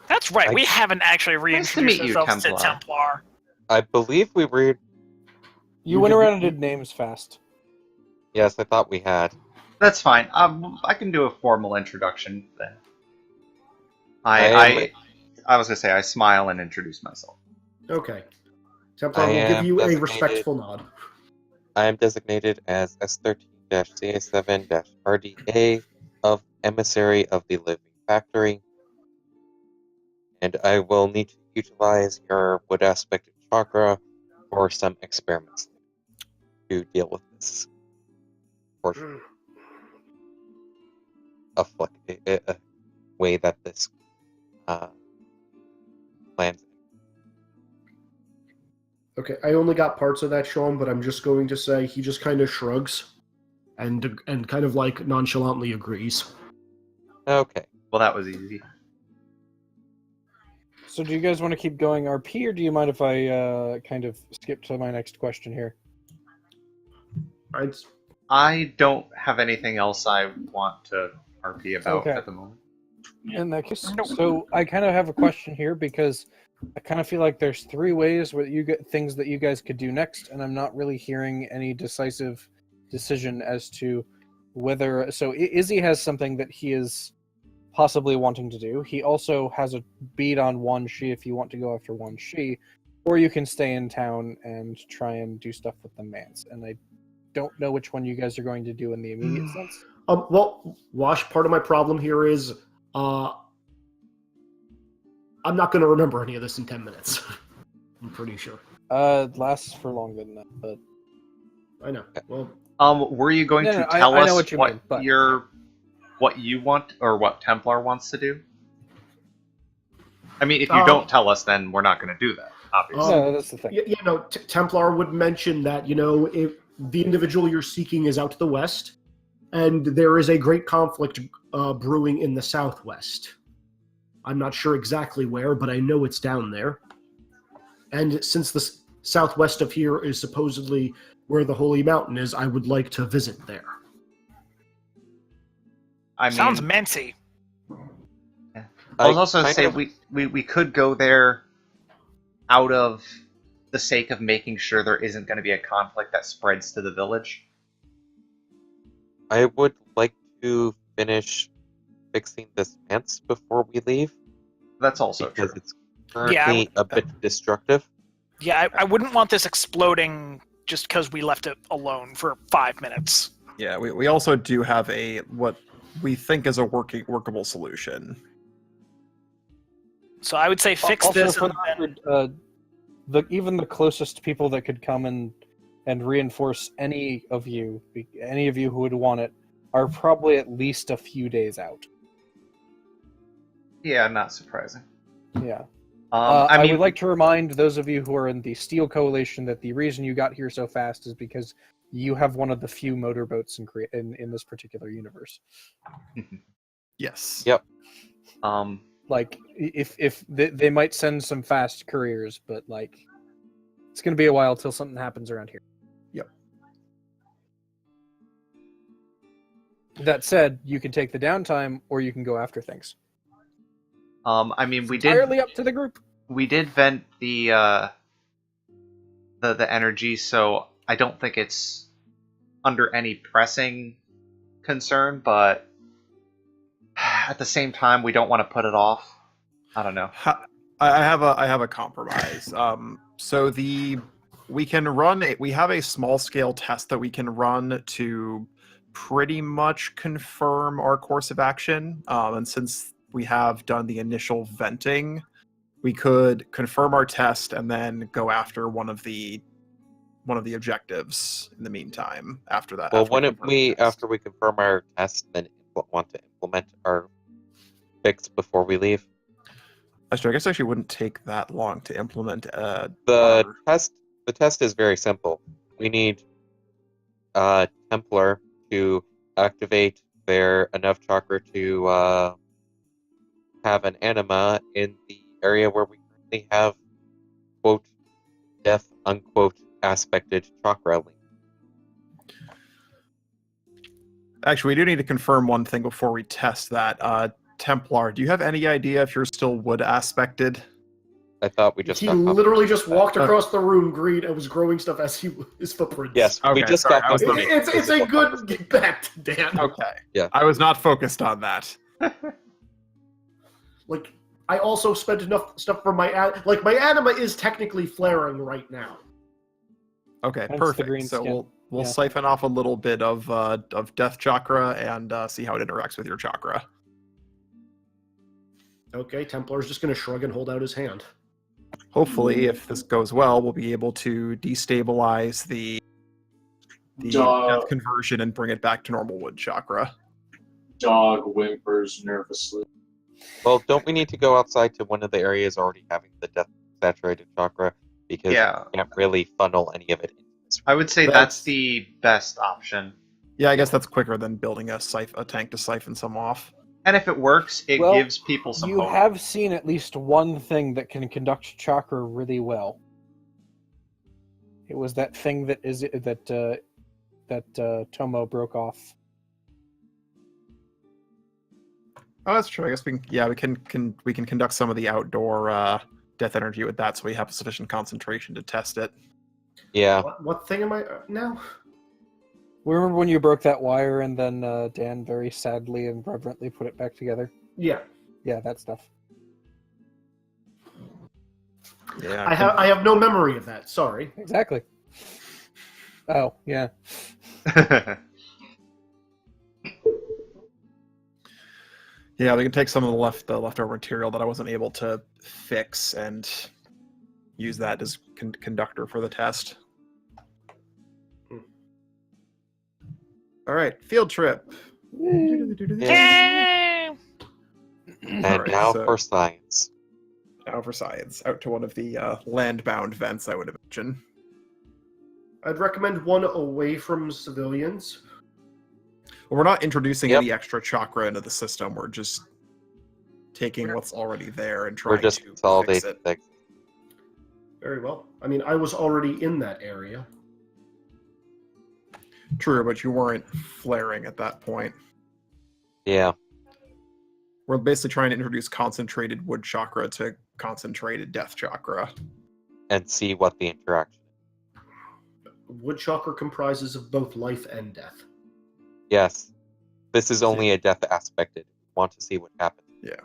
[SPEAKER 2] That's right.
[SPEAKER 3] I-
[SPEAKER 2] We haven't actually
[SPEAKER 5] Nice to
[SPEAKER 2] reintroduced
[SPEAKER 5] meet you,
[SPEAKER 2] ourselves to
[SPEAKER 5] Templar.
[SPEAKER 2] Templar.
[SPEAKER 3] I believe we were.
[SPEAKER 6] You went around and did names fast.
[SPEAKER 3] Yes, I thought we had.
[SPEAKER 5] That's fine. I can do a formal introduction then.
[SPEAKER 3] I
[SPEAKER 5] I was gonna say I smile and introduce myself.
[SPEAKER 7] Okay. Templar
[SPEAKER 3] I
[SPEAKER 7] will give
[SPEAKER 3] am
[SPEAKER 7] you a
[SPEAKER 3] designated-
[SPEAKER 7] respectful nod.
[SPEAKER 3] I am designated as S13-CA7-RDA of Emissary of the Living Factory, and I will need to utilize your wood aspect chakra for some experiments to deal with this portion of a way that this plans.
[SPEAKER 7] Okay, I only got parts of that, Sean, but I'm just going to say he just kind of shrugs and kind of like nonchalantly agrees.
[SPEAKER 3] Okay.
[SPEAKER 5] Well, that was easy.
[SPEAKER 6] So do you guys want to keep going RP, or do you mind if I kind of skip to my next question here?
[SPEAKER 5] I don't have anything else I want to RP about
[SPEAKER 6] Okay.
[SPEAKER 5] at the moment.
[SPEAKER 6] In that case, so I kind of have a question here because I kind of feel like there's three ways where you get things that you guys could do next, and I'm not really hearing any decisive decision as to whether. So Izzy has something that he is possibly wanting to do. He also has a beat on Wan Shi if you want to go after Wan Shi, or you can stay in town and try and do stuff with the Mance. And I don't know which one you guys are going to do in the immediate sense.
[SPEAKER 7] Well, Wash, part of my problem here is I'm not going to remember any of this in 10 minutes. I'm pretty sure.
[SPEAKER 6] It lasts for longer than that, but
[SPEAKER 7] I know. Well,
[SPEAKER 5] Were you going
[SPEAKER 6] No,
[SPEAKER 5] to
[SPEAKER 6] no,
[SPEAKER 5] tell
[SPEAKER 6] I
[SPEAKER 5] us
[SPEAKER 6] know what you mean, but-
[SPEAKER 5] what you want or what Templar wants to do? I mean, if you
[SPEAKER 7] Um,
[SPEAKER 5] don't tell us, then we're not going to do that. Obviously.
[SPEAKER 6] no, that's the thing.
[SPEAKER 7] Templar would mention that, if the individual you're seeking is out to the west, and there is a great conflict brewing in the southwest. I'm not sure exactly where, but I know it's down there. And since the southwest of here is supposedly where the Holy Mountain is, I would like to visit there.
[SPEAKER 5] I mean,
[SPEAKER 2] Sounds mency.
[SPEAKER 5] I was also
[SPEAKER 3] kind
[SPEAKER 5] say
[SPEAKER 3] of-
[SPEAKER 5] we could go there out of the sake of making sure there isn't going to be a conflict that spreads to the village.
[SPEAKER 3] I would like to finish fixing this fence before we leave
[SPEAKER 5] That's also
[SPEAKER 3] because
[SPEAKER 5] true.
[SPEAKER 3] it's currently a bit destructive.
[SPEAKER 2] Yeah, I wouldn't want this exploding just because we left it alone for 5 minutes.
[SPEAKER 4] Yeah, we also do have what we think is a workable solution.
[SPEAKER 2] So I would say fix
[SPEAKER 6] Also,
[SPEAKER 2] this
[SPEAKER 6] for
[SPEAKER 2] and then...
[SPEAKER 6] the record, even the closest people that could come and reinforce any of you who would want it, are probably at least a few days out.
[SPEAKER 5] Yeah, not surprising.
[SPEAKER 6] Yeah.
[SPEAKER 5] I
[SPEAKER 6] I
[SPEAKER 5] mean,
[SPEAKER 6] would like to remind those of you who are in the Steel Coalition that the reason you got here so fast is because you have one of the few motorboats in this particular universe.
[SPEAKER 4] Yes.
[SPEAKER 3] Yep.
[SPEAKER 6] Like, if they might send some fast couriers, but like, it's going to be a while till something happens around here.
[SPEAKER 4] Yep.
[SPEAKER 6] That said, you can take the downtime, or you can go after things.
[SPEAKER 5] I mean,
[SPEAKER 6] Entirely up to the group.
[SPEAKER 5] we did vent the energy, so I don't think it's under any pressing concern, but at the same time, we don't want to put it off. I don't know.
[SPEAKER 4] I have a compromise. So we have a small scale test that we can run to pretty much confirm our course of action. And since we have done the initial venting, we could confirm our test and then go after one of the objectives in the meantime. After that,
[SPEAKER 3] Well, why don't
[SPEAKER 4] confirm the
[SPEAKER 3] we,
[SPEAKER 4] test.
[SPEAKER 3] after we confirm our test, then want to implement our fix before we leave?
[SPEAKER 4] That's true. I guess it actually wouldn't take that long to implement.
[SPEAKER 3] The test is very simple. We need Templar to activate their enough chakra to have an anima in the area where we currently have quote death unquote aspected chakra link.
[SPEAKER 4] Actually, we do need to confirm one thing before we test that. Templar, do you have any idea if you're still wood aspected?
[SPEAKER 3] I thought we just
[SPEAKER 7] he
[SPEAKER 3] got
[SPEAKER 7] literally just walked
[SPEAKER 4] Okay.
[SPEAKER 7] across the room, green, and was growing stuff as his footprints.
[SPEAKER 3] Yes, we
[SPEAKER 4] Okay,
[SPEAKER 3] just
[SPEAKER 4] sorry,
[SPEAKER 3] got
[SPEAKER 4] I was not-
[SPEAKER 7] It's a good get back to Dan.
[SPEAKER 4] Okay.
[SPEAKER 3] Yeah.
[SPEAKER 4] I was not focused on that.
[SPEAKER 7] Like, I also spent enough stuff for my anima is technically flaring right now.
[SPEAKER 4] Okay,
[SPEAKER 6] Hence the
[SPEAKER 4] perfect.
[SPEAKER 6] green
[SPEAKER 4] So
[SPEAKER 6] skin.
[SPEAKER 4] we'll
[SPEAKER 6] Yeah.
[SPEAKER 4] siphon off a little bit of death chakra and see how it interacts with your chakra.
[SPEAKER 7] Okay, Templar's just going to shrug and hold out his hand.
[SPEAKER 4] Hopefully, if this goes well, we'll be able to destabilize the
[SPEAKER 1] Dog.
[SPEAKER 4] death conversion and bring it back to normal wood chakra.
[SPEAKER 1] Dog whimpers nervously.
[SPEAKER 3] Well, don't we need to go outside to one of the areas already having the death saturated chakra? Because
[SPEAKER 5] Yeah.
[SPEAKER 3] we can't really funnel any of it into this.
[SPEAKER 5] I would say
[SPEAKER 4] That's-
[SPEAKER 5] that's the best option.
[SPEAKER 4] Yeah, I guess that's quicker than building a tank to siphon some off.
[SPEAKER 5] And if it works, it
[SPEAKER 6] Well,
[SPEAKER 5] gives people some
[SPEAKER 6] You
[SPEAKER 5] hope.
[SPEAKER 6] have seen at least one thing that can conduct chakra really well. It was that thing that Tomo broke off.
[SPEAKER 4] Oh, that's true. I guess we can conduct some of the outdoor death energy with that, so we have sufficient concentration to test it.
[SPEAKER 3] Yeah.
[SPEAKER 7] What thing am I now?
[SPEAKER 6] Remember when you broke that wire and then Dan very sadly and reverently put it back together?
[SPEAKER 7] Yeah,
[SPEAKER 6] Yeah, that stuff.
[SPEAKER 4] Yeah,
[SPEAKER 7] I have no memory of that. Sorry.
[SPEAKER 6] Exactly. Oh, yeah.
[SPEAKER 4] Yeah, we can take some of the leftover material that I wasn't able to fix and use that as conductor for the test. All right, field trip.
[SPEAKER 2] Yay!
[SPEAKER 3] And
[SPEAKER 4] Alright,
[SPEAKER 3] now
[SPEAKER 4] so-
[SPEAKER 3] for science.
[SPEAKER 4] Now for science, out to one of the land-bound vents, I would imagine.
[SPEAKER 7] I'd recommend one away from civilians.
[SPEAKER 4] Well, we're not introducing
[SPEAKER 3] Yep.
[SPEAKER 4] any extra chakra into the system. We're just taking what's already there and
[SPEAKER 3] We're
[SPEAKER 4] trying
[SPEAKER 3] just
[SPEAKER 4] to fix
[SPEAKER 3] consolidating
[SPEAKER 4] it.
[SPEAKER 3] things.
[SPEAKER 7] Very well. I mean, I was already in that area.
[SPEAKER 4] True, but you weren't flaring at that point.
[SPEAKER 3] Yeah.
[SPEAKER 4] We're basically trying to introduce concentrated wood chakra to concentrated death chakra.
[SPEAKER 3] And see what the interaction is.
[SPEAKER 7] Wood chakra comprises of both life and death.
[SPEAKER 3] Yes. This is only a death aspected. Want to see what happens.
[SPEAKER 4] Yeah,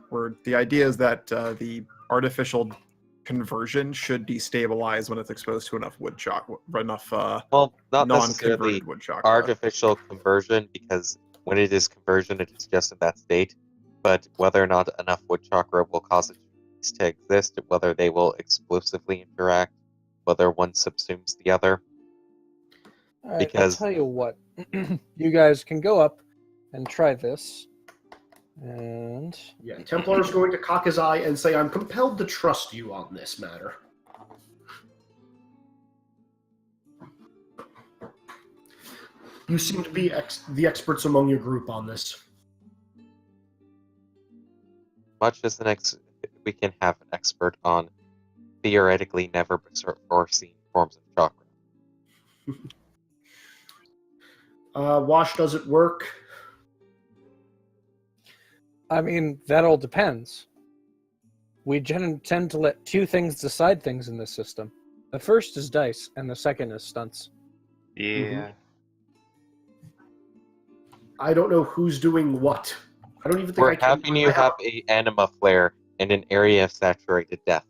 [SPEAKER 4] the idea is that the artificial conversion should destabilize when it's exposed to enough wood chakra, enough
[SPEAKER 3] Well, not necessarily
[SPEAKER 4] non-converted wood chakra.
[SPEAKER 3] artificial conversion, because when it is conversion, it is just in that state. But whether or not enough wood chakra will cause it to exist, whether they will explosively interact, whether one subsumes the other.
[SPEAKER 6] All right,
[SPEAKER 3] Because-
[SPEAKER 6] I'll tell you what. You guys can go up and try this. And
[SPEAKER 7] Yeah, Templar's going to cock his eye and say, I'm compelled to trust you on this matter. You seem to be the experts among your group on this.
[SPEAKER 3] Much as we can have an expert on theoretically never foreseen forms of chakra.
[SPEAKER 7] Wash, does it work?
[SPEAKER 6] I mean, that all depends. We tend to let two things decide things in this system. The first is dice, and the second is stunts.
[SPEAKER 5] Yeah.
[SPEAKER 7] I don't know who's doing what. I don't even think
[SPEAKER 3] We're
[SPEAKER 7] I can.
[SPEAKER 3] having you have a anima flare in an area of saturated death.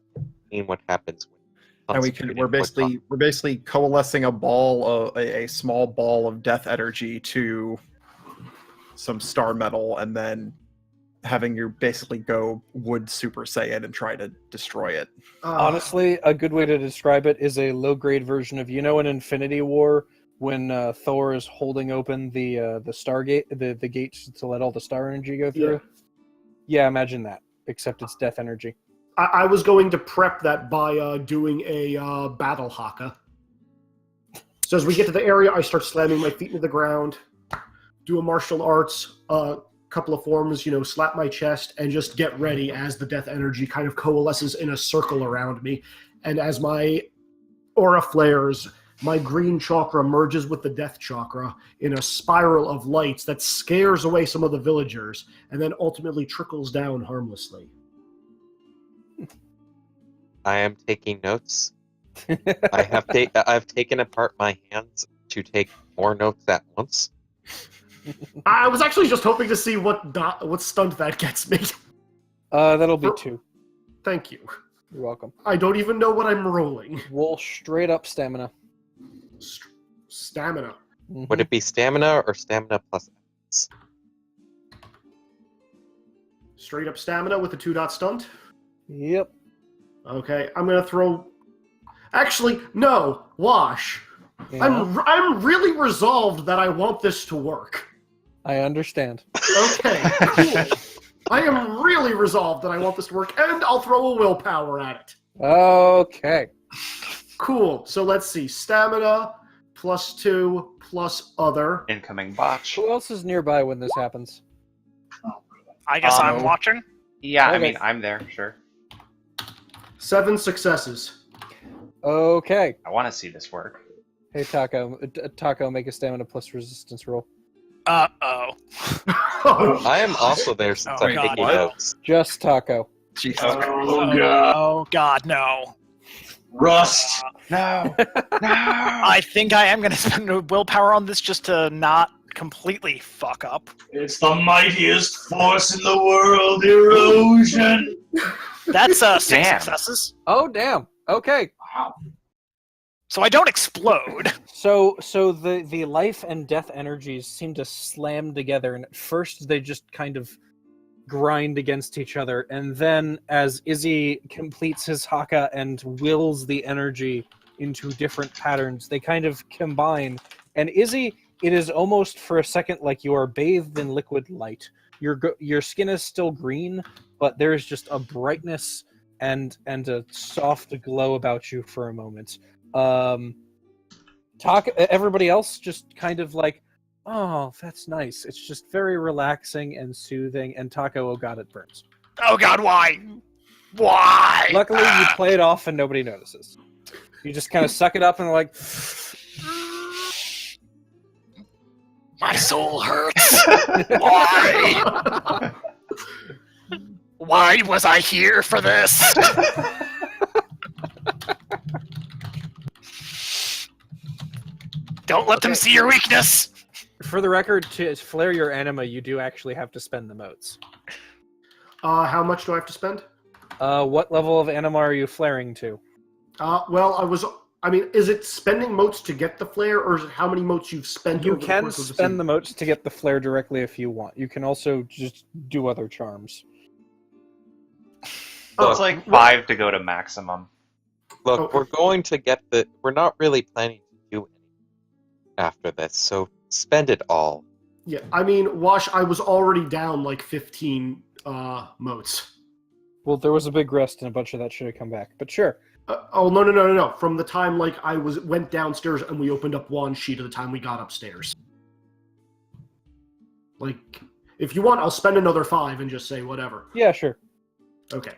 [SPEAKER 3] Seeing what happens when
[SPEAKER 4] And
[SPEAKER 3] concentrated
[SPEAKER 4] we're
[SPEAKER 3] wood
[SPEAKER 4] basically coalescing a ball of a small ball of death energy to some star metal, and then having you basically go wood Super Saiyan and try to destroy it.
[SPEAKER 6] Honestly, a good way to describe it is a low-grade version of, in Infinity War, when Thor is holding open the Stargate, the gates to let all the star energy go through. Yeah, imagine that, except it's death energy.
[SPEAKER 7] I was going to prep that by doing a battle haka. So as we get to the area, I start slamming my feet into the ground, do a martial arts, couple of forms, slap my chest, and just get ready as the death energy kind of coalesces in a circle around me. And as my aura flares, my green chakra merges with the death chakra in a spiral of lights that scares away some of the villagers, and then ultimately trickles down harmlessly.
[SPEAKER 3] I am taking notes. I've taken apart my hands to take more notes at once.
[SPEAKER 7] I was actually just hoping to see what stunt that gets me.
[SPEAKER 6] That'll be 2.
[SPEAKER 7] Thank you.
[SPEAKER 6] You're welcome.
[SPEAKER 7] I don't even know what I'm rolling.
[SPEAKER 6] Roll straight up stamina.
[SPEAKER 7] Stamina.
[SPEAKER 6] Mhm.
[SPEAKER 3] Would it be stamina or stamina plus X?
[SPEAKER 7] Straight up stamina with a 2-dot stunt.
[SPEAKER 6] Yep.
[SPEAKER 7] Okay, I'm gonna throw. Actually, no. Wash.
[SPEAKER 6] Yeah,
[SPEAKER 7] I'm really resolved that I want this to work.
[SPEAKER 6] I understand.
[SPEAKER 7] Okay, cool. I am really resolved that I want this to work, and I'll throw a willpower at it.
[SPEAKER 6] Okay.
[SPEAKER 7] Cool. So let's see. Stamina +2 plus other.
[SPEAKER 5] Incoming botch.
[SPEAKER 6] Who else is nearby when this happens?
[SPEAKER 2] I guess I'm
[SPEAKER 5] Um,
[SPEAKER 2] watching.
[SPEAKER 5] Yeah, I
[SPEAKER 6] Okay.
[SPEAKER 5] mean, I'm there, sure.
[SPEAKER 7] 7 successes.
[SPEAKER 6] Okay.
[SPEAKER 5] I want to see this work.
[SPEAKER 6] Hey, Taco. Taco, make a stamina plus resistance roll.
[SPEAKER 2] Uh-oh.
[SPEAKER 3] I am also there since
[SPEAKER 2] Oh,
[SPEAKER 3] I'm
[SPEAKER 2] God,
[SPEAKER 3] taking
[SPEAKER 2] no.
[SPEAKER 3] notes.
[SPEAKER 6] Just Taco.
[SPEAKER 4] Jesus.
[SPEAKER 1] Oh, God.
[SPEAKER 2] Oh, God, no.
[SPEAKER 1] Rust.
[SPEAKER 5] No! No!
[SPEAKER 2] I think I am going to spend a willpower on this just to not completely fuck up.
[SPEAKER 1] It's the mightiest force in the world, erosion.
[SPEAKER 2] That's 6
[SPEAKER 5] Damn.
[SPEAKER 2] successes.
[SPEAKER 6] Oh, damn. Okay.
[SPEAKER 2] So I don't explode.
[SPEAKER 6] So the life and death energies seem to slam together, and at first they just kind of grind against each other, and then as Izzy completes his haka and wills the energy into different patterns, they kind of combine. And Izzy, it is almost for a second like you are bathed in liquid light. Your skin is still green, but there's just a brightness and a soft glow about you for a moment. Everybody else just kind of like, oh, that's nice. It's just very relaxing and soothing. And Taco, oh god, it burns.
[SPEAKER 2] Oh god, why? Why?
[SPEAKER 6] Luckily, you play it off and nobody notices. You just kind of suck it up and like,
[SPEAKER 2] my soul hurts. Why? Why was I here for this? Don't let them see your weakness.
[SPEAKER 6] for the record, to flare your anima, you do actually have to spend the motes.
[SPEAKER 7] How much do I have to spend?
[SPEAKER 6] What level of anima are you flaring to?
[SPEAKER 7] Is it spending motes to get the flare, or is it how many motes you've spent?
[SPEAKER 6] You
[SPEAKER 7] over the
[SPEAKER 6] can
[SPEAKER 7] course of the
[SPEAKER 6] spend
[SPEAKER 7] season?
[SPEAKER 6] the motes to get the flare directly if you want. You can also just do other charms.
[SPEAKER 5] So it's like 5 to go to maximum.
[SPEAKER 3] Look,
[SPEAKER 7] Okay.
[SPEAKER 3] we're going to get the. We're not really planning to do anything after this, so spend it all.
[SPEAKER 7] Yeah, Wash, I was already down like 15 motes.
[SPEAKER 6] Well, there was a big rest and a bunch of that should have come back. But sure.
[SPEAKER 7] No. From the time I went downstairs and we opened up one sheet to the time we got upstairs. Like, if you want, I'll spend another 5 and just say whatever.
[SPEAKER 6] Yeah, sure.
[SPEAKER 7] Okay.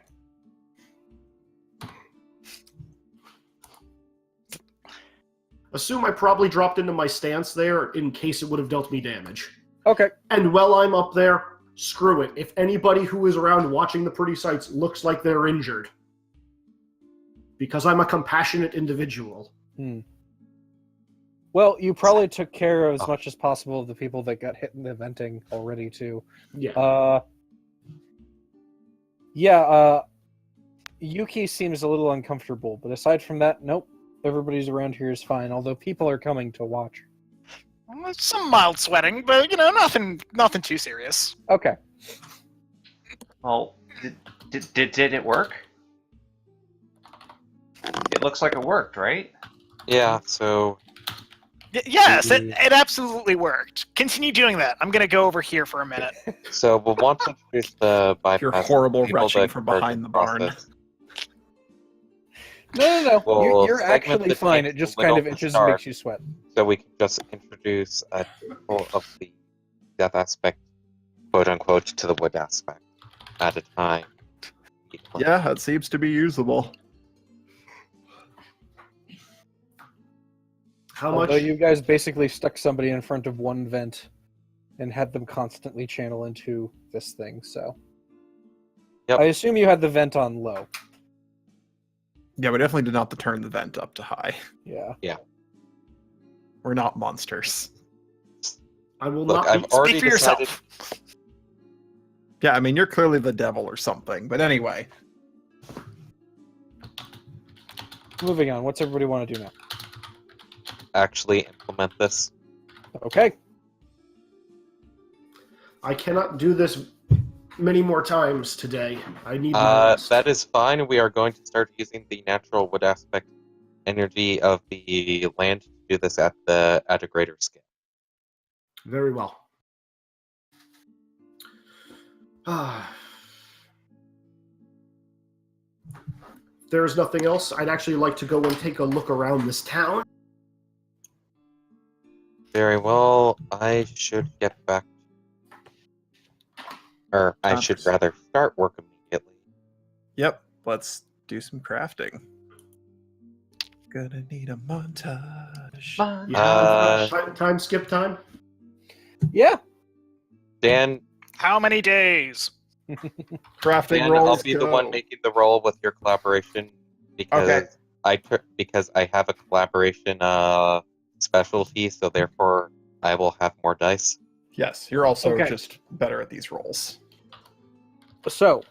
[SPEAKER 7] Assume I probably dropped into my stance there in case it would have dealt me damage.
[SPEAKER 6] Okay.
[SPEAKER 7] And while I'm up there, screw it. If anybody who is around watching the pretty sights looks like they're injured, because I'm a compassionate individual.
[SPEAKER 6] Well, you probably took care of as much as possible of the people that got hit in the venting already, too.
[SPEAKER 7] Yeah.
[SPEAKER 6] Yuki seems a little uncomfortable, but aside from that, nope. Everybody's around here is fine, although people are coming to watch.
[SPEAKER 2] Some mild sweating, but nothing too serious.
[SPEAKER 6] Okay.
[SPEAKER 5] Well, did it work? It looks like it worked, right?
[SPEAKER 3] Yeah, so
[SPEAKER 2] Yes, it absolutely worked. Continue doing that. I'm gonna go over here for a minute.
[SPEAKER 3] we'll want to introduce the bypass.
[SPEAKER 4] Your horrible
[SPEAKER 3] people
[SPEAKER 4] retching
[SPEAKER 3] that
[SPEAKER 4] from
[SPEAKER 3] are
[SPEAKER 4] behind the barn.
[SPEAKER 3] process.
[SPEAKER 6] No.
[SPEAKER 3] We'll
[SPEAKER 6] You're
[SPEAKER 3] segment
[SPEAKER 6] actually
[SPEAKER 3] the
[SPEAKER 6] fine.
[SPEAKER 3] tank
[SPEAKER 6] It just
[SPEAKER 3] a little
[SPEAKER 6] kind of
[SPEAKER 3] to
[SPEAKER 6] it just
[SPEAKER 3] start.
[SPEAKER 6] makes you sweat.
[SPEAKER 3] So we can just introduce a couple of the death aspect, quote unquote, to the wood aspect at a time.
[SPEAKER 4] Yeah, that seems to be usable.
[SPEAKER 7] How
[SPEAKER 6] Although
[SPEAKER 7] much?
[SPEAKER 6] you guys basically stuck somebody in front of one vent and had them constantly channel into this thing, so.
[SPEAKER 3] Yep.
[SPEAKER 6] I assume you had the vent on low.
[SPEAKER 4] Yeah, we definitely did not turn the vent up to high.
[SPEAKER 6] Yeah.
[SPEAKER 4] We're not monsters.
[SPEAKER 7] I will
[SPEAKER 3] Look,
[SPEAKER 7] not.
[SPEAKER 3] I've already
[SPEAKER 2] Speak for
[SPEAKER 3] decided.
[SPEAKER 2] yourself.
[SPEAKER 4] Yeah, I mean, you're clearly the devil or something. But anyway,
[SPEAKER 6] Moving on. What's everybody want to do now?
[SPEAKER 3] Actually implement this.
[SPEAKER 6] Okay.
[SPEAKER 7] I cannot do this many more times today. I need my rest.
[SPEAKER 3] That is fine. We are going to start using the natural wood aspect energy of the land to do this at a greater scale.
[SPEAKER 7] Very well. If there's nothing else, I'd actually like to go and take a look around this town.
[SPEAKER 3] Very well. I should get back. Or I should rather start work immediately.
[SPEAKER 4] yep, let's do some crafting. Gonna need a montage.
[SPEAKER 7] Time skip time?
[SPEAKER 6] Yeah.
[SPEAKER 3] Dan,
[SPEAKER 2] How many days?
[SPEAKER 4] Crafting
[SPEAKER 3] Dan,
[SPEAKER 4] rolls.
[SPEAKER 3] I'll be the one making the roll with your collaboration because
[SPEAKER 4] Okay.
[SPEAKER 3] because I have a collaboration specialty, so therefore I will have more dice.
[SPEAKER 4] Yes, you're also
[SPEAKER 6] Okay.
[SPEAKER 4] just better at these rolls.
[SPEAKER 6] So,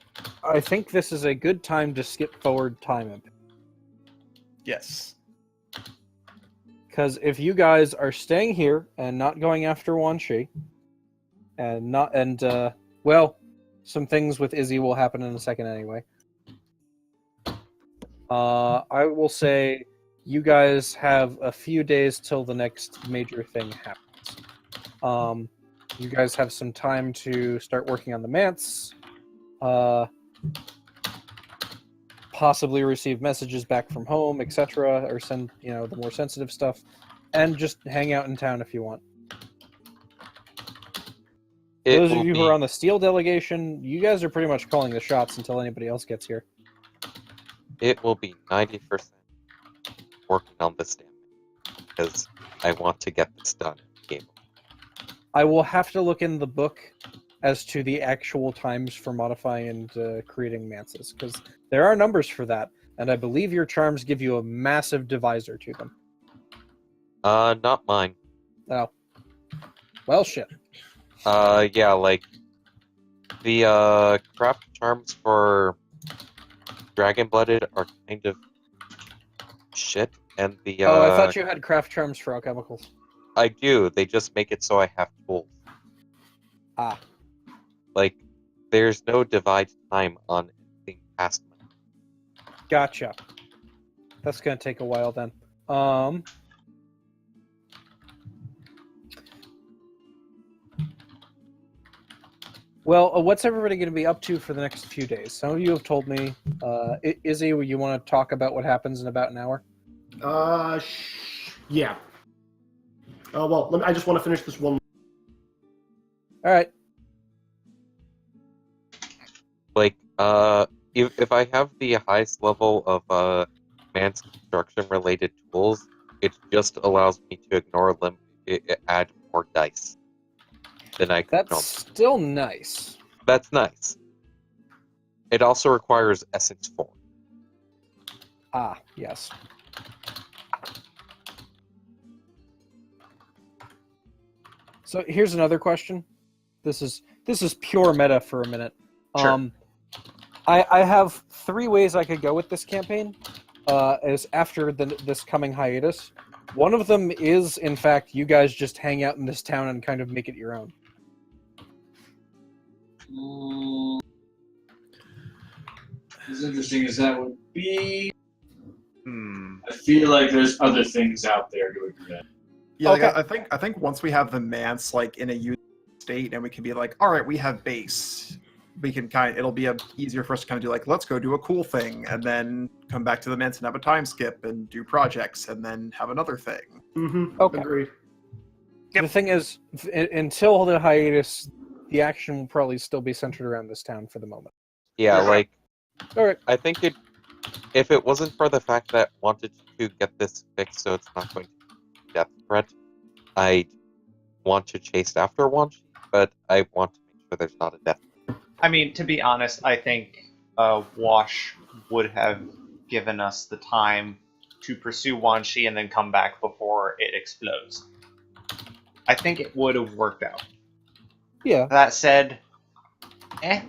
[SPEAKER 6] I think this is a good time to skip forward time a bit.
[SPEAKER 4] Yes.
[SPEAKER 6] Because if you guys are staying here and not going after Wan Shi, well, some things with Izzy will happen in a second anyway. I will say you guys have a few days till the next major thing happens. You guys have some time to start working on the manse. Possibly receive messages back from home, etc., or send the more sensitive stuff, and just hang out in town if you want. Those of you who are on the Steel delegation, you guys are pretty much calling the shots until anybody else gets here.
[SPEAKER 3] It will be 90% working on this damn thing, because I want to get this done.
[SPEAKER 6] I will have to look in the book as to the actual times for modifying and creating manses, because there are numbers for that, and I believe your charms give you a massive divisor to them.
[SPEAKER 3] Not mine.
[SPEAKER 6] Oh. Well, shit.
[SPEAKER 3] Yeah, like, the, craft charms for Dragon-Blooded are kind of shit, and the,
[SPEAKER 6] Oh, I thought you had craft charms for alchemicals.
[SPEAKER 3] I do, they just make it so I have tools.
[SPEAKER 6] Ah.
[SPEAKER 3] Like, there's no divide time on anything past mine.
[SPEAKER 6] Gotcha. That's gonna take a while then. Well, what's everybody going to be up to for the next few days? Some of you have told me. Izzy, you want to talk about what happens in about an hour?
[SPEAKER 7] Yeah. Well, I just want to finish this one.
[SPEAKER 6] All right.
[SPEAKER 3] Like, if I have the highest level of man's construction-related tools, it just allows me to ignore them, add more dice than I could.
[SPEAKER 6] That's still nice.
[SPEAKER 3] That's nice. It also requires Essence 4.
[SPEAKER 6] Ah, yes. So here's another question. This is pure meta for a minute.
[SPEAKER 5] Sure.
[SPEAKER 6] I have 3 ways I could go with this campaign as after this coming hiatus. One of them is, in fact, you guys just hang out in this town and kind of make it your own.
[SPEAKER 1] As interesting as that would be,
[SPEAKER 5] Hmm.
[SPEAKER 1] I feel like there's other things out there doing that.
[SPEAKER 4] Yeah,
[SPEAKER 6] Okay.
[SPEAKER 4] like, I think once we have the manse like in a used state, and we can be like, all right, we have base. We can it'll be easier for us to kind of do like, let's go do a cool thing, and then come back to the manse and have a time skip and do projects, and then have another thing.
[SPEAKER 7] Mm-hmm.
[SPEAKER 6] Okay.
[SPEAKER 7] Agreed.
[SPEAKER 6] The thing is, until the hiatus, the action will probably still be centered around this town for the moment.
[SPEAKER 3] Yeah, like,
[SPEAKER 6] All right.
[SPEAKER 3] I think if it wasn't for the fact that I wanted to get this fixed so it's not going to be a death threat, I'd want to chase after one, but I want to make sure there's not a death threat.
[SPEAKER 5] I mean, to be honest, I think Wash would have given us the time to pursue Wanshi and then come back before it explodes. I think it would have worked out.
[SPEAKER 6] Yeah.
[SPEAKER 5] That said, it's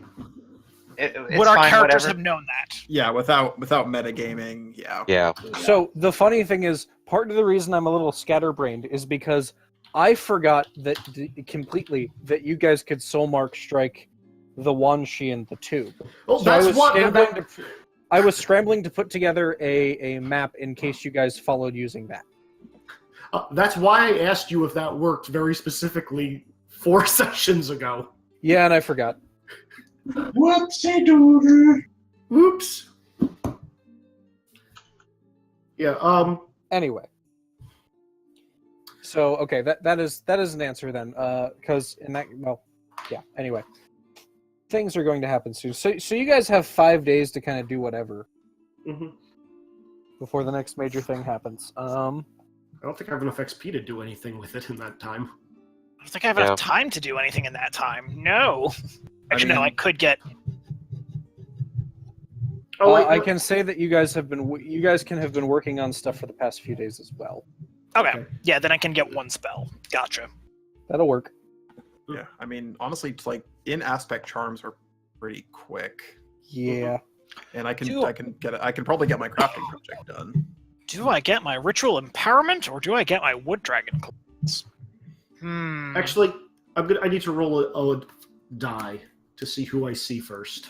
[SPEAKER 2] Would our
[SPEAKER 5] fine,
[SPEAKER 2] characters
[SPEAKER 5] whatever.
[SPEAKER 2] have known that?
[SPEAKER 4] Yeah, without metagaming, yeah.
[SPEAKER 3] Yeah.
[SPEAKER 6] So the funny thing is, part of the reason I'm a little scatterbrained is because I forgot that completely that you guys could soul mark strike the Wanshi and the tube.
[SPEAKER 7] Oh,
[SPEAKER 6] So
[SPEAKER 7] that's what.
[SPEAKER 6] I was scrambling to put together a map in case you guys followed using that.
[SPEAKER 7] That's why I asked you if that worked very specifically 4 sessions ago.
[SPEAKER 6] Yeah, and I forgot.
[SPEAKER 1] Whoopsie doodle.
[SPEAKER 7] Whoops. Yeah.
[SPEAKER 6] Anyway. So okay, that is an answer then. Because anyway. Things are going to happen soon. So you guys have 5 days to kind of do whatever
[SPEAKER 7] Mm-hmm.
[SPEAKER 6] before the next major thing happens.
[SPEAKER 7] I don't think I have enough XP to do anything with it in that time.
[SPEAKER 2] I don't think I have enough time to do anything in that time. No. Actually, no, I could get...
[SPEAKER 7] Oh, wait,
[SPEAKER 6] I
[SPEAKER 7] no.
[SPEAKER 6] can say that you guys have been working on stuff for the past few days as well.
[SPEAKER 2] Okay. Yeah, then I can get 1 spell. Gotcha.
[SPEAKER 6] That'll work.
[SPEAKER 4] Yeah, I mean, honestly, like in aspect charms are pretty quick,
[SPEAKER 6] Yeah.
[SPEAKER 4] and I can probably get my crafting project done.
[SPEAKER 2] Do I get my ritual empowerment, or do I get my wood dragon claws?
[SPEAKER 7] Actually, I need to roll a die to see who I see first.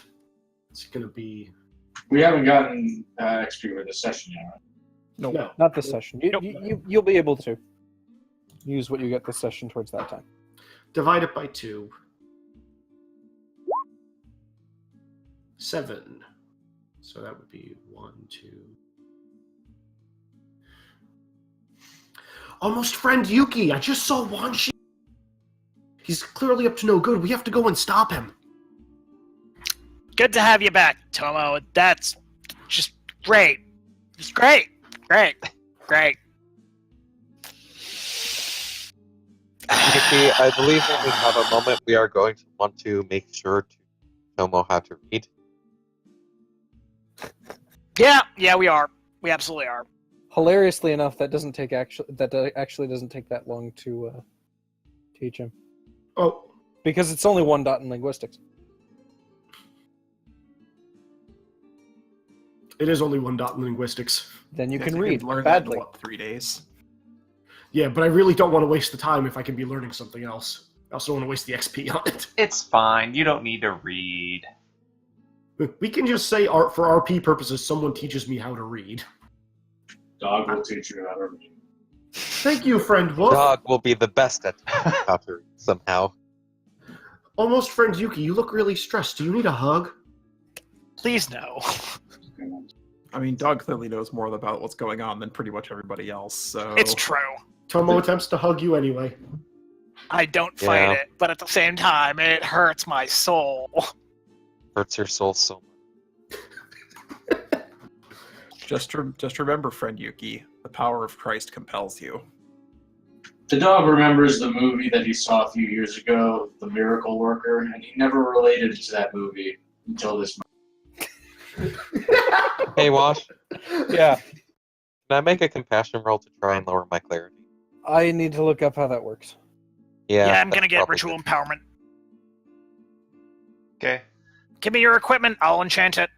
[SPEAKER 7] It's going to be...
[SPEAKER 1] We haven't gotten XP for this session yet, right?
[SPEAKER 4] Nope.
[SPEAKER 7] No.
[SPEAKER 6] Not this session. You'll be able to use what you get this session towards that time.
[SPEAKER 7] Divide it by 2. 7. So that would be 1, 2. Almost friend Yuki. I just saw Wanshi. He's clearly up to no good. We have to go and stop him.
[SPEAKER 2] Good to have you back, Tomo. That's just great. Just great. Great. Great.
[SPEAKER 3] Yuki, I believe when we have a moment, we are going to want to make sure to Tomo how to read.
[SPEAKER 2] Yeah, we are. We absolutely are.
[SPEAKER 6] Hilariously enough, that actually doesn't take that long to teach him,
[SPEAKER 7] Oh,
[SPEAKER 6] because it's only one dot in linguistics.
[SPEAKER 7] it is only 1 dot in linguistics.
[SPEAKER 6] Then you
[SPEAKER 4] Yeah,
[SPEAKER 6] can
[SPEAKER 4] so
[SPEAKER 6] read
[SPEAKER 4] learn that in,
[SPEAKER 6] badly.
[SPEAKER 4] what, 3 days?
[SPEAKER 7] Yeah, but I really don't want to waste the time if I can be learning something else. I also don't want to waste the XP on it.
[SPEAKER 5] It's fine. You don't need to read.
[SPEAKER 7] We can just say, for RP purposes, someone teaches me how to read.
[SPEAKER 1] Dog will teach you how to read.
[SPEAKER 7] Thank you, friend Wolf.
[SPEAKER 3] Dog will be the best at how to read somehow.
[SPEAKER 7] Almost friend Yuki, you look really stressed. Do you need a hug?
[SPEAKER 2] Please no.
[SPEAKER 4] I mean, Doug clearly knows more about what's going on than pretty much everybody else, so...
[SPEAKER 2] It's true.
[SPEAKER 7] Tomo attempts to hug you anyway.
[SPEAKER 2] I don't fight
[SPEAKER 3] Yeah.
[SPEAKER 2] it, but at the same time, it hurts my soul.
[SPEAKER 3] Hurts your soul so much.
[SPEAKER 4] Just remember, friend Yuki, the power of Christ compels you.
[SPEAKER 1] The dog remembers the movie that he saw a few years ago, The Miracle Worker, and he never related to that movie until this moment.
[SPEAKER 3] Hey, Wash,
[SPEAKER 6] Yeah,
[SPEAKER 3] can I make a compassion roll to try and lower my clarity?
[SPEAKER 6] I need to look up how that works.
[SPEAKER 2] Yeah, I'm
[SPEAKER 3] that's
[SPEAKER 2] gonna get
[SPEAKER 3] probably
[SPEAKER 2] ritual
[SPEAKER 3] good.
[SPEAKER 2] empowerment.
[SPEAKER 5] Okay.
[SPEAKER 2] Give me your equipment, I'll enchant it.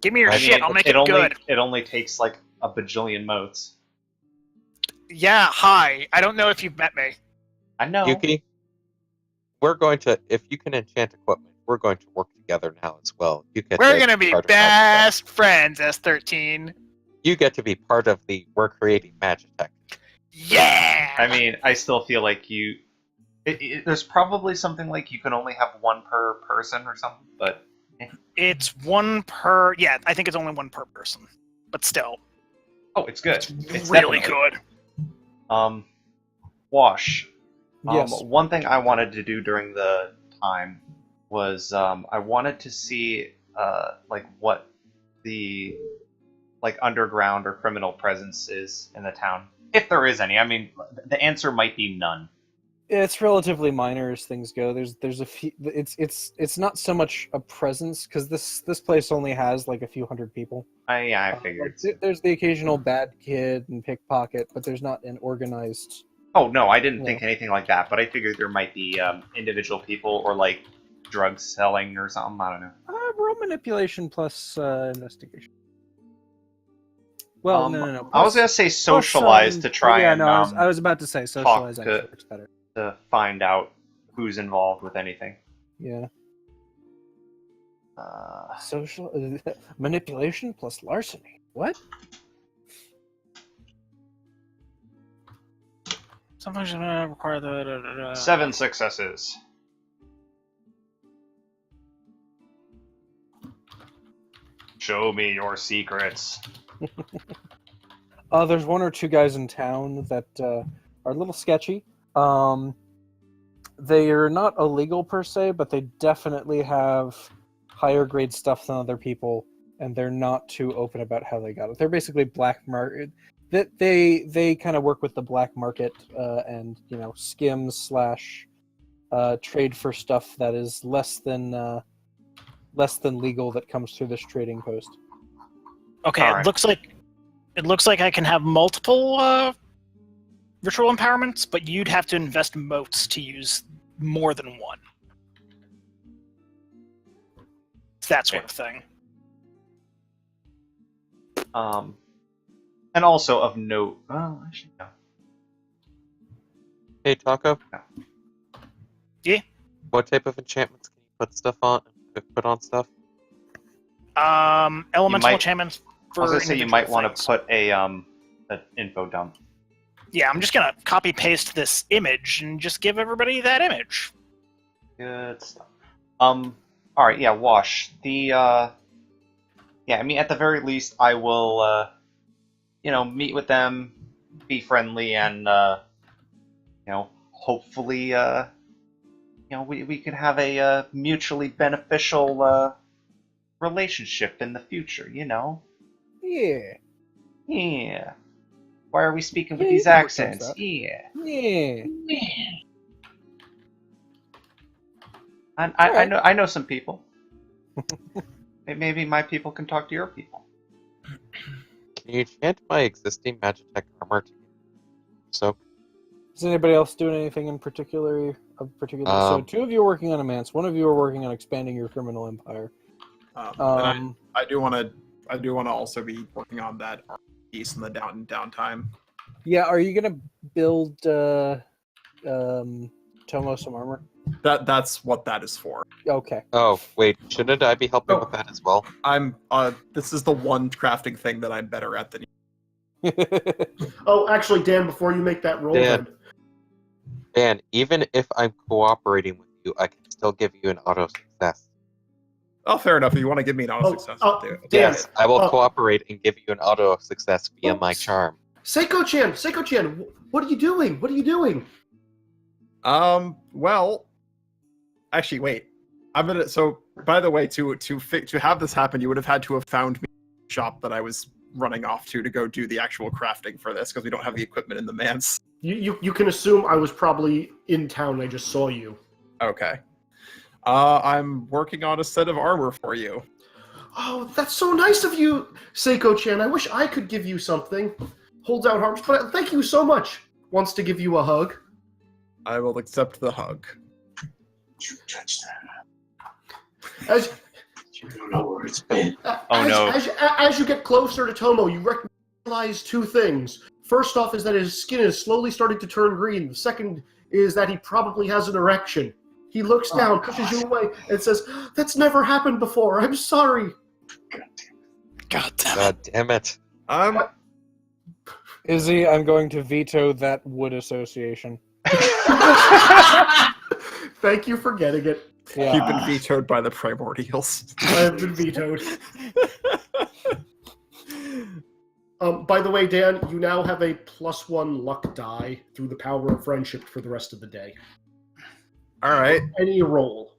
[SPEAKER 2] Give me your
[SPEAKER 5] I mean,
[SPEAKER 2] shit, I'll make it
[SPEAKER 5] only,
[SPEAKER 2] good.
[SPEAKER 5] It only takes like a bajillion motes.
[SPEAKER 2] Yeah, hi. I don't know if you've met me.
[SPEAKER 5] I know.
[SPEAKER 3] Yuki, we're going to, if you can enchant equipment, we're going to work together now as well. You get
[SPEAKER 2] We're
[SPEAKER 3] to
[SPEAKER 2] gonna be
[SPEAKER 3] part of Magitech.
[SPEAKER 2] best friends, S13.
[SPEAKER 3] You get to be part of the we're creating Magitech.
[SPEAKER 2] Yeah!
[SPEAKER 5] I mean, I still feel like you. There's probably something like you can only have one per person or something, but
[SPEAKER 2] It's one per... Yeah, I think it's only one per person. But still.
[SPEAKER 5] oh, it's good.
[SPEAKER 2] It's
[SPEAKER 5] It's
[SPEAKER 2] really
[SPEAKER 5] definitely
[SPEAKER 2] good.
[SPEAKER 5] Wash.
[SPEAKER 6] Yes.
[SPEAKER 5] One thing I wanted to do during the time was I wanted to see like what the like underground or criminal presence is in the town, if there is any. I mean, the answer might be none.
[SPEAKER 6] It's relatively minor as things go. There's a few. It's not so much a presence, because this place only has like a few hundred people.
[SPEAKER 5] I figured.
[SPEAKER 6] There's the occasional bad kid and pickpocket, but there's not an organized.
[SPEAKER 5] Oh no, I didn't
[SPEAKER 6] Yeah.
[SPEAKER 5] think anything like that, but I figured there might be individual people or like drug selling or something. I don't know.
[SPEAKER 6] Roll manipulation plus investigation. Well, no.
[SPEAKER 5] I was gonna say socialize to try
[SPEAKER 6] yeah,
[SPEAKER 5] and
[SPEAKER 6] no, I was about to say socialize
[SPEAKER 5] to-
[SPEAKER 6] actually works better.
[SPEAKER 5] to find out who's involved with anything.
[SPEAKER 6] Yeah.
[SPEAKER 5] Uh,
[SPEAKER 6] Social manipulation plus larceny. What?
[SPEAKER 2] Some functions require the...
[SPEAKER 5] 7 successes. Show me your secrets.
[SPEAKER 6] There's one or two guys in town that are a little sketchy. They are not illegal per se, but they definitely have higher grade stuff than other people, and they're not too open about how they got it. They're basically black market. That they kind of work with the black market and skims / trade for stuff that is less than legal that comes through this trading post.
[SPEAKER 2] Okay,
[SPEAKER 5] Alright.
[SPEAKER 2] it looks like I can have multiple ritual empowerments, but you'd have to invest motes to use more than one. It's that sort of thing.
[SPEAKER 5] And also of note. Oh, actually no.
[SPEAKER 3] Hey, Taco?
[SPEAKER 2] Yeah?
[SPEAKER 3] What type of enchantments can you put on stuff?
[SPEAKER 2] Elemental
[SPEAKER 5] might-
[SPEAKER 2] enchantments
[SPEAKER 5] I
[SPEAKER 2] for
[SPEAKER 5] was gonna say you
[SPEAKER 2] individual
[SPEAKER 5] might want to
[SPEAKER 2] things.
[SPEAKER 5] put an info dump.
[SPEAKER 2] Yeah, I'm just gonna copy paste this image and just give everybody that image.
[SPEAKER 5] Good stuff. All right, yeah, Wash. Yeah, I mean, at the very least, I will, meet with them, be friendly, and hopefully, we can have a mutually beneficial relationship in the future.
[SPEAKER 6] Yeah.
[SPEAKER 5] Yeah. Why are we speaking with
[SPEAKER 6] Yeah,
[SPEAKER 5] these
[SPEAKER 6] you can work towards
[SPEAKER 5] accents?
[SPEAKER 6] that.
[SPEAKER 5] Yeah.
[SPEAKER 6] Yeah.
[SPEAKER 5] I
[SPEAKER 6] Alright.
[SPEAKER 5] know some people. Maybe my people can talk to your people.
[SPEAKER 3] Can you enchant my existing Magitech armor to so?
[SPEAKER 6] Is anybody else doing anything in particular? So two of you are working on a manse. One of you are working on expanding your criminal empire.
[SPEAKER 4] And I do want to also be working on that piece in the downtime.
[SPEAKER 6] Yeah, are you gonna build Tomo some armor?
[SPEAKER 4] That's what that is for.
[SPEAKER 6] Okay.
[SPEAKER 3] Oh, wait, shouldn't I be helping with that as well?
[SPEAKER 4] I'm this is the one crafting thing that I'm better at than you.
[SPEAKER 7] Oh, actually, Dan, before you make that roll,
[SPEAKER 3] Dan.
[SPEAKER 7] then,
[SPEAKER 3] And even if I'm cooperating with you, I can still give you an auto success.
[SPEAKER 4] Oh, fair enough. If you want to give me an auto success, I'll do it.
[SPEAKER 7] Dan,
[SPEAKER 3] Yes, I will
[SPEAKER 7] uh,
[SPEAKER 3] cooperate and give you an auto success via my
[SPEAKER 7] Oops.
[SPEAKER 3] charm.
[SPEAKER 7] Seiko-chan, what are you doing? What are you doing?
[SPEAKER 4] Well, actually, wait. I'm gonna. So, by the way, to have this happen, you would have had to have found me in the shop that I was running off to go do the actual crafting for this because we don't have the equipment in the manse.
[SPEAKER 7] You can assume I was probably in town. I just saw you.
[SPEAKER 4] Okay. I'm working on a set of armor for you.
[SPEAKER 7] Oh, that's so nice of you, Seiko-chan. I wish I could give you something. Holds out arms, but thank you so much. Wants to give you a hug.
[SPEAKER 4] I will accept the hug.
[SPEAKER 1] You touch that.
[SPEAKER 7] As
[SPEAKER 1] You don't know where it's been.
[SPEAKER 7] As you get closer to Tomo, you recognize two things. First off is that his skin is slowly starting to turn green. The second is that he probably has an erection. He looks down, pushes you away, and says, "That's never happened before. I'm sorry."
[SPEAKER 2] God damn it.
[SPEAKER 3] God damn it.
[SPEAKER 6] Izzy, I'm going to veto that wood association.
[SPEAKER 7] Thank you for getting it.
[SPEAKER 6] Yeah.
[SPEAKER 4] You've been vetoed by the primordials.
[SPEAKER 7] I have been vetoed. By the way, Dan, you now have a +1 luck die through the power of friendship for the rest of the day.
[SPEAKER 4] All right.
[SPEAKER 7] Any roll.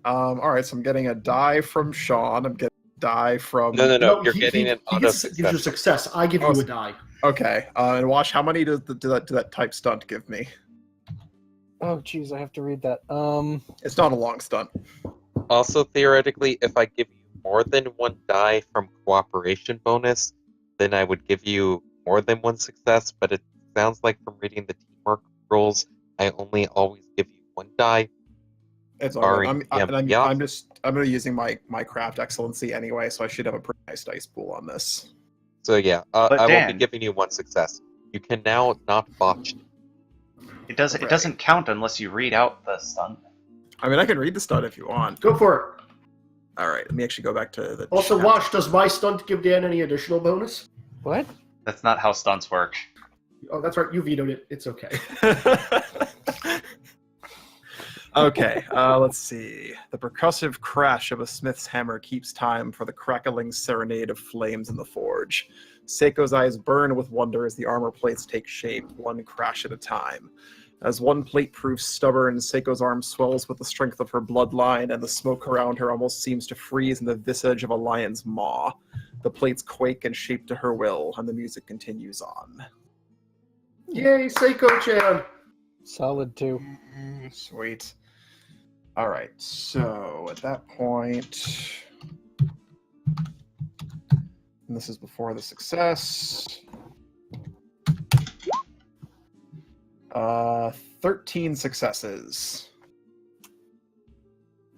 [SPEAKER 4] All right. So I'm getting a die from Sean. I'm getting a die from.
[SPEAKER 3] No, you're
[SPEAKER 7] he
[SPEAKER 3] getting an
[SPEAKER 7] he
[SPEAKER 3] auto
[SPEAKER 7] gives you
[SPEAKER 3] success.
[SPEAKER 7] success. I give you a die.
[SPEAKER 4] Okay. And Wash, how many does that type stunt give me?
[SPEAKER 6] Oh, jeez, I have to read that.
[SPEAKER 4] It's not a long stunt.
[SPEAKER 3] Also, theoretically, if I give you more than one die from cooperation bonus, then I would give you more than one success, but it sounds like from reading the teamwork rolls, I only always give you one die.
[SPEAKER 4] It's all right.
[SPEAKER 3] Sorry,
[SPEAKER 4] I'm
[SPEAKER 3] yeah.
[SPEAKER 4] going to be using my craft excellency anyway, so I should have a pretty nice dice pool on this.
[SPEAKER 3] So yeah,
[SPEAKER 5] But
[SPEAKER 3] I won't be
[SPEAKER 5] Dan-
[SPEAKER 3] giving you one success. You can now not botch it.
[SPEAKER 5] It doesn't count unless you read out the stunt.
[SPEAKER 4] I mean, I can read the stunt if you want.
[SPEAKER 7] Go for it.
[SPEAKER 4] All right. Let me actually go back to the.
[SPEAKER 7] Also,
[SPEAKER 4] chat.
[SPEAKER 7] Wash, does my stunt give Dan any additional bonus?
[SPEAKER 6] what?
[SPEAKER 5] That's not how stunts work.
[SPEAKER 7] Oh, that's right. You vetoed it. It's okay.
[SPEAKER 4] Okay, let's see. The percussive crash of a smith's hammer keeps time for the crackling serenade of flames in the forge. Seiko's eyes burn with wonder as the armor plates take shape, one crash at a time. As one plate proves stubborn, Seiko's arm swells with the strength of her bloodline, and the smoke around her almost seems to freeze in the visage of a lion's maw. The plates quake and shape to her will, and the music continues on.
[SPEAKER 7] Yay, Seiko-chan!
[SPEAKER 6] Solid 2.
[SPEAKER 4] Sweet. All right, so at that point, and this is before the success. 13 successes.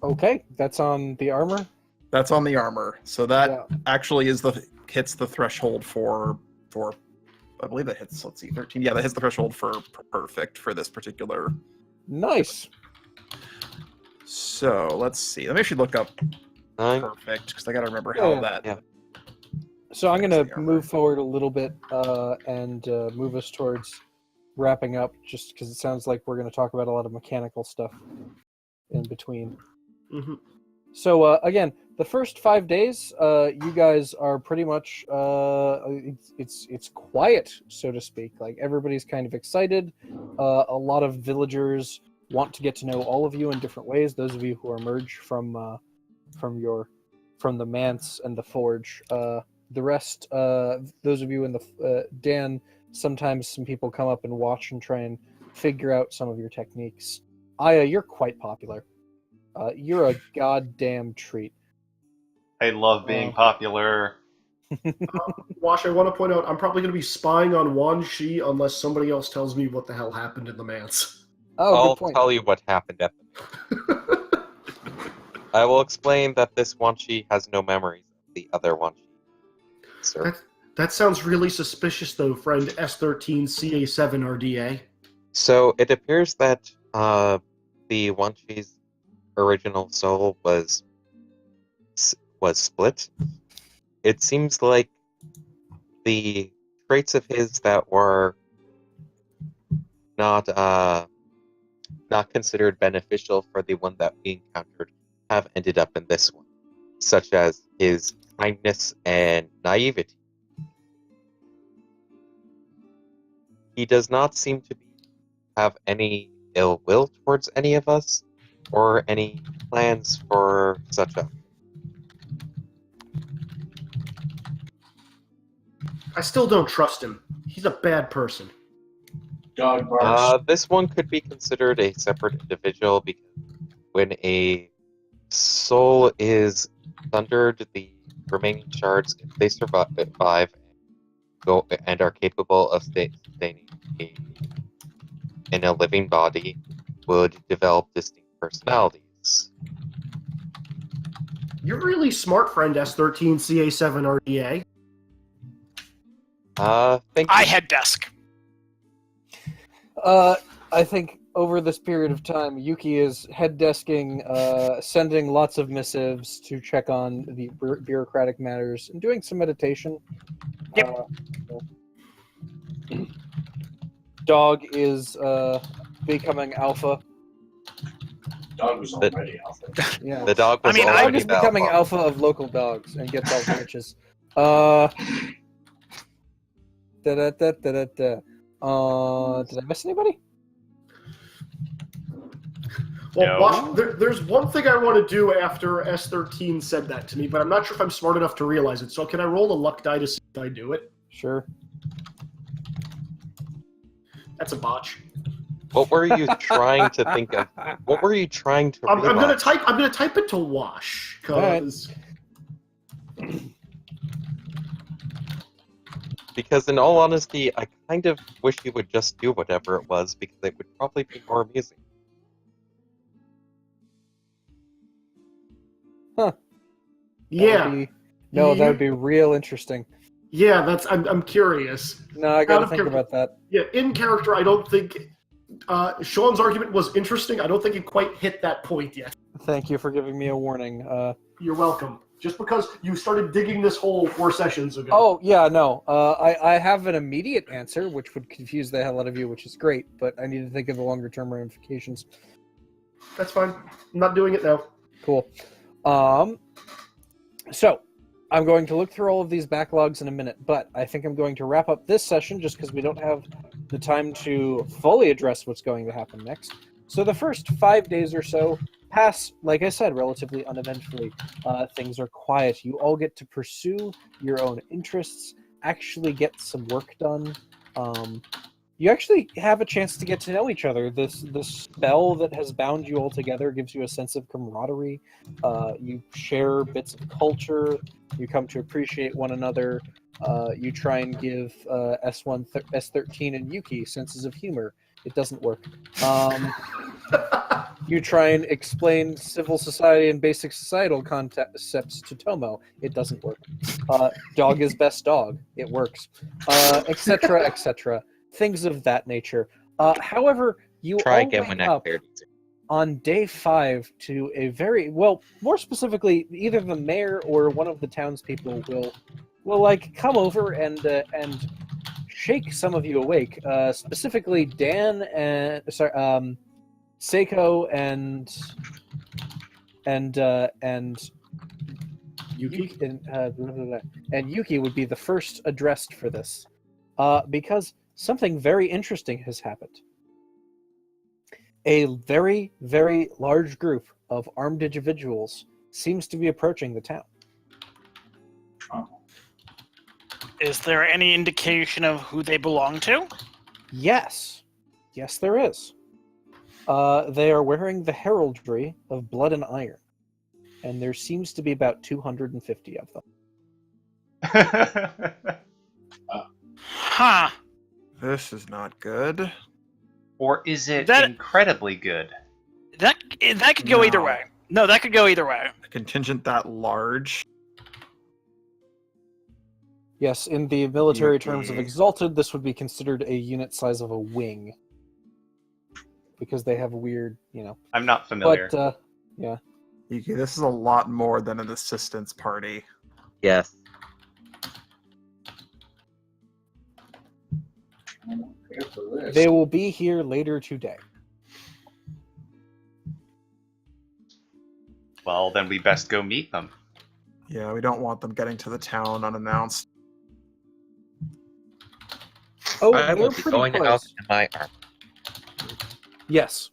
[SPEAKER 6] Okay, that's on the armor.
[SPEAKER 4] That's on the armor. So that
[SPEAKER 6] Yeah.
[SPEAKER 4] actually hits the threshold for I believe that hits, let's see, 13. Yeah, that hits the threshold for perfect for this particular.
[SPEAKER 6] Nice.
[SPEAKER 4] So let's see. Let me actually look up
[SPEAKER 3] 9.
[SPEAKER 4] perfect because I got to remember
[SPEAKER 6] Yeah,
[SPEAKER 4] how
[SPEAKER 6] yeah.
[SPEAKER 4] that.
[SPEAKER 3] Yeah.
[SPEAKER 6] So I'm
[SPEAKER 4] Fix
[SPEAKER 6] going
[SPEAKER 4] the
[SPEAKER 6] to
[SPEAKER 4] armor.
[SPEAKER 6] move forward a little bit and move us towards wrapping up, just because it sounds like we're going to talk about a lot of mechanical stuff in between.
[SPEAKER 7] Hmm.
[SPEAKER 6] So again, the first 5 days, you guys are pretty much it's quiet, so to speak. Like everybody's kind of excited. A lot of villagers want to get to know all of you in different ways. Those of you who are merged from the manse and the forge. The rest, those of you in the Dan, sometimes some people come up and watch and try and figure out some of your techniques. Aya, you're quite popular. You're a goddamn treat.
[SPEAKER 5] I love being
[SPEAKER 6] Oh.
[SPEAKER 5] popular.
[SPEAKER 7] Wash, I want to point out, I'm probably going to be spying on Wan Shi unless somebody else tells me what the hell happened in the manse.
[SPEAKER 6] Oh,
[SPEAKER 3] I'll
[SPEAKER 6] good point.
[SPEAKER 3] tell you what happened at the. I will explain that this Wanshi has no memories of the other Wanshi. Sir.
[SPEAKER 7] That sounds really suspicious, though, friend S13 CA7 RDA.
[SPEAKER 3] So it appears that the Wanshi's original soul was split. It seems like the traits of his that were not considered beneficial for the one that we encountered have ended up in this one, such as his kindness and naivety. He does not seem to have any ill will towards any of us, or any plans for such a.
[SPEAKER 7] I still don't trust him. He's a bad person.
[SPEAKER 1] Dog barks.
[SPEAKER 3] This one could be considered a separate individual because when a soul is sundered, the remaining shards, if they survive and are capable of sustaining in a living body, would develop distinct personalities.
[SPEAKER 7] You're really smart, friend S13 CA7 RDA.
[SPEAKER 3] Thank
[SPEAKER 2] I
[SPEAKER 3] you.
[SPEAKER 2] head desk.
[SPEAKER 6] I think over this period of time, Yuki is head desking, sending lots of missives to check on the bureaucratic matters, and doing some meditation.
[SPEAKER 2] Yep.
[SPEAKER 6] Dog is becoming alpha.
[SPEAKER 1] Dog was already alpha.
[SPEAKER 6] Yeah.
[SPEAKER 3] The dog was
[SPEAKER 2] I mean,
[SPEAKER 6] Dog
[SPEAKER 3] already
[SPEAKER 6] is becoming
[SPEAKER 3] the
[SPEAKER 6] alpha of local dogs and gets all the riches. Did I miss anybody?
[SPEAKER 7] Well,
[SPEAKER 5] No.
[SPEAKER 7] Wash, there's one thing I want to do after S13 said that to me, but I'm not sure if I'm smart enough to realize it. So can I roll a luck die to see if I do it?
[SPEAKER 6] Sure.
[SPEAKER 7] That's a botch.
[SPEAKER 3] What were you trying to think of? What were you trying to
[SPEAKER 7] I'm gonna
[SPEAKER 3] realize?
[SPEAKER 7] type. I'm gonna type it to Wash because
[SPEAKER 3] Because in all honesty, I kind of wish you would just do whatever it was, because it would probably be more amusing.
[SPEAKER 7] yeah,
[SPEAKER 6] That would be real interesting.
[SPEAKER 7] yeah. That's. I'm curious.
[SPEAKER 6] No, I
[SPEAKER 7] Out
[SPEAKER 6] gotta
[SPEAKER 7] of
[SPEAKER 6] think
[SPEAKER 7] character.
[SPEAKER 6] about that.
[SPEAKER 7] Yeah, in character, I don't think Sean's argument was interesting. I don't think it quite hit that point yet.
[SPEAKER 6] Thank you for giving me a warning.
[SPEAKER 7] You're welcome. Just because you started digging this hole 4 sessions ago.
[SPEAKER 6] Oh, yeah, no. I have an immediate answer, which would confuse the hell out of you, which is great, but I need to think of the longer-term ramifications.
[SPEAKER 7] That's fine. I'm not doing it now.
[SPEAKER 6] Cool. So, I'm going to look through all of these backlogs in a minute, but I think I'm going to wrap up this session just because we don't have the time to fully address what's going to happen next. So the first 5 days or so pass, like I said, relatively uneventfully. Things are quiet. You all get to pursue your own interests, actually get some work done. You actually have a chance to get to know each other. This spell that has bound you all together gives you a sense of camaraderie. You share bits of culture. You come to appreciate one another. You try and give S13 and Yuki senses of humor. It doesn't work. You try and explain civil society and basic societal concepts to Tomo. It doesn't work. Dog is best dog. It works. Etc., etc. Things of that nature. However, you
[SPEAKER 3] Try
[SPEAKER 6] all
[SPEAKER 3] again
[SPEAKER 6] wake
[SPEAKER 3] when
[SPEAKER 6] up.
[SPEAKER 3] that cleared.
[SPEAKER 6] on day 5 to a very well, more specifically, either the mayor or one of the townspeople will like come over and shake some of you awake. Specifically, Dan and Seiko and
[SPEAKER 7] Yuki?
[SPEAKER 6] and Yuki would be the first addressed for this, because something very interesting has happened. A very, very large group of armed individuals seems to be approaching the town.
[SPEAKER 2] Is there any indication of who they belong to?
[SPEAKER 6] Yes, there is. They are wearing the heraldry of blood and iron, and there seems to be about 250 of them.
[SPEAKER 2] Huh.
[SPEAKER 4] This is not good.
[SPEAKER 5] Or is it
[SPEAKER 2] That-
[SPEAKER 5] incredibly good?
[SPEAKER 2] That could go either
[SPEAKER 4] No.
[SPEAKER 2] way. No, that could go either way.
[SPEAKER 4] A contingent that large.
[SPEAKER 6] Yes, in the military terms of
[SPEAKER 4] Yuki.
[SPEAKER 6] Exalted, this would be considered a unit size of a wing, because they have a weird,
[SPEAKER 5] I'm not familiar.
[SPEAKER 6] But
[SPEAKER 4] Yuki, this is a lot more than an assistance party.
[SPEAKER 3] Yes.
[SPEAKER 6] they will be here later today.
[SPEAKER 5] Well, then we best go meet them.
[SPEAKER 4] Yeah, we don't want them getting to the town unannounced.
[SPEAKER 6] Oh,
[SPEAKER 3] I
[SPEAKER 6] they're
[SPEAKER 3] will be
[SPEAKER 6] pretty
[SPEAKER 3] going out
[SPEAKER 6] close.
[SPEAKER 3] in my armor.
[SPEAKER 6] Yes.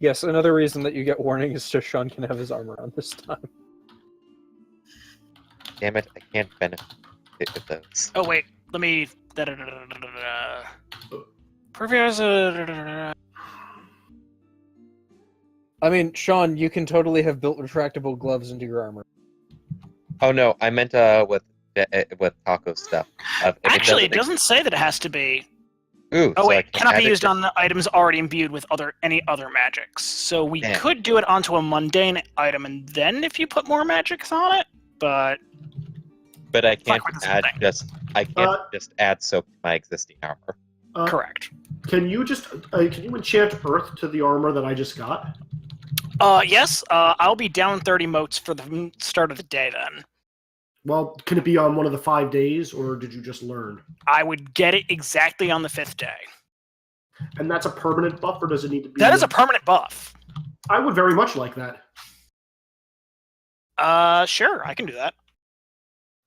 [SPEAKER 6] Yes, another reason that you get warning is so Sean can have his armor on this time.
[SPEAKER 3] Damn it, I can't benefit with those.
[SPEAKER 2] Oh wait, let me. Previous.
[SPEAKER 6] I mean, Sean, you can totally have built retractable gloves into your armor.
[SPEAKER 3] Oh no, I meant with taco stuff. If
[SPEAKER 2] Actually, it doesn't say that it has to be.
[SPEAKER 3] Ooh,
[SPEAKER 2] Oh
[SPEAKER 3] so I
[SPEAKER 2] wait,
[SPEAKER 3] can
[SPEAKER 2] cannot
[SPEAKER 3] add
[SPEAKER 2] be
[SPEAKER 3] it
[SPEAKER 2] used
[SPEAKER 3] to-
[SPEAKER 2] on the items already imbued with any other magics. So we
[SPEAKER 3] Damn.
[SPEAKER 2] could do it onto a mundane item, and then if you put more magics on it, but
[SPEAKER 3] But I
[SPEAKER 2] not
[SPEAKER 3] can't
[SPEAKER 2] quite the same
[SPEAKER 3] add
[SPEAKER 2] thing.
[SPEAKER 3] I can't just add soap to my existing armor.
[SPEAKER 2] correct.
[SPEAKER 7] Can you enchant Earth to the armor that I just got?
[SPEAKER 2] Yes, I'll be down 30 motes for the start of the day then.
[SPEAKER 7] Well, can it be on one of the 5 days, or did you just learn?
[SPEAKER 2] I would get it exactly on the 5th day.
[SPEAKER 7] And that's a permanent buff, or does it need to be?
[SPEAKER 2] That is a permanent buff.
[SPEAKER 7] I would very much like that.
[SPEAKER 2] Sure, I can do that.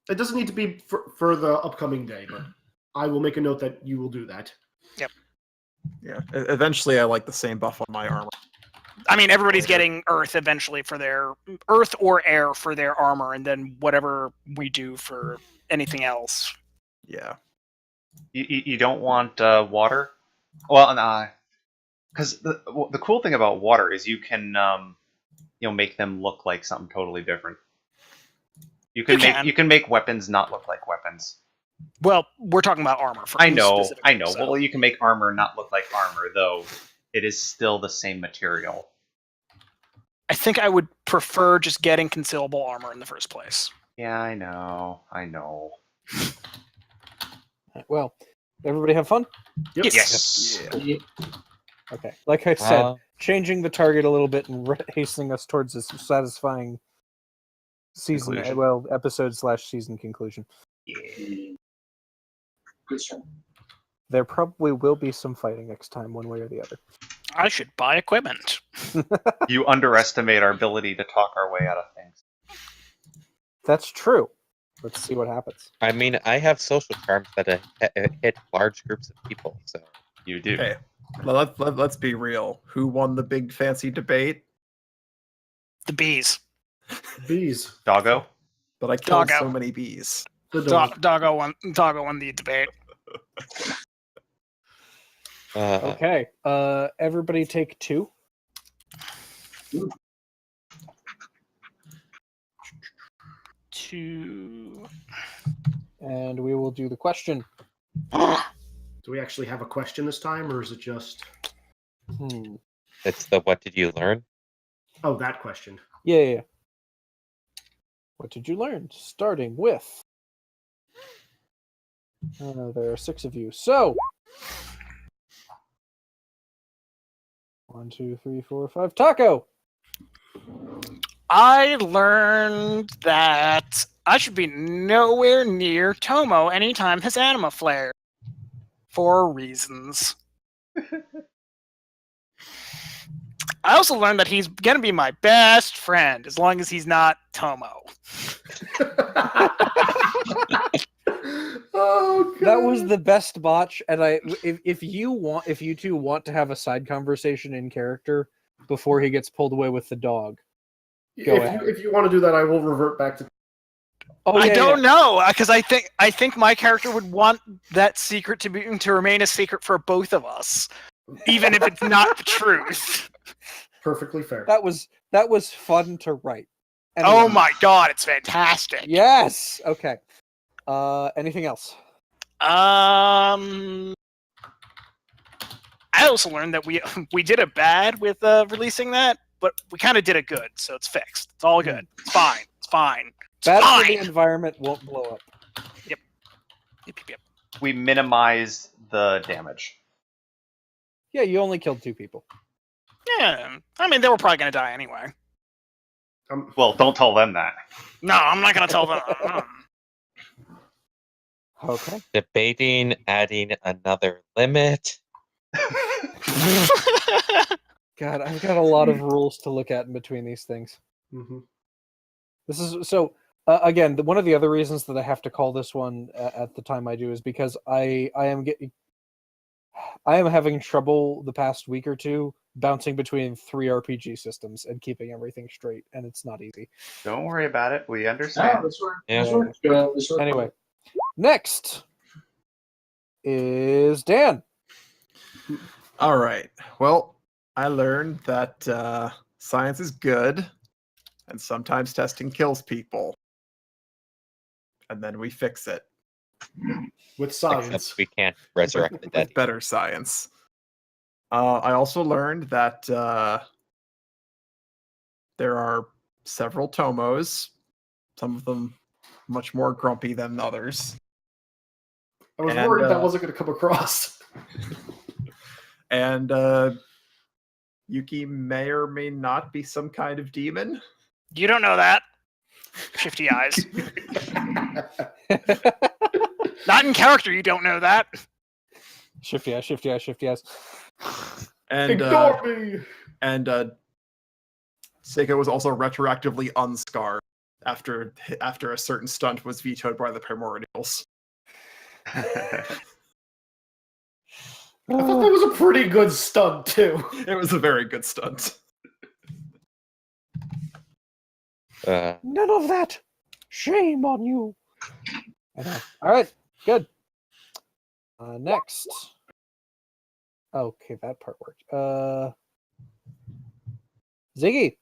[SPEAKER 7] It doesn't need to be for the upcoming day, but I will make a note that you will do that.
[SPEAKER 4] Yeah. Eventually, I like the same buff on my armor.
[SPEAKER 2] I mean, everybody's getting Earth eventually for their Earth or Air for their armor, and then whatever we do for anything else.
[SPEAKER 4] Yeah.
[SPEAKER 5] You don't want water? Well, nah. Because the cool thing about water is you can make them look like something totally different. You can make weapons not look like weapons.
[SPEAKER 2] Well, we're talking about armor.
[SPEAKER 5] I know.
[SPEAKER 2] specifically, so.
[SPEAKER 5] Well, you can make armor not look like armor, though it is still the same material.
[SPEAKER 2] I think I would prefer just getting concealable armor in the first place.
[SPEAKER 5] Yeah, I know.
[SPEAKER 6] Well, everybody have fun?
[SPEAKER 7] Yep.
[SPEAKER 2] Yes.
[SPEAKER 4] Yeah.
[SPEAKER 6] Okay. Like I said,
[SPEAKER 3] Uh,
[SPEAKER 6] changing the target a little bit and hastening us towards this satisfying season,
[SPEAKER 5] Conclusion.
[SPEAKER 6] episode/season conclusion.
[SPEAKER 5] Yeah.
[SPEAKER 1] Good stuff.
[SPEAKER 6] There probably will be some fighting next time, one way or the other.
[SPEAKER 2] I should buy equipment.
[SPEAKER 5] You underestimate our ability to talk our way out of things.
[SPEAKER 6] That's true. Let's see what happens.
[SPEAKER 3] I mean, I have social charms that hit large groups of people. So
[SPEAKER 5] You do.
[SPEAKER 4] Hey, let's be real. Who won the big fancy debate?
[SPEAKER 2] The bees.
[SPEAKER 7] Bees.
[SPEAKER 5] Doggo?
[SPEAKER 4] But I killed
[SPEAKER 2] Doggo.
[SPEAKER 4] so many bees.
[SPEAKER 7] The dog.
[SPEAKER 2] Doggo won the debate.
[SPEAKER 6] Okay. Everybody take 2.
[SPEAKER 2] Two.
[SPEAKER 6] And we will do the question.
[SPEAKER 7] Do we actually have a question this time, or is it just?
[SPEAKER 3] it's the what did you learn?
[SPEAKER 7] Oh, that question.
[SPEAKER 6] Yeah. What did you learn? Starting with. There are 6 of you. So. 1, 2, 3, 4, 5. Taco!
[SPEAKER 2] I learned that I should be nowhere near Tomo anytime his anima flare. For reasons. I also learned that he's gonna be my best friend as long as he's not Tomo.
[SPEAKER 7] Oh, God.
[SPEAKER 6] That was the best botch, and if you two want to have a side conversation in character before he gets pulled away with the dog. Go ahead.
[SPEAKER 7] If you want to do that, I will revert back to.
[SPEAKER 6] Oh,
[SPEAKER 2] I
[SPEAKER 6] yeah,
[SPEAKER 2] don't know because I think my character would want that secret to remain a secret for both of us, even if it's not the truth.
[SPEAKER 7] Perfectly fair.
[SPEAKER 6] That was fun to write.
[SPEAKER 2] Oh
[SPEAKER 6] Anyway.
[SPEAKER 2] my god, it's fantastic.
[SPEAKER 6] Yes. Okay. Anything else?
[SPEAKER 2] I also learned that we did a bad with releasing that, but we kind of did it good, so it's fixed. It's all good. It's fine. It's fine. It's
[SPEAKER 6] Bad
[SPEAKER 2] fine.
[SPEAKER 6] for the environment won't blow up.
[SPEAKER 2] Yep.
[SPEAKER 5] We minimize the damage.
[SPEAKER 6] Yeah, you only killed 2 people.
[SPEAKER 2] Yeah, I mean they were probably gonna die anyway.
[SPEAKER 5] Well, don't tell them that.
[SPEAKER 2] No, I'm not gonna tell them.
[SPEAKER 6] Okay.
[SPEAKER 3] Debating adding another limit.
[SPEAKER 6] God, I've got a lot of rules to look at in between these things.
[SPEAKER 7] Mm-hmm.
[SPEAKER 6] This is so. Again, one of the other reasons that I have to call this one at the time I do is because I am having trouble the past week or two bouncing between 3 RPG systems and keeping everything straight, and it's not easy.
[SPEAKER 5] Don't worry about it. We
[SPEAKER 1] No,
[SPEAKER 5] understand.
[SPEAKER 1] this works.
[SPEAKER 3] Yeah.
[SPEAKER 1] This works.
[SPEAKER 6] Anyway, next is Dan.
[SPEAKER 4] All right. Well, I learned that science is good, and sometimes testing kills people. And then we fix it
[SPEAKER 7] With science.
[SPEAKER 3] Except we can't resurrect the dead.
[SPEAKER 4] with better science. I also learned that there are several Tomos, some of them much more grumpy than others.
[SPEAKER 7] I was
[SPEAKER 4] And,
[SPEAKER 7] worried that wasn't going to come across.
[SPEAKER 4] And Yuki may or may not be some kind of demon.
[SPEAKER 2] You don't know that. Shifty eyes. Not in character, you don't know that.
[SPEAKER 6] Shifty eyes, shifty eyes, shifty eyes.
[SPEAKER 4] And
[SPEAKER 7] Ignore me!
[SPEAKER 4] and Seiko was also retroactively unscarred after a certain stunt was vetoed by the Primordials.
[SPEAKER 7] I thought that was a pretty good stunt, too.
[SPEAKER 4] It was a very good stunt.
[SPEAKER 6] None of that. Shame on you. I know. All right, good. Next. Okay, that part worked. Ziggy.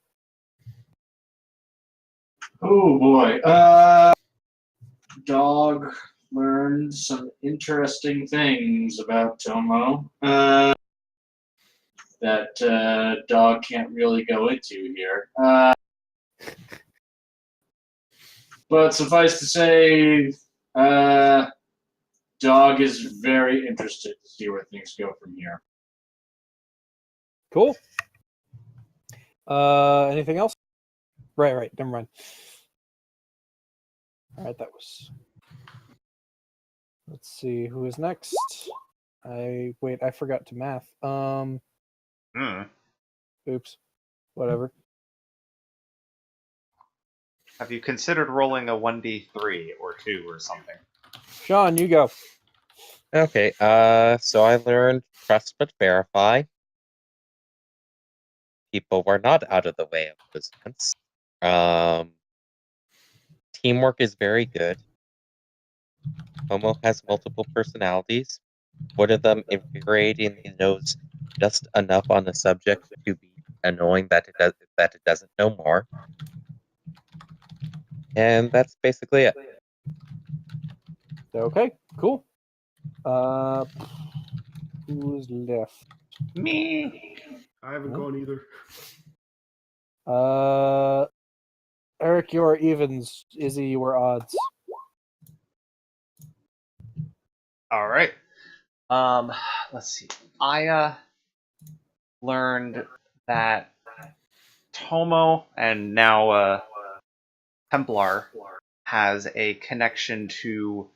[SPEAKER 1] Oh boy. Dog learned some interesting things about Tomo. That dog can't really go into here. But suffice to say, Dog is very interested to see where things go from here.
[SPEAKER 6] Cool. Anything else? Right. Never mind. All right, that was. Let's see who is next. I forgot to math. Oops. Whatever.
[SPEAKER 5] Have you considered rolling a 1d3 or 2 or something?
[SPEAKER 6] Sean, you go.
[SPEAKER 3] Okay, so I learned trust but verify. People were not out of the way of this sense. Teamwork is very good. Homo has multiple personalities. One of them infuriating he knows just enough on the subject to be annoying that it doesn't know more. And that's basically it.
[SPEAKER 6] Okay, cool. Who's left?
[SPEAKER 5] Me.
[SPEAKER 7] I haven't
[SPEAKER 6] Huh?
[SPEAKER 7] gone either.
[SPEAKER 6] Eric, you are evens. Izzy, you are odds.
[SPEAKER 5] All right. Let's see. I learned that Tomo and now Templar has a connection to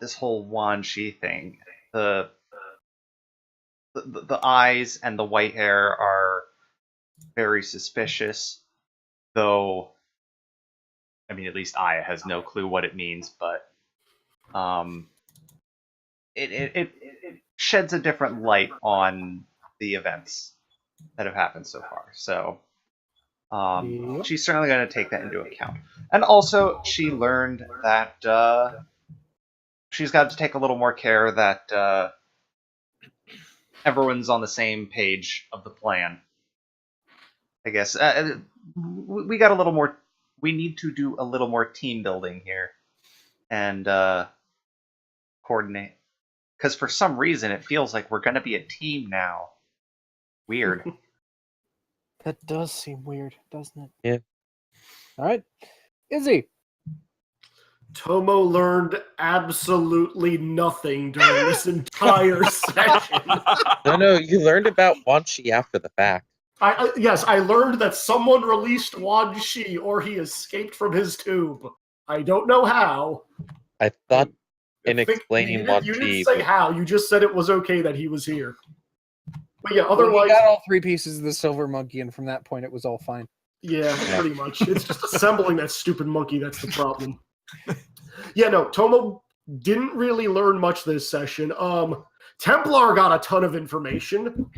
[SPEAKER 5] this whole Wan Shi thing. The eyes and the white hair are very suspicious, though. I mean, at least Aya has no clue what it means, but it sheds a different light on the events that have happened so far. So
[SPEAKER 6] Yep.
[SPEAKER 5] she's certainly going to take that into account. And also, she learned that she's got to take a little more care that everyone's on the same page of the plan. I guess we got a little more. We need to do a little more team building here and coordinate. Because for some reason, it feels like we're going to be a team now. Weird.
[SPEAKER 6] That does seem weird, doesn't it?
[SPEAKER 3] Yeah.
[SPEAKER 6] All right. Izzy.
[SPEAKER 7] Tomo learned absolutely nothing during this entire session.
[SPEAKER 3] No, you learned about Wan Shi after the fact.
[SPEAKER 7] Yes, I learned that someone released Wan Shi or he escaped from his tube. I don't know how.
[SPEAKER 3] I thought
[SPEAKER 7] I
[SPEAKER 3] in
[SPEAKER 7] think
[SPEAKER 3] explaining Wan
[SPEAKER 7] you
[SPEAKER 3] Shi,
[SPEAKER 7] didn't say
[SPEAKER 3] but
[SPEAKER 7] how. You just said it was okay that he was here. But yeah,
[SPEAKER 6] Well,
[SPEAKER 7] otherwise,
[SPEAKER 6] he got all 3 pieces of the silver monkey, and from that point, it was all fine.
[SPEAKER 7] yeah, pretty much. It's just assembling that stupid monkey that's the problem. Yeah, no, Tomo didn't really learn much this session. Templar got a ton of information,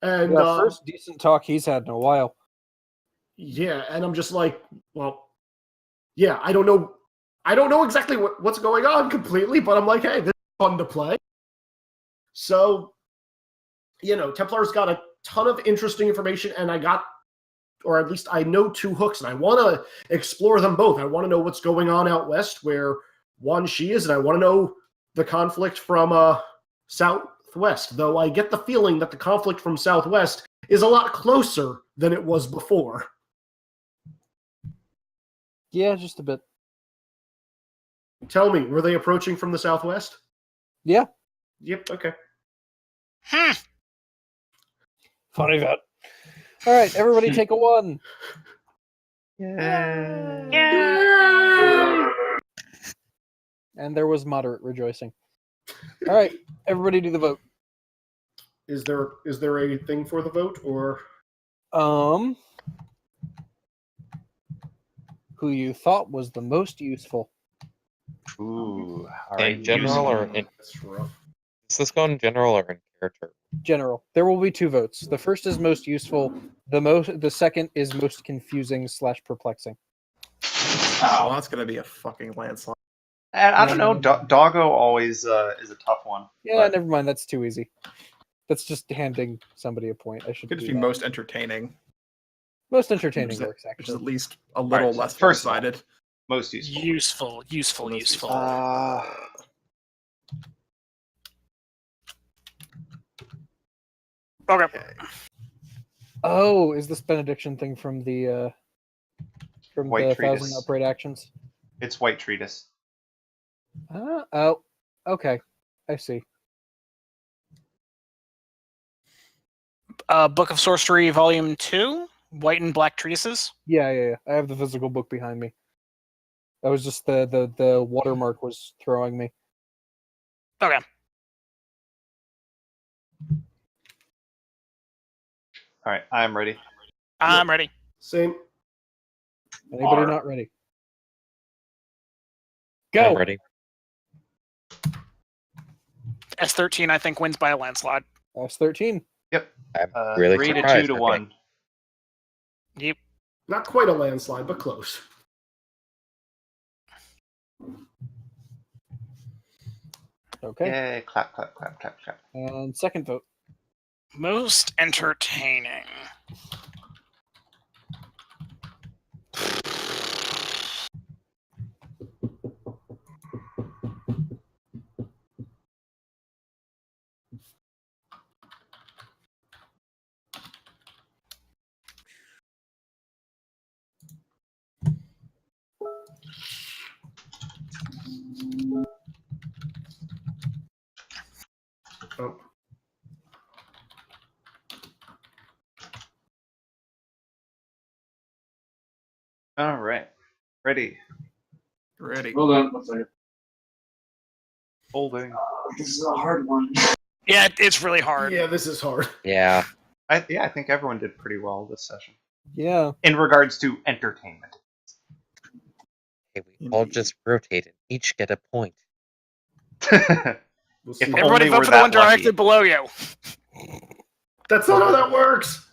[SPEAKER 7] and
[SPEAKER 6] Yeah, first decent talk he's had in a while.
[SPEAKER 7] yeah, and I'm just like, well, yeah, I don't know exactly what's going on completely, but I'm like, hey, this is fun to play. So, Templar's got a ton of interesting information, and or at least I know 2 hooks, and I want to explore them both. I want to know what's going on out west where Wan Shi is, and I want to know the conflict from southwest, though I get the feeling that the conflict from southwest is a lot closer than it was before.
[SPEAKER 6] Yeah, just a bit.
[SPEAKER 7] Tell me, were they approaching from the southwest?
[SPEAKER 6] Yeah.
[SPEAKER 7] Yep, okay.
[SPEAKER 6] Funny that. All right, everybody take a 1. And there was moderate rejoicing. All right, everybody do the vote.
[SPEAKER 7] Is there a thing for the vote, or
[SPEAKER 6] Who you thought was the most useful?
[SPEAKER 5] Ooh, all right.
[SPEAKER 3] in general or in,
[SPEAKER 7] That's rough.
[SPEAKER 3] does this go in general or in character?
[SPEAKER 6] General. There will be 2 votes. The first is most useful. The second is most confusing / perplexing.
[SPEAKER 4] Oh, that's gonna be a fucking landslide.
[SPEAKER 5] And I don't know. Doggo always is a tough one.
[SPEAKER 6] Yeah,
[SPEAKER 5] but
[SPEAKER 6] never mind. That's too easy. That's just handing somebody a point. I should
[SPEAKER 4] Could
[SPEAKER 6] do
[SPEAKER 4] just be
[SPEAKER 6] that.
[SPEAKER 4] most entertaining.
[SPEAKER 6] Most entertaining
[SPEAKER 4] Which is
[SPEAKER 6] works,
[SPEAKER 4] at
[SPEAKER 6] actually.
[SPEAKER 4] least a little
[SPEAKER 5] Right,
[SPEAKER 4] less
[SPEAKER 5] first of all.
[SPEAKER 4] one-sided.
[SPEAKER 5] most useful.
[SPEAKER 2] Useful. Okay.
[SPEAKER 6] Oh, is this benediction thing from the
[SPEAKER 5] White Treatise.
[SPEAKER 6] 1,000 Upright Actions?
[SPEAKER 5] It's White Treatise.
[SPEAKER 6] Oh, okay. I see.
[SPEAKER 2] Book of Sorcery, Volume 2, White and Black Treatises.
[SPEAKER 6] Yeah. I have the physical book behind me. That was just the watermark was throwing me.
[SPEAKER 2] Okay.
[SPEAKER 5] All right, I'm ready.
[SPEAKER 2] I'm ready.
[SPEAKER 7] Same.
[SPEAKER 6] Anybody
[SPEAKER 5] R.
[SPEAKER 6] not ready?
[SPEAKER 3] I'm
[SPEAKER 6] Go.
[SPEAKER 3] ready.
[SPEAKER 2] S13, I think, wins by a landslide.
[SPEAKER 6] S13.
[SPEAKER 5] Yep.
[SPEAKER 3] I'm really
[SPEAKER 5] 3 to
[SPEAKER 3] surprised.
[SPEAKER 5] 2 to
[SPEAKER 3] Okay.
[SPEAKER 5] 1.
[SPEAKER 2] Yep.
[SPEAKER 7] Not quite a landslide, but close.
[SPEAKER 6] Okay.
[SPEAKER 5] Yay! Clap, clap, clap, clap, clap.
[SPEAKER 6] And second vote.
[SPEAKER 2] Most entertaining.
[SPEAKER 7] Oh.
[SPEAKER 5] All right. Ready.
[SPEAKER 4] Ready.
[SPEAKER 1] Hold on, one second.
[SPEAKER 5] Holding.
[SPEAKER 1] This is a hard one.
[SPEAKER 2] Yeah, it's really hard.
[SPEAKER 7] Yeah, this is hard.
[SPEAKER 3] Yeah.
[SPEAKER 5] I think everyone did pretty well this session.
[SPEAKER 6] Yeah.
[SPEAKER 5] In regards to entertainment.
[SPEAKER 3] Hey, we all just rotate and each get a point.
[SPEAKER 7] We'll
[SPEAKER 5] If
[SPEAKER 7] see.
[SPEAKER 5] only
[SPEAKER 2] Everybody
[SPEAKER 5] we're
[SPEAKER 2] vote for the
[SPEAKER 5] that
[SPEAKER 2] one directed
[SPEAKER 5] lucky.
[SPEAKER 2] below you.
[SPEAKER 7] That's not how that works.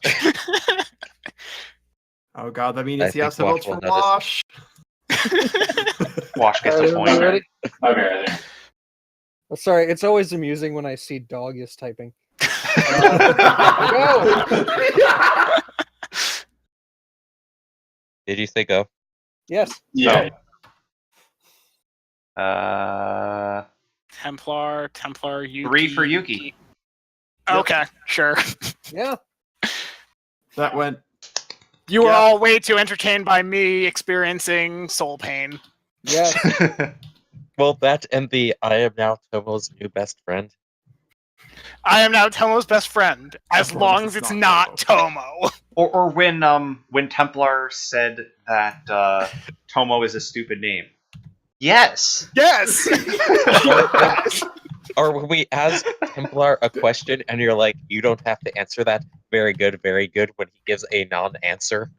[SPEAKER 4] Oh god, that means
[SPEAKER 3] I
[SPEAKER 4] it's yes
[SPEAKER 3] think
[SPEAKER 4] votes
[SPEAKER 3] Wash
[SPEAKER 4] for
[SPEAKER 3] will notice.
[SPEAKER 4] Wash.
[SPEAKER 5] Wash gets
[SPEAKER 6] All
[SPEAKER 5] a
[SPEAKER 6] right,
[SPEAKER 5] point.
[SPEAKER 6] everybody ready?
[SPEAKER 1] Okay, there.
[SPEAKER 6] Oh, sorry, it's always amusing when I see dog is typing.
[SPEAKER 3] Did you say go?
[SPEAKER 6] Yes.
[SPEAKER 1] Yeah.
[SPEAKER 2] Templar, Yuki.
[SPEAKER 5] 3 for Yuki.
[SPEAKER 2] Okay, sure.
[SPEAKER 6] Yeah.
[SPEAKER 4] That went.
[SPEAKER 2] You were
[SPEAKER 4] Yeah.
[SPEAKER 2] all way too entertained by me experiencing soul pain.
[SPEAKER 6] Yes.
[SPEAKER 3] Well, that and the I am now Tomo's new best friend.
[SPEAKER 2] I am now Tomo's best friend, as long as it's not Tomo.
[SPEAKER 5] Or when Templar said that Tomo is a stupid name. Yes.
[SPEAKER 2] Yes.
[SPEAKER 3] Or when we ask Templar a question and you're like, you don't have to answer that. Very good, when he gives a non-answer.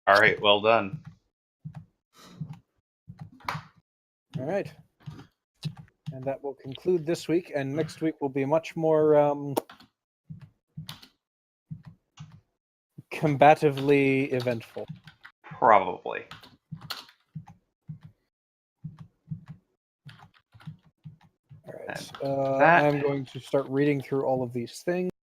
[SPEAKER 5] All right, well done.
[SPEAKER 6] All right. And that will conclude this week, and next week will be much more combatively eventful.
[SPEAKER 5] Probably.
[SPEAKER 6] All right.
[SPEAKER 5] That-
[SPEAKER 6] I'm going to start reading through all of these things.